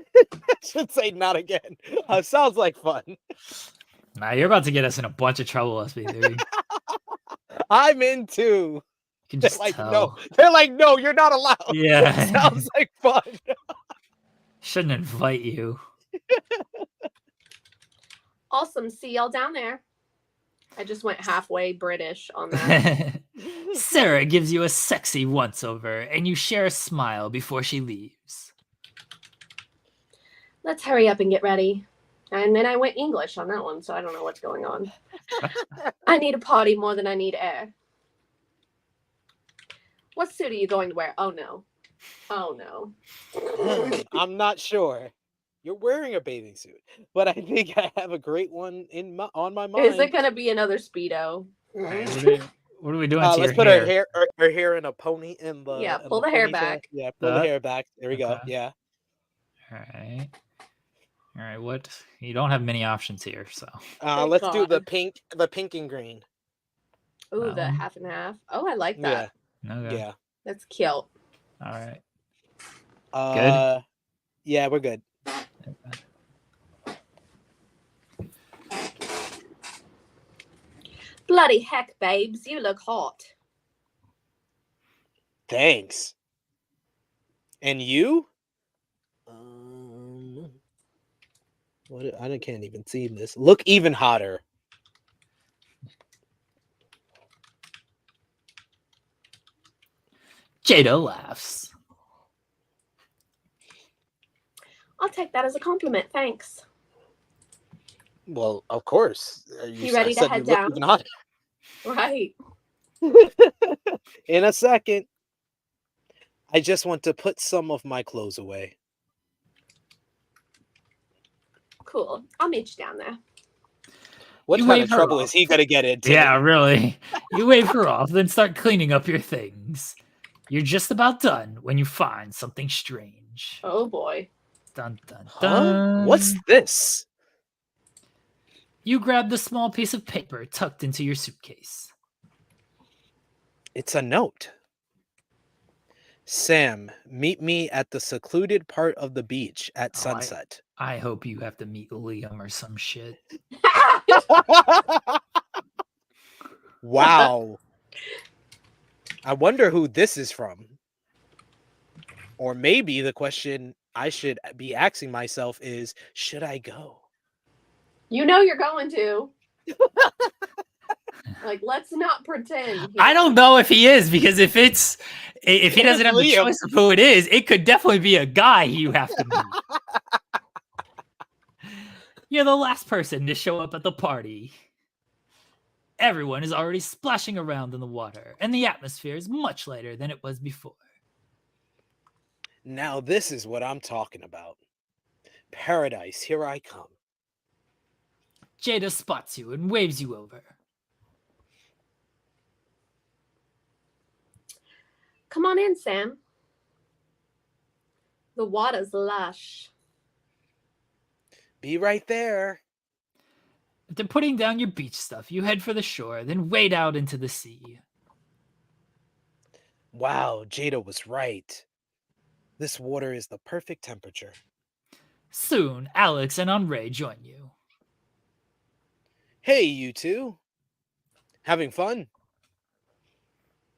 should say not again. Sounds like fun. Nah, you're about to get us in a bunch of trouble, SB3. I'm in too. You can just tell. No. They're like, no, you're not allowed. Yeah. Sounds like fun. Shouldn't invite you. Awesome. See y'all down there. I just went halfway British on that. Sarah gives you a sexy once-over, and you share a smile before she leaves. Let's hurry up and get ready. And then I went English on that one, so I don't know what's going on. I need a potty more than I need air. What suit are you going to wear? Oh, no. Oh, no. I'm not sure. You're wearing a bathing suit, but I think I have a great one on my mind. Is it going to be another Speedo? Right, what are we doing to let's your put hair? her hair in a pony in the Yeah, pull the hair back. Yeah, pull the hair back. There we go. Okay. Yeah. All right. What? You don't have many options here, so. Let's do the pink and green. Ooh, the half and half. Oh, I like that. Yeah. Okay. Yeah. That's cute. All right. Good. Yeah, we're good. Bloody heck, babes, you look hot. Thanks. And you? What? I can't even see this. Look even hotter. Jada laughs. I'll take that as a compliment, thanks. Well, of course. You ready to head down? Even hotter. Right. In a second. I just want to put some of my clothes away. Cool. I'll meet you down there. What kind of trouble is he going to get into? Yeah, really. You wave her off, then start cleaning up your things. You're just about done when you find something strange. Oh, boy. Dun, dun, dun. Huh? What's this? You grab the small piece of paper tucked into your suitcase. It's a note. Sam, meet me at the secluded part of the beach at sunset. I hope you have to meet Liam or some shit. Wow. I wonder who this is from. Or maybe the question I should be asking myself is, should I go? You know you're going to. Like, let's not pretend. Here. I don't know if he is, because if he doesn't have the choice of who it is, it could definitely be a guy you have to meet. You're the last person to show up at the party. Everyone is already splashing around in the water, and the atmosphere is much lighter than it was before. Now this is what I'm talking about. Paradise, here I come. Jada spots you and waves you over. Come on in, Sam. The water's lush. Be right there. After putting down your beach stuff, you head for the shore, then wade out into the sea. Wow, Jada was right. This water is the perfect temperature. Soon, Alex and Andre join you. Hey, you two. Having fun?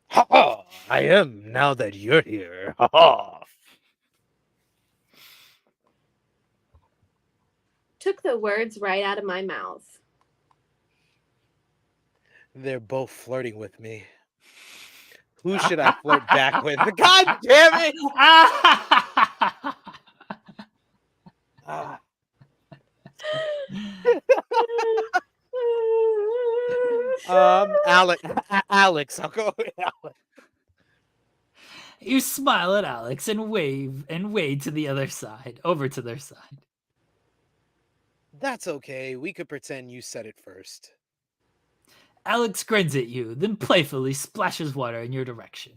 Ha ha! I am now that you're here. Ha ha! Took the words right out of my mouth. They're both flirting with me. Who should I flirt back with? God damn it! Alex. I'll go with Alex. You smile at Alex and wave to the other side, over to their side. That's okay. We could pretend you said it first. Alex grins at you, then playfully splashes water in your direction.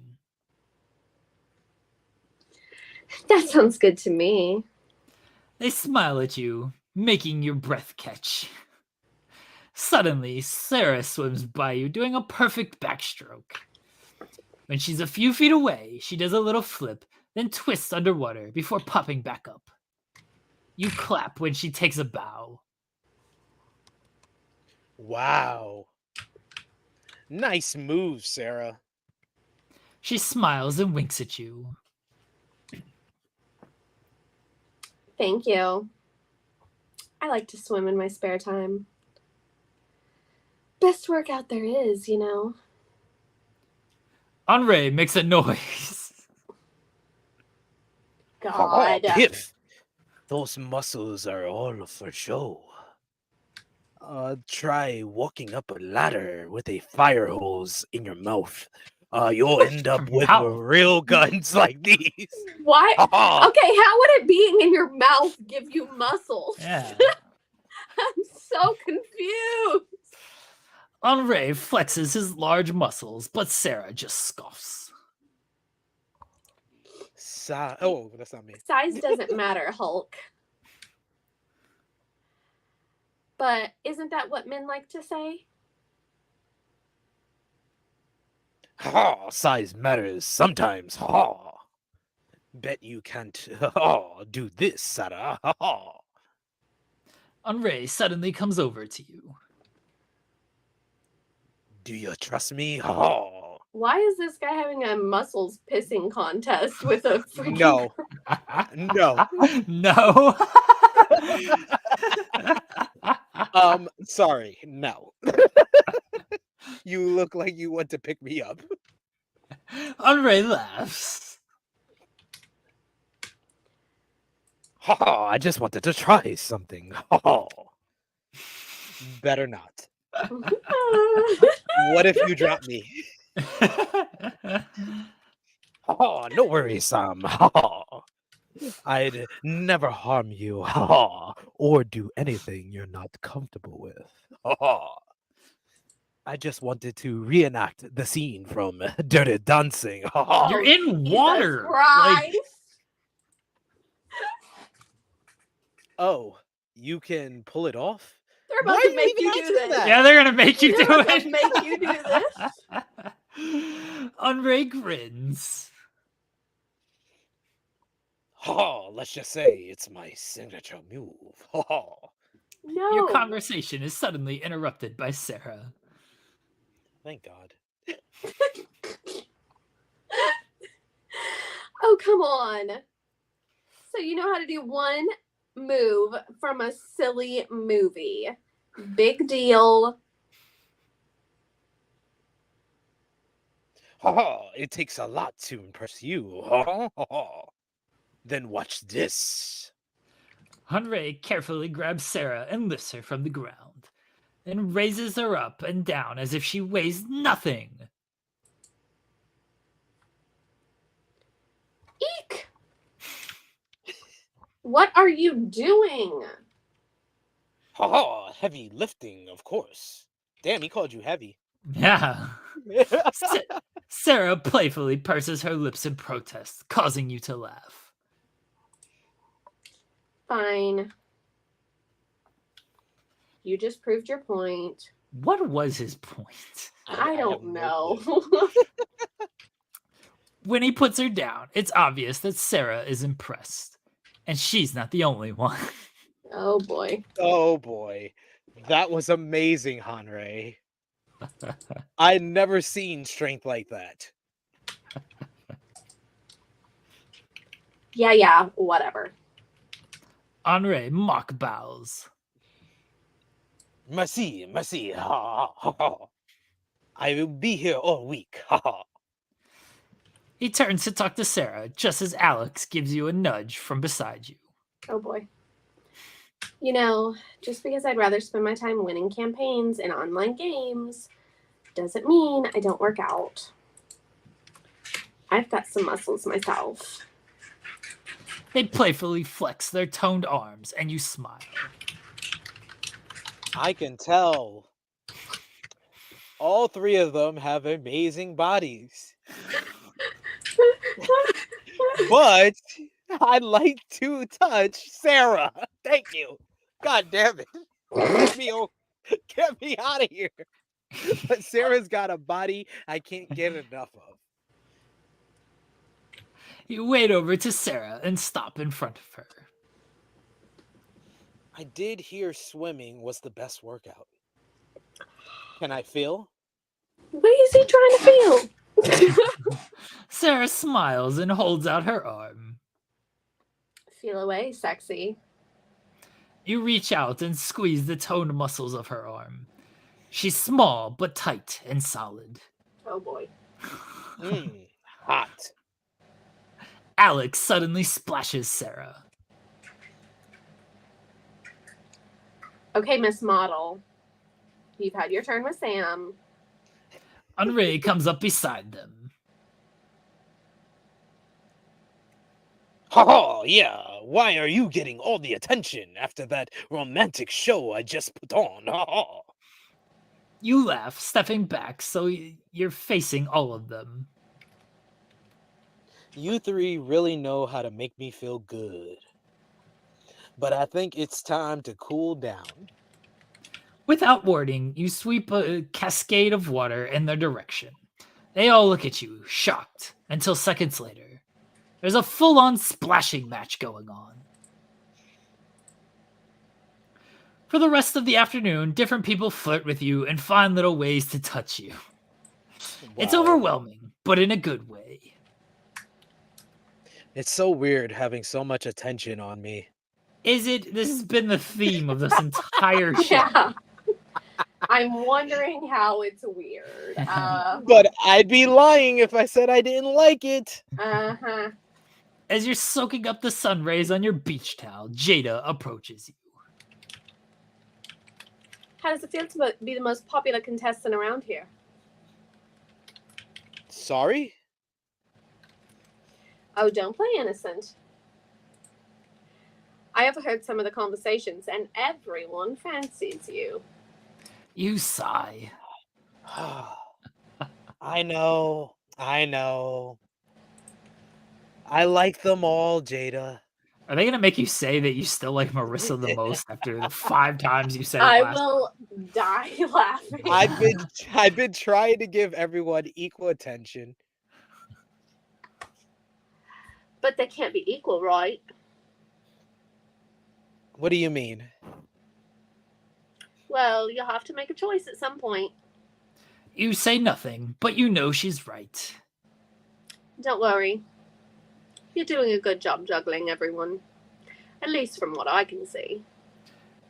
That sounds good to me. They smile at you, making your breath catch. Suddenly, Sarah swims by you, doing a perfect backstroke. When she's a few feet away, she does a little flip, then twists underwater before popping back up. You clap when she takes a bow. Wow. Nice move, Sarah. She smiles and winks at you. Thank you. I like to swim in my spare time. Best workout there is, you know. Henri makes a noise. God. Piff. Those muscles are all for show. Try walking up a ladder with a fire hose in your mouth. You'll end up with real guns like these. Why? Okay, how would it being in your mouth give you muscles? Yeah. I'm so confused. Henri flexes his large muscles, but Sarah just scoffs. Oh, that's not me. Size doesn't matter, Hulk. But isn't that what men like to say? Size matters sometimes. Bet you can't do this, Sarah. Henri suddenly comes over to you. Do you trust me? Why is this guy having a muscles pissing contest with a freaking... No. Sorry, no. You look like you want to pick me up. Henri laughs. I just wanted to try something. Better not. What if you drop me? No worries, Sam. I'd never harm you or do anything you're not comfortable with. I just wanted to reenact the scene from Dirty Dancing. You're in water. Oh, you can pull it off? They're about to make you do this. Yeah, they're going to make you do it. Make you do this. Henri grins. Let's just say it's my signature move. No. Your conversation is suddenly interrupted by Sarah. Thank God. Oh, come on. So you know how to do one move from a silly movie. Big deal. It takes a lot to impress you. Then watch this. Henri carefully grabs Sarah and lifts her from the ground, and raises her up and down as if she weighs nothing. Eek! What are you doing? Heavy lifting, of course. Damn, he called you heavy. Yeah. Sarah playfully purses her lips in protest, causing you to laugh. Fine. You just proved your point. What was his point? I don't know. When he puts her down, it's obvious that Sarah is impressed. And she's not the only one. Oh, boy. Oh, boy. That was amazing, Henri. I'd never seen strength like that. Yeah, whatever. Henri mock bows. Merci. I will be here all week. He turns to talk to Sarah just as Alex gives you a nudge from beside you. Oh, boy. You know, just because I'd rather spend my time winning campaigns in online games doesn't mean I don't work out. I've got some muscles myself. They playfully flex their toned arms, and you smile. I can tell. All three of them have amazing bodies. But I'd like to touch Sarah. Thank you. God damn it. Get me out of here. But Sarah's got a body I can't get enough of. You wade over to Sarah and stop in front of her. I did hear swimming was the best workout. Can I feel? What is he trying to feel? Sarah smiles and holds out her arm. Feel away, sexy. You reach out and squeeze the toned muscles of her arm. She's small, but tight and solid. Oh boy. Hot. Alex suddenly splashes Sarah. Okay, Miss Model. You've had your turn with Sam. Henri comes up beside them. Oh, yeah. Why are you getting all the attention after that romantic show I just put on? You laugh, stepping back so you're facing all of them. You three really know how to make me feel good. But I think it's time to cool down. Without warning, you sweep a cascade of water in their direction. They all look at you, shocked, until seconds later. There's a full-on splashing match going on. For the rest of the afternoon, different people flirt with you and find little ways to touch you. Wow. It's overwhelming, but in a good way. It's so weird having so much attention on me. Is it? This has been the theme of this entire show. Yeah. I'm wondering how it's weird. But I'd be lying if I said I didn't like it. Uh-huh. As you're soaking up the sun rays on your beach towel, Jada approaches you. How does it feel to be the most popular contestant around here? Sorry? Oh, don't play innocent. I overheard some of the conversations, and everyone fancies you. You sigh. I know. I like them all, Jada. Are they going to make you say that you still like Marissa the most after the 5 times you said it I last will die laughing. I've been trying to give everyone equal attention. But they can't be equal, right? What do you mean? Well, you'll have to make a choice at some point. You say nothing, but you know she's right. Don't worry. You're doing a good job juggling everyone. At least from what I can see.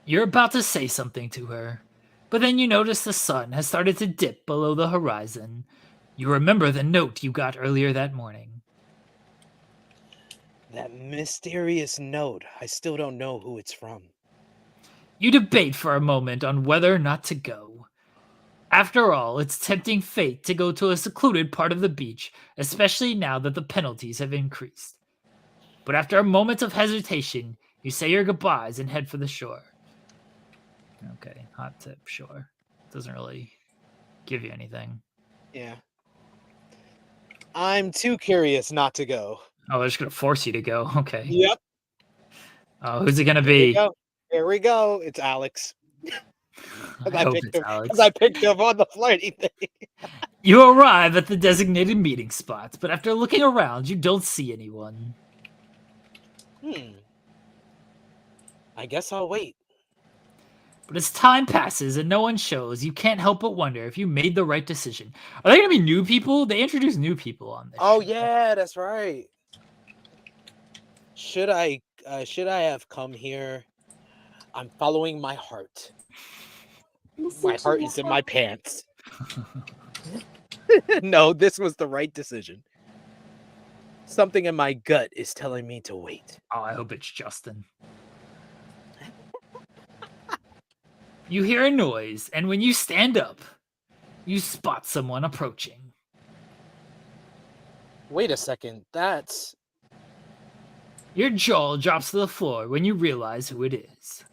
You're about to say something to her, but then you notice the sun has started to dip below the horizon. You remember the note you got earlier that morning. That mysterious note. I still don't know who it's from. You debate for a moment on whether or not to go. After all, it's tempting fate to go to a secluded part of the beach, especially now that the penalties have increased. But after a moment of hesitation, you say your goodbyes and head for the shore. Okay, hot tip, shore. Doesn't really give you anything. Yeah. I'm too curious not to go. Oh, they're just going to force you to go. Okay. Yep. Oh, who's it going to be? Here we go. It's Alex. I hope it's Alex. Because I picked him on the flirty thing. You arrive at the designated meeting spot, but after looking around, you don't see anyone. I guess I'll wait. But as time passes and no one shows, you can't help but wonder if you made the right decision. Are there going to be new people? They introduce new people on this show. Yeah, that's right. Should I have come here? I'm following my heart. My heart is in my pants. No, this was the right decision. Something in my gut is telling me to wait. Oh, I hope it's Justin. You hear a noise, and when you stand up, you spot someone approaching. Wait a second, that's... Your jaw drops to the floor when you realize who it is.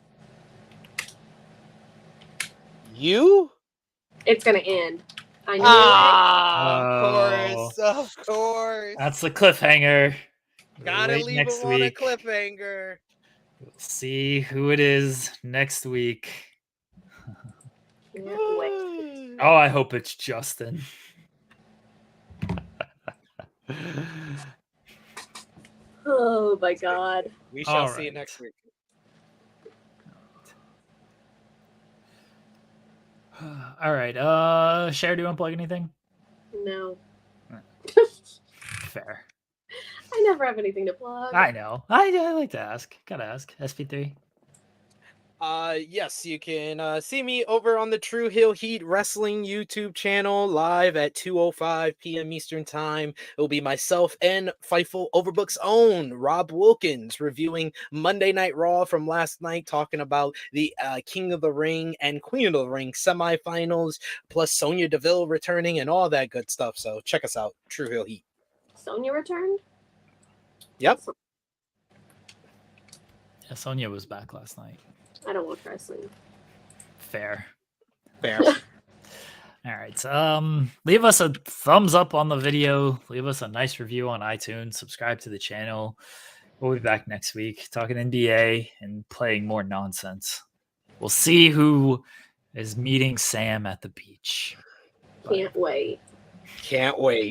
You? It's gonna end. I knew it. Of course. That's the cliffhanger. Gotta leave next him on a week. cliffhanger. We'll see who it is next week. Can't wait. Oh, I hope it's Justin. Oh my god. We shall see next week. All right. Cher, do you want to plug anything? No. Fair. I never have anything to plug. I know. I like to ask. Gotta ask. SP3. Yes, you can see me over on the True Hill Heat Wrestling YouTube channel live at 2:05 p.m. Eastern Time. It will be myself and Fightful Overbook's own Rob Wilkins reviewing Monday Night Raw from last night, talking about the King of the Ring and Queen of the Ring semifinals, plus Sonya Deville returning and all that good stuff. So check us out, True Hill Heat. Sonya returned? Yep. Yeah, Sonya was back last night. I don't watch wrestling. Fair. Fair. All right. Leave us a thumbs up on the video. Leave us a nice review on iTunes. Subscribe to the channel. We'll be back next week talking NBA and playing more nonsense. We'll see who is meeting Sam at the beach. Can't wait. Can't wait.